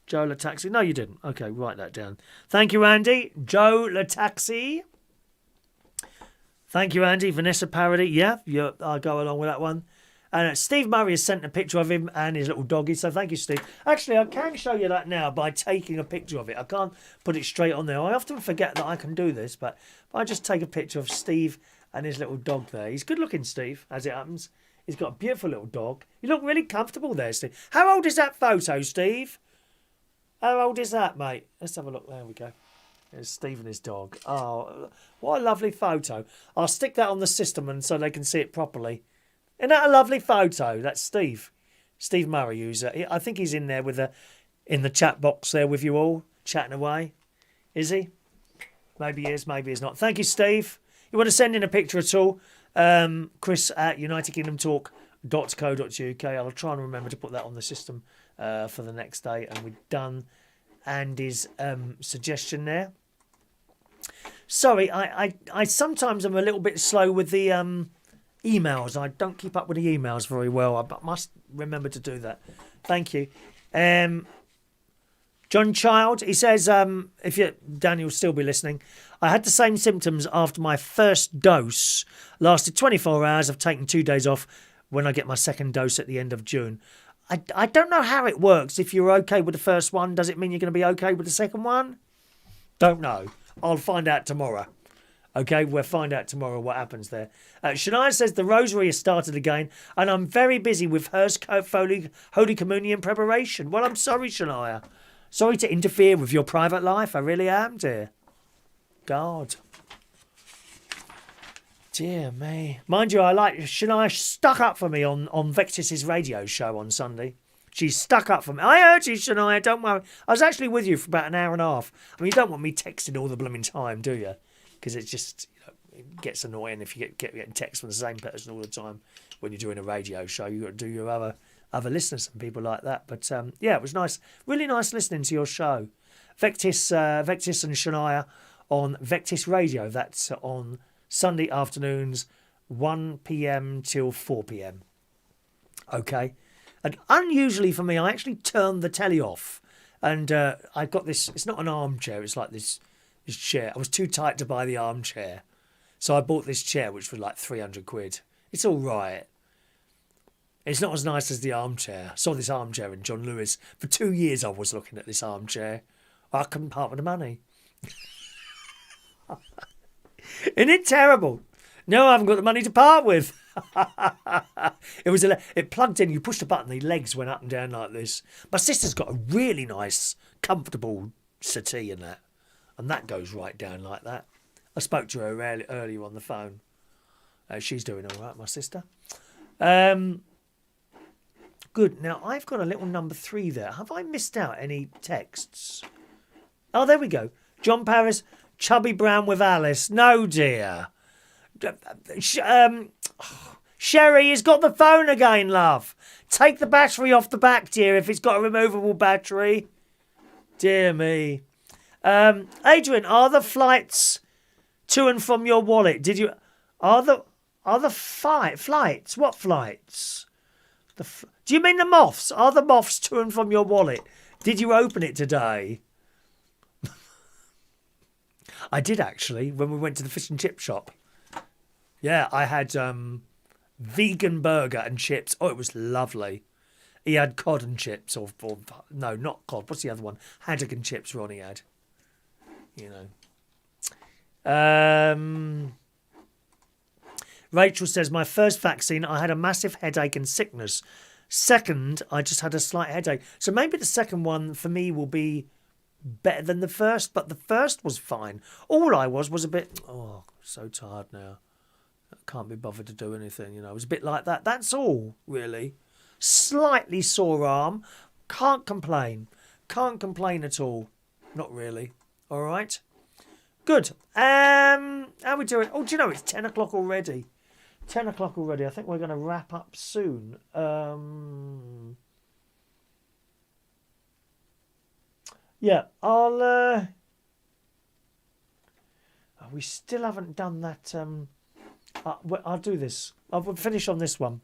Joe La Taxi. No, you didn't. Okay, write that down. Thank you, Andy. Joe La Taxi. Thank you, Andy. Vanessa Parody. Yeah, I'll go along with that one. And Steve Murray has sent a picture of him and his little doggy. So thank you, Steve. Actually, I can show you that now by taking a picture of it. I can't put it straight on there. I often forget that I can do this, but I just take a picture of Steve and his little dog there. He's good looking, Steve, as it happens. He's got a beautiful little dog. You look really comfortable there, Steve. How old is that photo, Steve? How old is that, mate? Let's have a look. There we go. There's Steve and his dog. Oh, what a lovely photo. I'll stick that on the system and so they can see it properly. Isn't that a lovely photo? That's Steve. Steve Murray, user. I think he's in there in the chat box there with you all, chatting away. Is he? Maybe he is, maybe he's not. Thank you, Steve. You want to send in a picture at all? Chris@unitedkingdomtalk.co.uk. I'll try and remember to put that on the system for the next day. And we've done Andy's suggestion there. Sorry, I sometimes am a little bit slow with the emails. I don't keep up with the emails very well. I must remember to do that. Thank you. John Child, he says, Daniel will still be listening. I had the same symptoms after my first dose. Lasted 24 hours. I've taken 2 days off when I get my second dose at the end of June. I don't know how it works. If you're okay with the first one, does it mean you're going to be okay with the second one? Don't know. I'll find out tomorrow. Okay, we'll find out tomorrow what happens there. Shania says the rosary has started again, and I'm very busy with Hearst Holy Communion preparation. Well, I'm sorry, Shania. Sorry to interfere with your private life. I really am, dear. God. Dear me. Mind you, I like Shania stuck up for me on Vectis's radio show on Sunday. She stuck up for me. I heard you, Shania, don't worry. I was actually with you for about an hour and a half. I mean, you don't want me texting all the blooming time, do you? Because it's just, it gets annoying if you get getting texts from the same person all the time when you're doing a radio show. You've got to do your other listeners and people like that. But yeah, it was nice. Really nice listening to your show. Vectis and Shania on Vectis Radio. That's on Sunday afternoons, 1 p.m. till 4 p.m. Okay. And unusually for me, I actually turned the telly off. And I got this, it's not an armchair, it's like this chair. I was too tight to buy the armchair. So I bought this chair, which was like 300 quid. It's all right. It's not as nice as the armchair. I saw this armchair in John Lewis. For 2 years I was looking at this armchair. I couldn't part with the money. Isn't it terrible? No, I haven't got the money to part with. It plugged in, you pushed a button, the legs went up and down like this. My sister's got a really nice, comfortable settee in that. And that goes right down like that. I spoke to her earlier on the phone. She's doing all right, my sister. Good. Now, I've got a little number 3 there. Have I missed out any texts? Oh, there we go. John Paris, Chubby Brown with Alice. No, dear. Sherry has got the phone again, love. Take the battery off the back, dear, if it's got a removable battery. Dear me. Adrian, are the flights to and from your wallet? Are the flights? What flights? Do you mean the moths? Are the moths to and from your wallet? Did you open it today? I did actually, when we went to the fish and chip shop. Yeah, I had vegan burger and chips. Oh, it was lovely. He had cod and chips, or no, not cod. What's the other one? Haddock and chips. Ronnie had. You know. Rachel says, my first vaccine, I had a massive headache and sickness. Second, I just had a slight headache. So maybe the second one for me will be better than the first, but the first was fine. All I was a bit, so tired now. I can't be bothered to do anything, you know. It was a bit like that. That's all, really. Slightly sore arm. Can't complain. Can't complain at all. Not really. All right. Good. How are we doing? Oh, do you know, it's 10 o'clock already. 10 o'clock already. I think we're going to wrap up soon. Yeah, we still haven't done that. I'll do this. I'll finish on this one.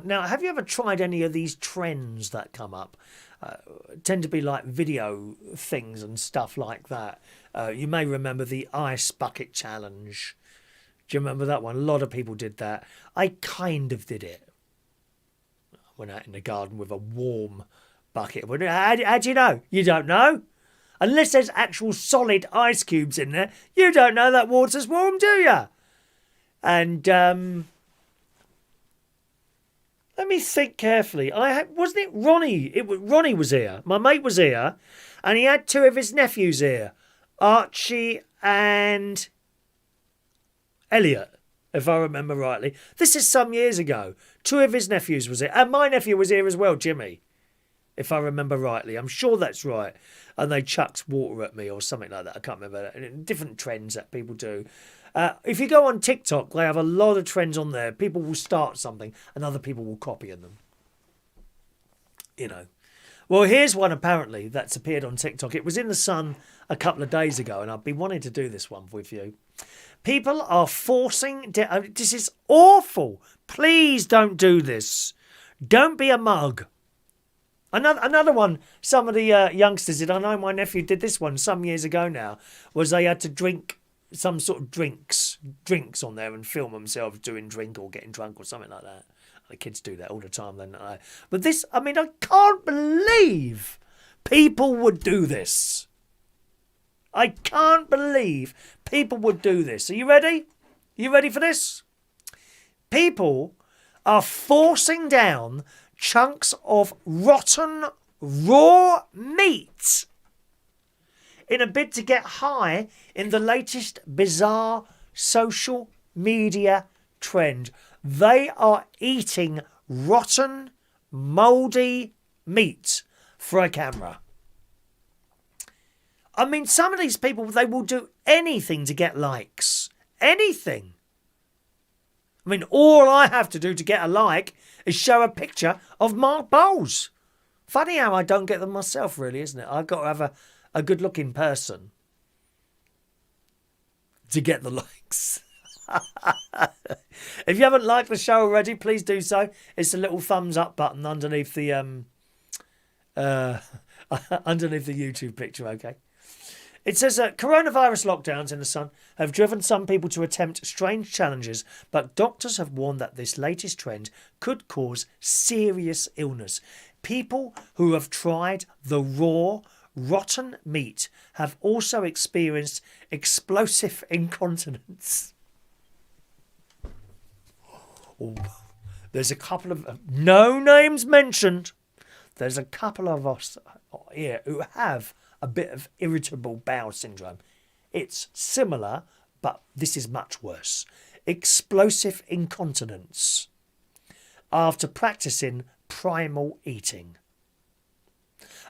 Now, have you ever tried any of these trends that come up? Tend to be like video things and stuff like that. You may remember the ice bucket challenge. Do you remember that one? A lot of people did that. I kind of did it. I went out in the garden with a warm bucket. How do you know? You don't know? Unless there's actual solid ice cubes in there, you don't know that water's warm, do you? And let me think carefully. Wasn't it Ronnie? Ronnie was here. My mate was here, and he had two of his nephews here, Archie and Elliot, if I remember rightly. This is some years ago. Two of his nephews was here, and my nephew was here as well, Jimmy, if I remember rightly. I'm sure that's right. And they chucked water at me or something like that. I can't remember. Different trends that people do. If you go on TikTok, they have a lot of trends on there. People will start something and other people will copy them. You know. Well, here's one apparently that's appeared on TikTok. It was in the Sun a couple of days ago, and I've been wanting to do this one with you. People are forcing... this is awful. Please don't do this. Don't be a mug. Another one some of the youngsters did, I know my nephew did this one some years ago now, was they had to drink some sort of drinks on there and film themselves doing drink or getting drunk or something like that. The kids do that all the time, don't they? But this, I mean, I can't believe people would do this. I can't believe people would do this. Are you ready? You ready for this? People are forcing down chunks of rotten raw meat in a bid to get high in the latest bizarre social media trend. They are eating rotten, mouldy meat for a camera. I mean, some of these people, they will do anything to get likes. Anything. I mean, all I have to do to get a like is show a picture of Mark Bowles. Funny how I don't get them myself, really, isn't it? I've got to have a good-looking person to get the likes. If you haven't liked the show already, please do so. It's a little thumbs up button underneath the underneath the YouTube picture, okay? It says coronavirus lockdowns in the Sun have driven some people to attempt strange challenges, but doctors have warned that this latest trend could cause serious illness. People who have tried the raw, rotten meat have also experienced explosive incontinence. Oh, there's a couple of... no names mentioned. There's a couple of us here who have a bit of irritable bowel syndrome. It's similar, but this is much worse. Explosive incontinence after practicing primal eating.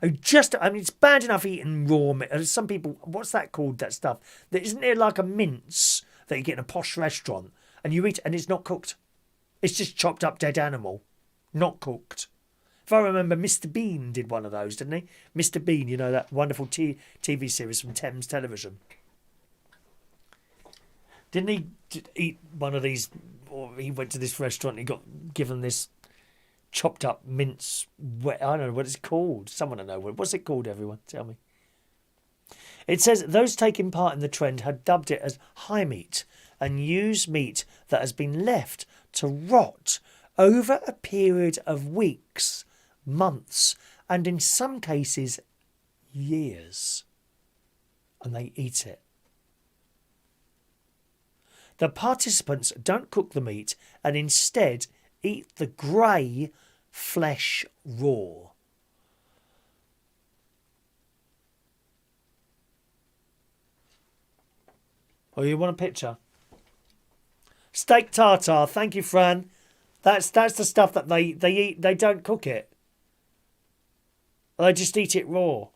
It's bad enough eating raw meat. Some people, what's that called, that stuff? Isn't there like a mince that you get in a posh restaurant and you eat and it's not cooked? It's just chopped up dead animal, not cooked. If I remember, Mr. Bean did one of those, didn't he? Mr. Bean, you know, that wonderful TV series from Thames Television. Didn't he eat one of these, or he went to this restaurant and he got given this chopped up mince, I don't know what it's called. Someone will know. What's it called, everyone? Tell me. It says those taking part in the trend had dubbed it as high meat and used meat that has been left to rot over a period of weeks, months, and in some cases, years. And they eat it. The participants don't cook the meat and instead eat the grey flesh raw. Oh, you want a picture? Steak tartare. Thank you, Fran. That's the stuff that they eat. They don't cook it. They just eat it raw.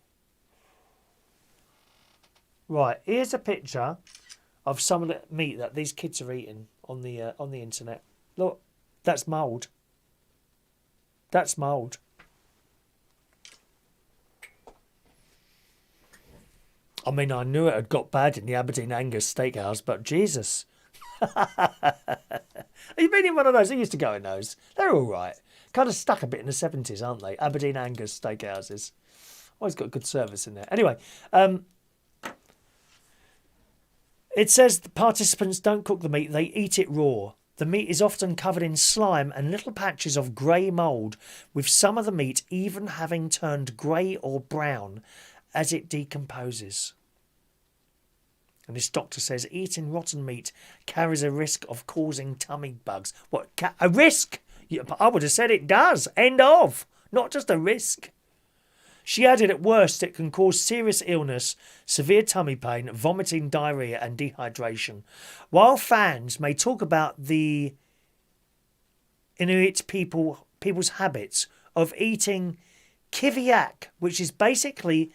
Right, here's a picture of some of the meat that these kids are eating on the internet. Look, that's mould. That's mould. I mean, I knew it had got bad in the Aberdeen Angus Steakhouse, but Jesus. You've been in one of those? I used to go in those. They're all right. Kind of stuck a bit in the 70s, aren't they? Aberdeen Angus Steakhouses. Always got good service in there. Anyway, it says the participants don't cook the meat, they eat it raw. The meat is often covered in slime and little patches of grey mould, with some of the meat even having turned grey or brown as it decomposes. And this doctor says eating rotten meat carries a risk of causing tummy bugs. What, a risk? I would have said it does. End of. Not just a risk. She added at worst it can cause serious illness, severe tummy pain, vomiting, diarrhoea and dehydration. While fans may talk about the Inuit people's habits of eating kiviak, which is basically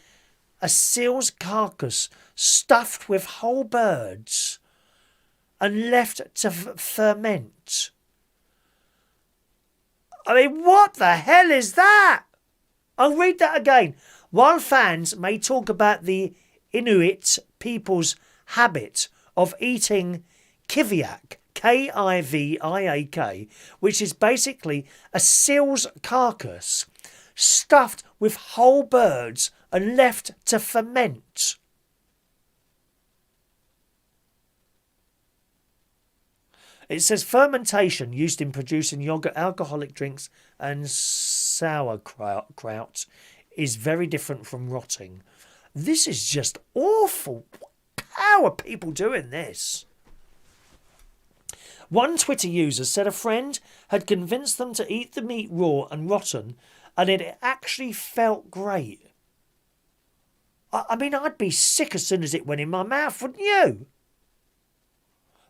a seal's carcass stuffed with whole birds and left to ferment. I mean, what the hell is that? I'll read that again. While fans may talk about the Inuit people's habit of eating kiviak, Kiviak, which is basically a seal's carcass stuffed with whole birds and left to ferment. It says fermentation used in producing yogurt, alcoholic drinks and sauerkraut is very different from rotting. This is just awful. How are people doing this? One Twitter user said a friend had convinced them to eat the meat raw and rotten and it actually felt great. I mean, I'd be sick as soon as it went in my mouth, wouldn't you?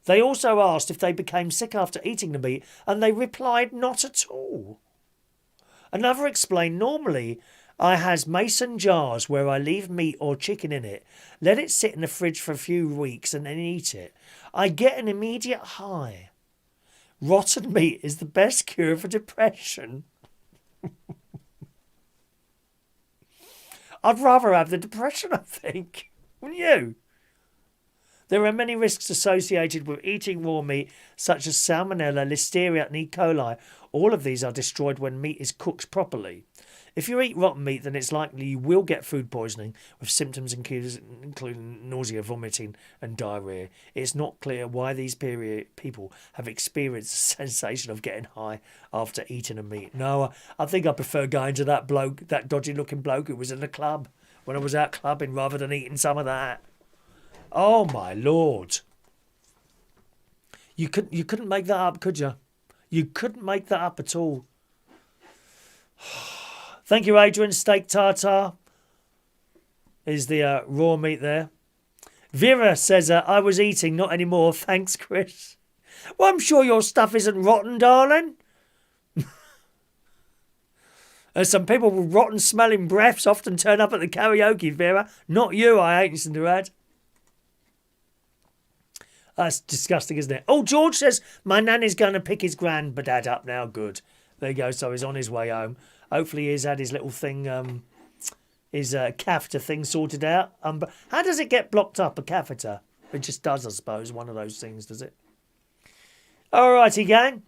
They also asked if they became sick after eating the meat, and they replied not at all. Another explained, normally I has mason jars where I leave meat or chicken in it, let it sit in the fridge for a few weeks and then eat it. I get an immediate high. Rotten meat is the best cure for depression. I'd rather have the depression, I think. Wouldn't you? There are many risks associated with eating raw meat, such as salmonella, listeria and E. coli. All of these are destroyed when meat is cooked properly. If you eat rotten meat, then it's likely you will get food poisoning, with symptoms including nausea, vomiting and diarrhoea. It's not clear why these people have experienced the sensation of getting high after eating a meat. No, I think I prefer going to that bloke, that dodgy-looking bloke who was in the club when I was out clubbing, rather than eating some of that. Oh, my Lord. You couldn't make that up, could you? You couldn't make that up at all. Thank you, Adrian. Steak tartare is the raw meat there. Vera says, I was eating, not anymore. Thanks, Chris. Well, I'm sure your stuff isn't rotten, darling. There's some people with rotten smelling breaths often turn up at the karaoke, Vera. Not you, I hasten to add. That's disgusting, isn't it? Oh, George says, my nanny's going to pick his granddad up now. Good. There you go. So he's on his way home. Hopefully he's had his little thing, his catheter thing sorted out. But how does it get blocked up, a catheter? It just does, I suppose. One of those things, does it? All righty, gang.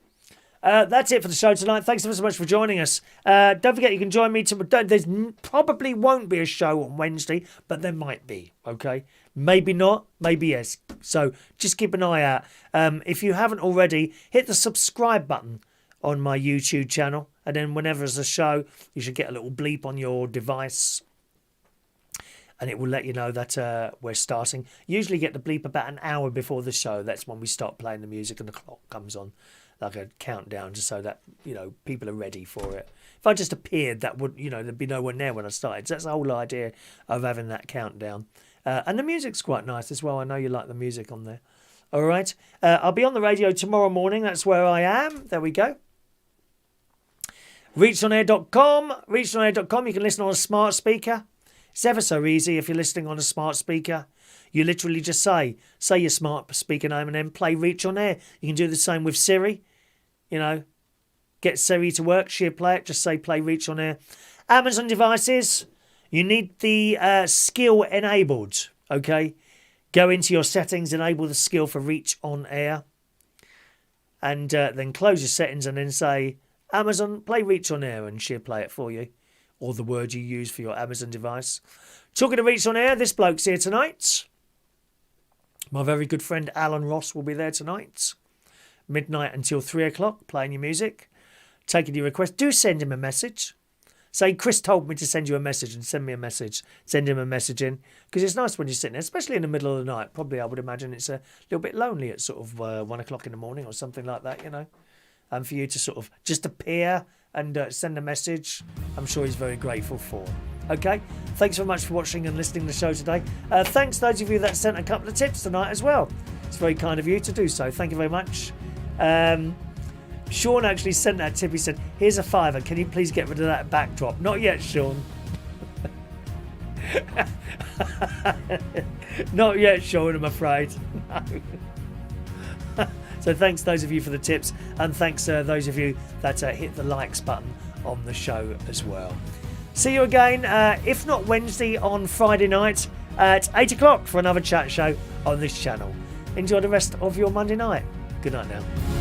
That's it for the show tonight. Thanks ever so much for joining us. Don't forget you can join me tomorrow. There probably won't be a show on Wednesday, but there might be, okay? Maybe not, maybe yes. So just keep an eye out. If you haven't already, hit the subscribe button on my YouTube channel. And then whenever there's a show, you should get a little bleep on your device. And it will let you know that we're starting. Usually get the bleep about an hour before the show. That's when we start playing the music and the clock comes on, like a countdown, just so that, you know, people are ready for it. If I just appeared, that would, you know, there'd be no one there when I started. So that's the whole idea of having that countdown. And the music's quite nice as well. I know you like the music on there. All right. I'll be on the radio tomorrow morning. That's where I am. There we go. Reachonair.com. Reachonair.com. You can listen on a smart speaker. It's ever so easy if you're listening on a smart speaker. You literally just say your smart speaker name and then play Reach on Air. You can do the same with Siri. You know, get Siri to work. She'll play it. Just say play Reach on Air. Amazon devices. You need the skill enabled. Okay. Go into your settings, enable the skill for Reach on Air. And then close your settings and then say, Amazon, play Reach on Air, and she'll play it for you. Or the word you use for your Amazon device. Talking to Reach on Air, this bloke's here tonight. My very good friend Alan Ross will be there tonight. Midnight until 3 o'clock, playing your music. Taking your request. Do send him a message. Say, Chris told me to send you a message, and send me a message. Send him a message in. Because it's nice when you're sitting there, especially in the middle of the night. Probably I would imagine it's a little bit lonely at sort of 1 o'clock in the morning or something like that, you know. And for you to sort of just appear and send a message, I'm sure he's very grateful for. Okay, thanks very much for watching and listening to the show today. Thanks those of you that sent a couple of tips tonight as well. It's very kind of you to do so. Thank you very much. Sean actually sent that tip. He said, here's a £5. Can you please get rid of that backdrop? Not yet, Sean. Not yet, Sean, I'm afraid. No. So thanks those of you for the tips, and thanks those of you that hit the likes button on the show as well. See you again, if not Wednesday, on Friday night at 8 o'clock for another chat show on this channel. Enjoy the rest of your Monday night. Good night now.